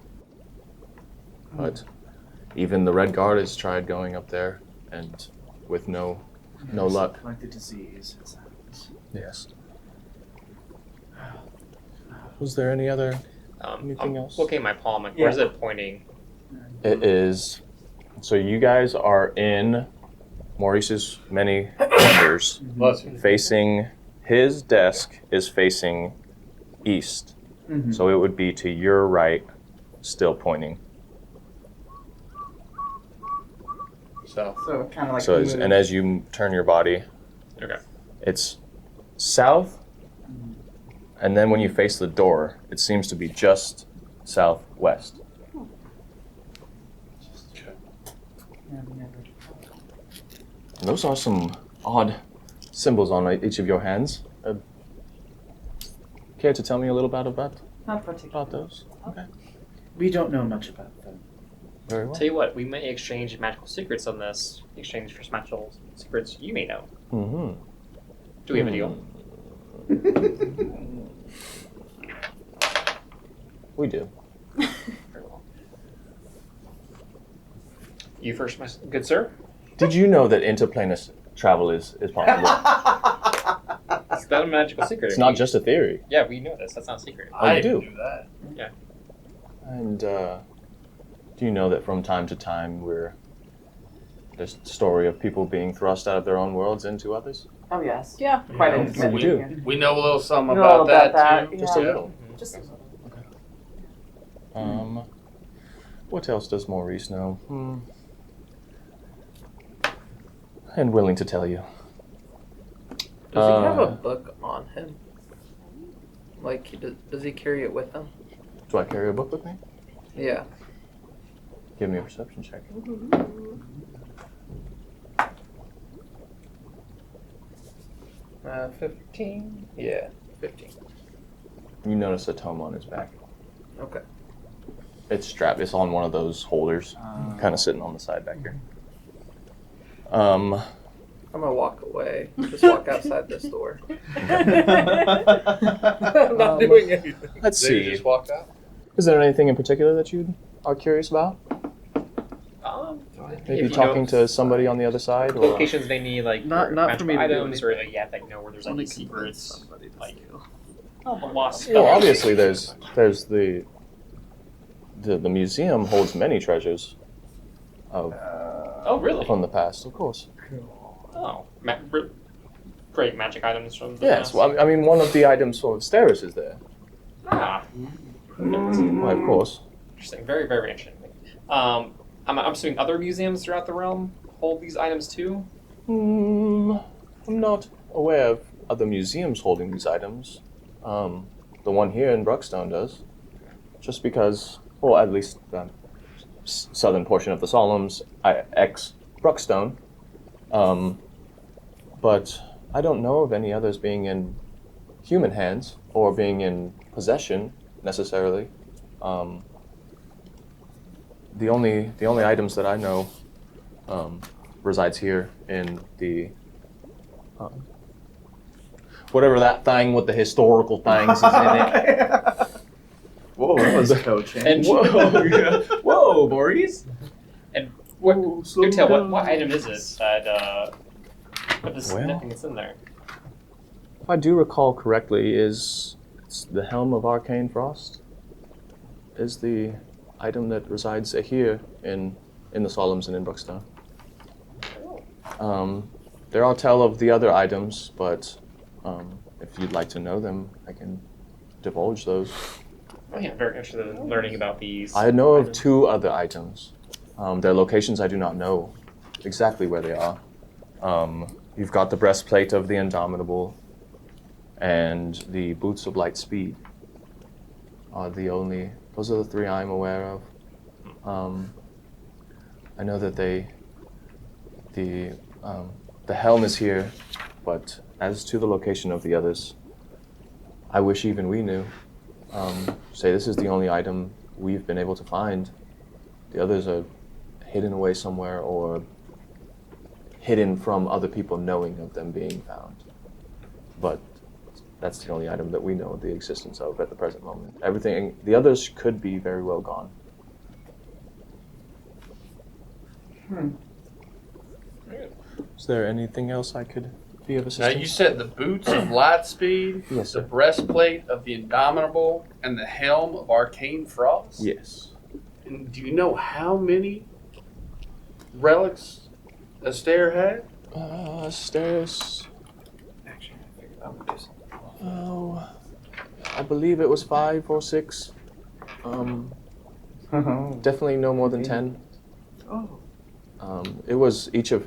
But even the Red Guard has tried going up there, and with no luck. Like the disease. It sounds. Yes. Was there any other? I'm Anything else? looking at my palm. Like, where's Yeah. it pointing? It is. So you guys are in Maurice's many wonders. Bless you. Facing his desk is facing east. Mm-hmm. So it would be to your right, still pointing. So, So kind of like. So it's, and as you turn your body, Okay. it's south, and then when you face the door, it seems to be just southwest. And those are some odd symbols on each of your hands. Care to tell me a little bit about Not particularly. those? Okay. We don't know much about them. Very well. Tell you what, we may exchange magical secrets on this. In exchange for some magical secrets you may know. Mm-hmm. Do we have a deal? We do. Very well. You first, my good sir. Did you know that interplanar travel is possible? Is that a magical secret? It's not just a theory. Yeah, we know this. That's not a secret. I you didn't do. do that. And do you know that from time to time there's a story of people being thrust out of their own worlds into others? Oh yes. Yeah. Quite Yeah, intimate. we Yeah. do. We know a little something We know about that, that, too. Just a Yeah. little. Just a little. What else does Maurice know? And willing to tell you. Does he have a book on him? Like, does he carry it with him? Do I carry a book with me? Yeah. Give me a perception check. 15? Yeah, 15. You notice a tome on his back. Okay. It's strapped. It's on one of those holders, kind of sitting on the side back here. I'm gonna walk away. Just walk outside this door. I'm not doing anything. Let's Did he see. just walked out? Is there anything in particular that you are curious about? Maybe if you talking know to somebody on the other side? Or... locations they need, like Not for magical me to do items, or like, yeah, they know where there's Only like secrets, like Oh, boy. lost. Well, obviously there's the museum holds many treasures of Oh, really? from the past, of course. Oh, great magic items from the Yes, past. well, I mean, one of the items from Steris is there. Ah, Why, of course. interesting. Very, very interesting. I'm assuming other museums throughout the realm hold these items too. I'm not aware of other museums holding these items. The one here in Bruckstone does. Just because, well, at least the southern portion of the Solumns, ex-Bruckstone, but I don't know of any others being in human hands or being in possession necessarily. The only items that I know resides here in the whatever that thing with the historical things is in it. Whoa, that was coaching. And Whoa, Maurice! And what? Do tell what item is it that what is Well. nothing that's in there? If I do recall correctly, it's the Helm of Arcane Frost is the item that resides here in the Solumns and in Bruckstone. There are tell of the other items, but if you'd like to know them, I can divulge those. Oh yeah, I'm very interested in learning about these. I know of items. 2 other items. Their locations I do not know exactly where they are. You've got the breastplate of the Indomitable and the boots of light speed. Those are the 3 I'm aware of. I know that the helm is here, but as to the location of the others, I wish even we knew. Say this is the only item we've been able to find. The others are hidden away somewhere or hidden from other people knowing of them being found. But that's the only item that we know the existence of at the present moment. Everything, the others could be very well gone. Is there anything else I could be of Now assistance? you said the boots of light speed, Yes, the sir. breastplate of the Indomitable, and the helm of Arcane Frost? Yes. And do you know how many relics Astaire had? Stairs. Actually, I figured I would do something. Oh, I believe it was 5 or 6. Definitely no more than 10. Oh. It was each of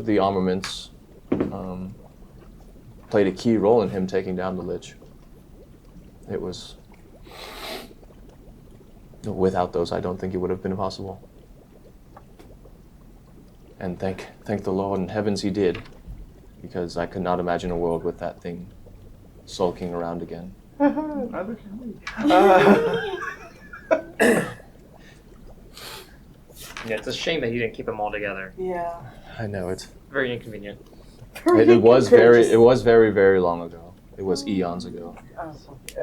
the armaments played a key role in him taking down the Lich. It was without those, I don't think it would have been possible. And thank the Lord in heavens he did, because I could not imagine a world with that thing sulking around again. Neither can we. Yeah, it's a shame that you didn't keep them all together. Yeah. I know it. Very inconvenient. It was very, very long ago. It was eons ago. I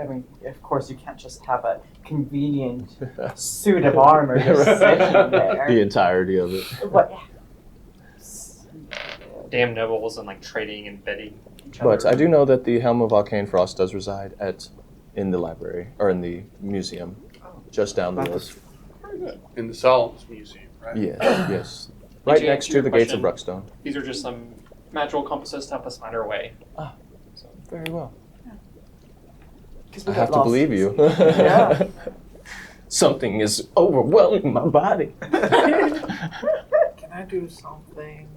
mean, of course, you can't just have a convenient suit of armor just sitting there. The entirety of it. But, Damn nobles and like trading and betting each But other. I do know that the Helm of Arcane Frost does reside in the library, or in the museum, just down the road. Very good. In the Solumns Museum, right? Yes, yes. Right to next answer to the your gates of question- Bruckstone. These are just some magical compasses to help us find our way. Very well. 'cause I we have got to lost. believe you. Yeah. Something is overwhelming my body. Can I do something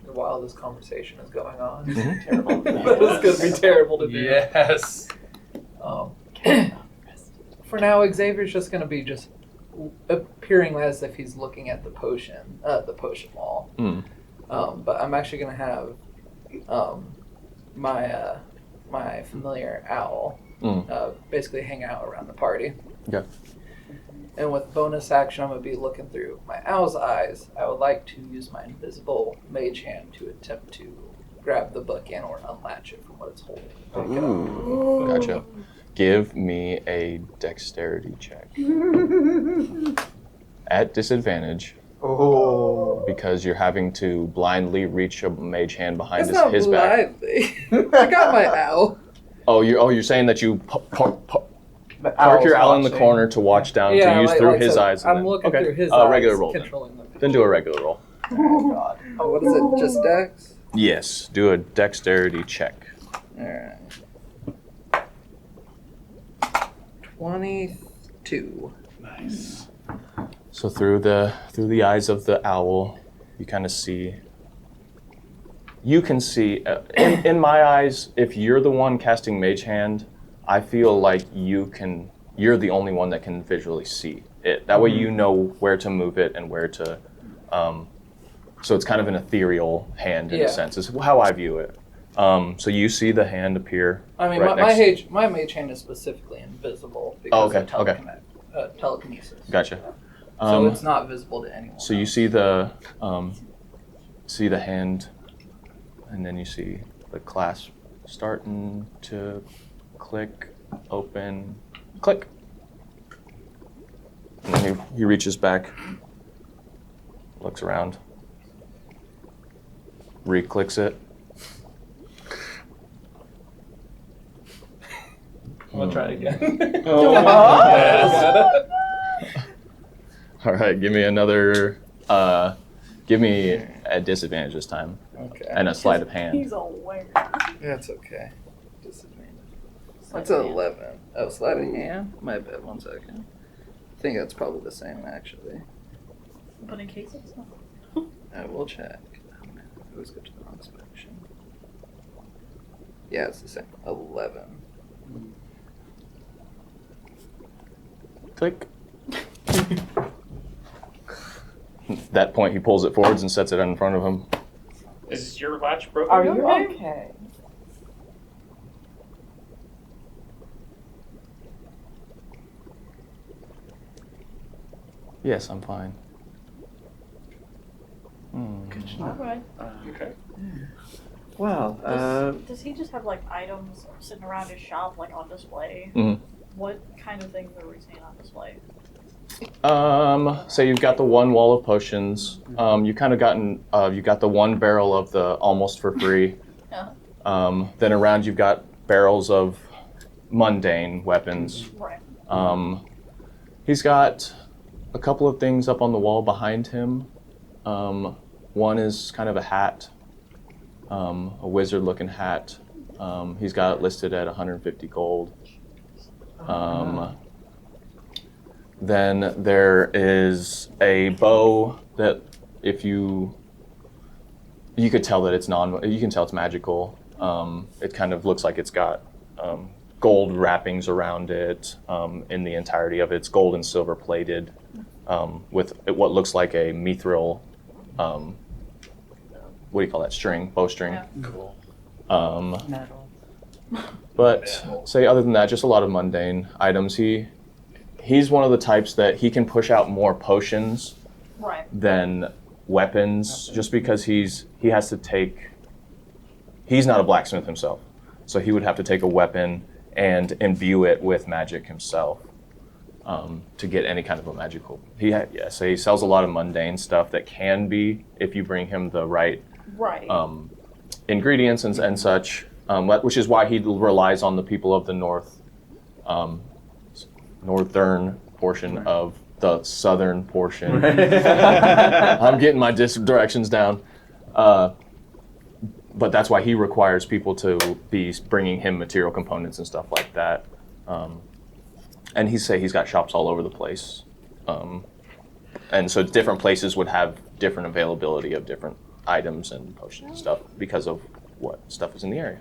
while this conversation is going on? Mhm. Terrible. That is going to be terrible to do. Yes. For now, Xavier's just going to be just appearing as if he's looking at the potion wall. Mm. But I'm actually going to have my familiar owl basically hang out around the party. Okay. And with bonus action, I'm going to be looking through my owl's eyes. I would like to use my invisible mage hand to attempt to grab the book and or unlatch it from what it's holding. Take it off. Ooh, gotcha. Give me a dexterity check. At disadvantage, Oh. because you're having to blindly reach a mage hand behind It's not his back. blindly. I got my owl. You're saying that you The park your owl's owl in the watching. corner to watch down to use like- through like his so eyes. And I'm then, looking okay. through his eyes. Regular roll. Controlling them. Then do a regular roll. Oh, God. Oh, what is it? Just dex? Yes, do a dexterity check. Alright. 22. Nice. So through the eyes of the owl, you kind of see. You can see in my eyes. If you're the one casting Mage Hand, I feel like you're the only one that can visually see it. That way, you know where to move it and where to. So it's kind of an ethereal hand in Yeah. a sense. Is how I view it. So you see the hand appear. I mean, Right my mage hand is specifically invisible because okay, of telekinesis. Gotcha. So it's not visible to anyone. So you else. see the hand, and then you see the clasp starting to click, open, click. And then he reaches back, looks around, re-clicks it. I'll try it again. All right, give me a disadvantage this time, Okay. and a sleight of hand. He's aware. That's okay. Disadvantage. Sleight That's of hand. 11. Oh, sleight of hand? My bad, 1 second. I think that's probably the same, actually. But in case it's not. I will check. Oh, man. I always go to the wrong section. Yeah, it's the same. 11. Click. At that point, he pulls it forwards and sets it in front of him. Is your latch broken? Are you okay? Yes, I'm fine. Alright. Okay. Well, Does he just have like items sitting around his shop like on display? Mhm. What kind of things are we seeing on display? So you've got the one wall of potions. You kind of you got the one barrel of the almost for free. Then around you've got barrels of mundane weapons. Right. He's got a couple of things up on the wall behind him. One is kind of a hat, a wizard-looking hat. He's got it listed at 150 gold. Then there is a bow that, if you could tell that you can tell it's magical. It kind of looks like it's got gold wrappings around it in the entirety of it. It's gold and silver plated with what looks like a mithril, what do you call that, string, bowstring. Yeah. cool. Metal. But say other than that, just a lot of mundane items. He's one of the types that he can push out more potions Right. than weapons, just because he has to take. He's not a blacksmith himself, so he would have to take a weapon and imbue it with magic himself to get any kind of a magical. So he sells a lot of mundane stuff that can be, if you bring him the right Right. ingredients and such, which is why he relies on the people of the northern portion of the southern portion. I'm getting my directions down. But that's why he requires people to be bringing him material components and stuff like that. And he's got shops all over the place. And so different places would have different availability of different items and potions and stuff because of what stuff is in the area.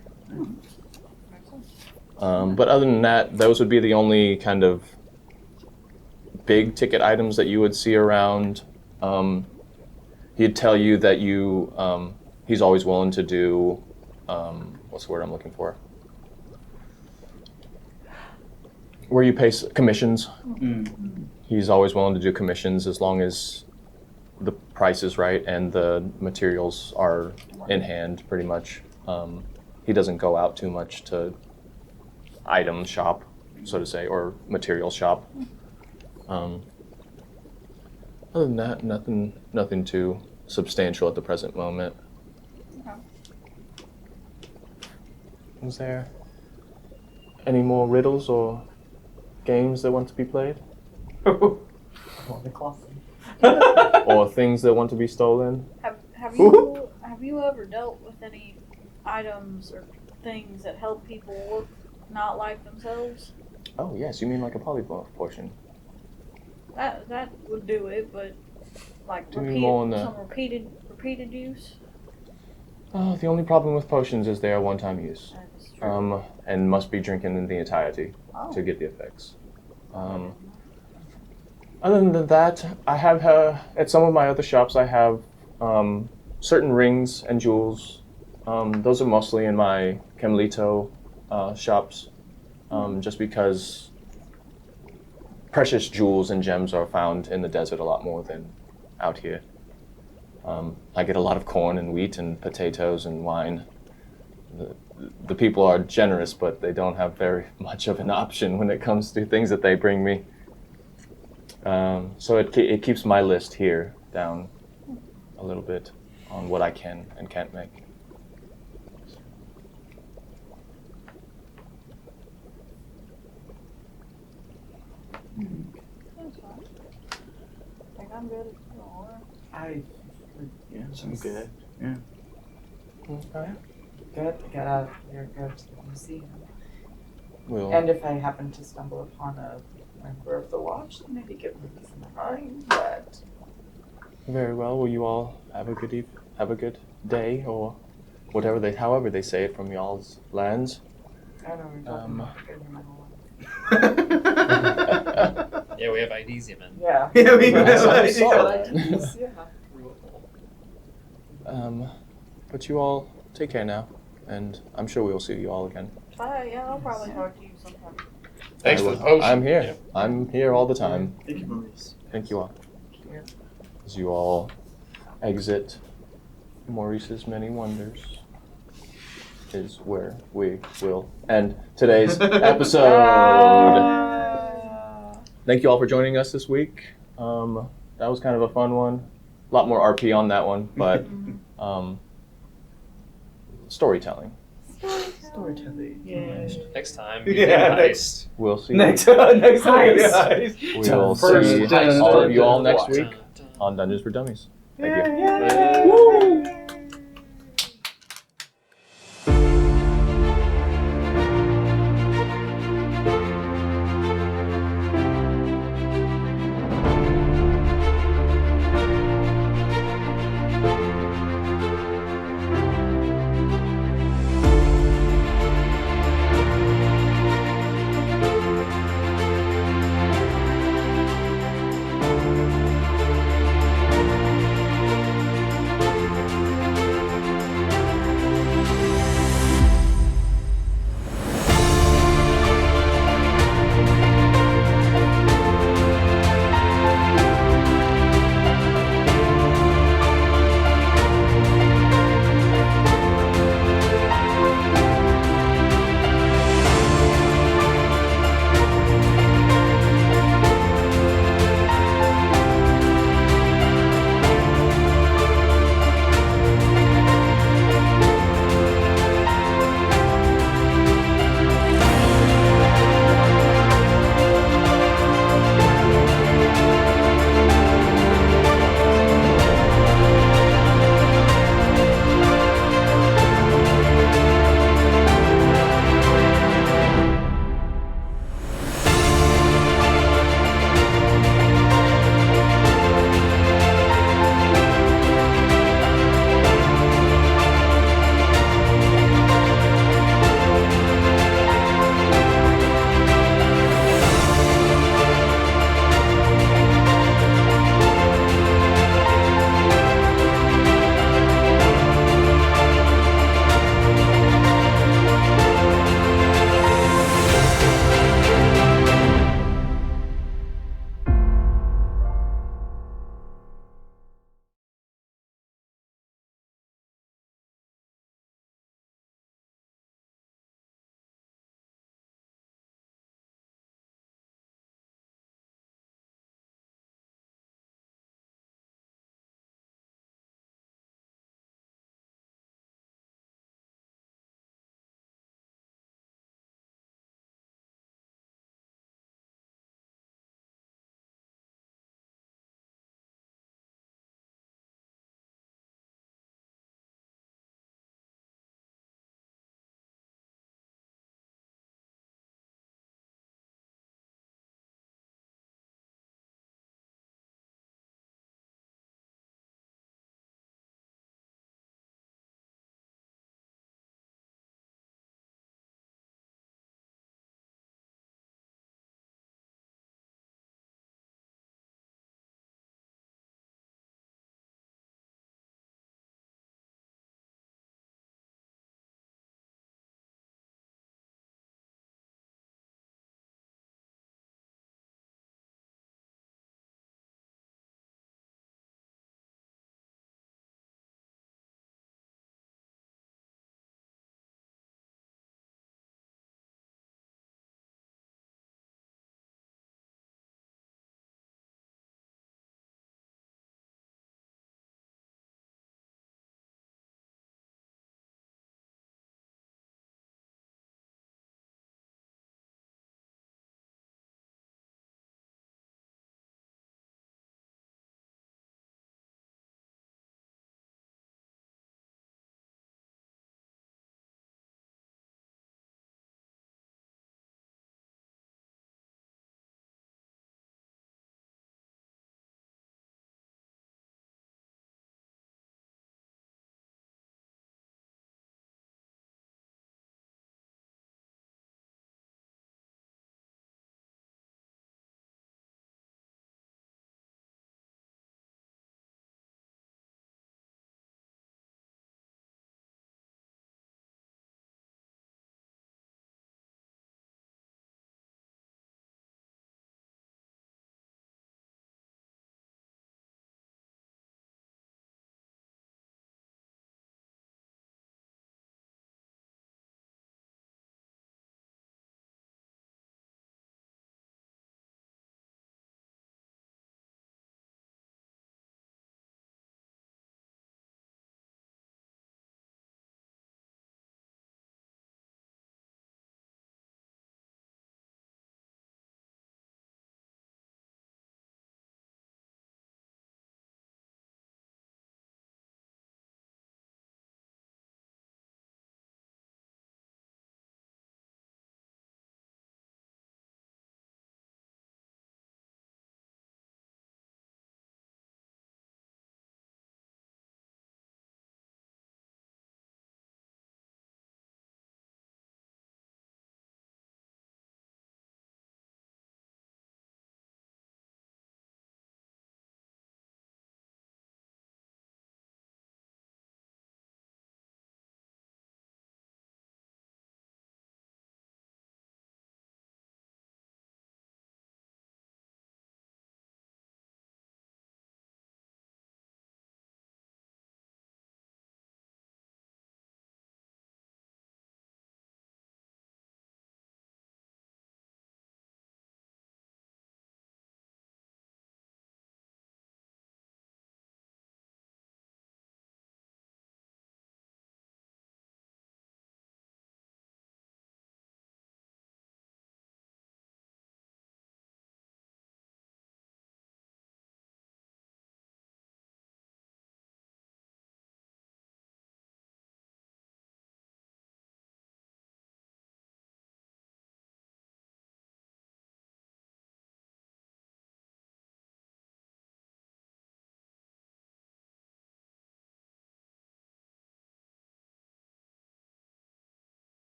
But other than that, those would be the only kind of big ticket items that you would see around. He'd tell you that he's always willing to do, what's the word I'm looking for? Where you pay commissions. He's always willing to do commissions as long as the price is right and the materials are in hand, pretty much. He doesn't go out too much to item shop, so to say, or material shop. Other than that, nothing too substantial at the present moment. Okay. Is there any more riddles or games that want to be played? Or things that want to be stolen? Have you ever dealt with any items or things that help people look not like themselves? Oh yes, you mean like a polymorph portion? That would do it, but like Do you mean more on the- some repeated use. Oh, the only problem with potions is they are one-time use, That is true. and must be drinking in the entirety Oh. to get the effects. Other than that, I have at some of my other shops I have certain rings and jewels Those are mostly in my Chemlito shops, just because precious jewels and gems are found in the desert a lot more than out here. I get a lot of corn and wheat and potatoes and wine. The people are generous, but they don't have very much of an option when it comes to things that they bring me. So it keeps my list here down a little bit on what I can and can't make. That's fine. I think I'm good. Or Yeah, sounds good. Okay. Good, get out here, go to the museum. We'll, And if I happen to stumble upon a member of the watch, then maybe give them some time, but very well. Will you all have a good day, or however they say it from y'all's lands? I don't know, we're talking about getting my whole Yeah, we have IDs even. Yeah. Yeah, we Well, have I IDs. saw that. Yeah. But you all take care now, and I'm sure we will see you all again. yeah, I'll probably talk to you sometime. Thanks for the potion. I'm here. I'm here all the time. Thank you, Maurice. Thank you all. As you all exit Maurice's Many Wonders is where we will end today's episode. Thank you all for joining us this week. That was kind of a fun one. A lot more RP on that one, but storytelling. Storytelling. Yeah. Next time, Yeah, heist. We'll see. Next time, Nice. We'll First see heist all of you all of next what? week on Dungeons for Dummies. Thank you. Yay.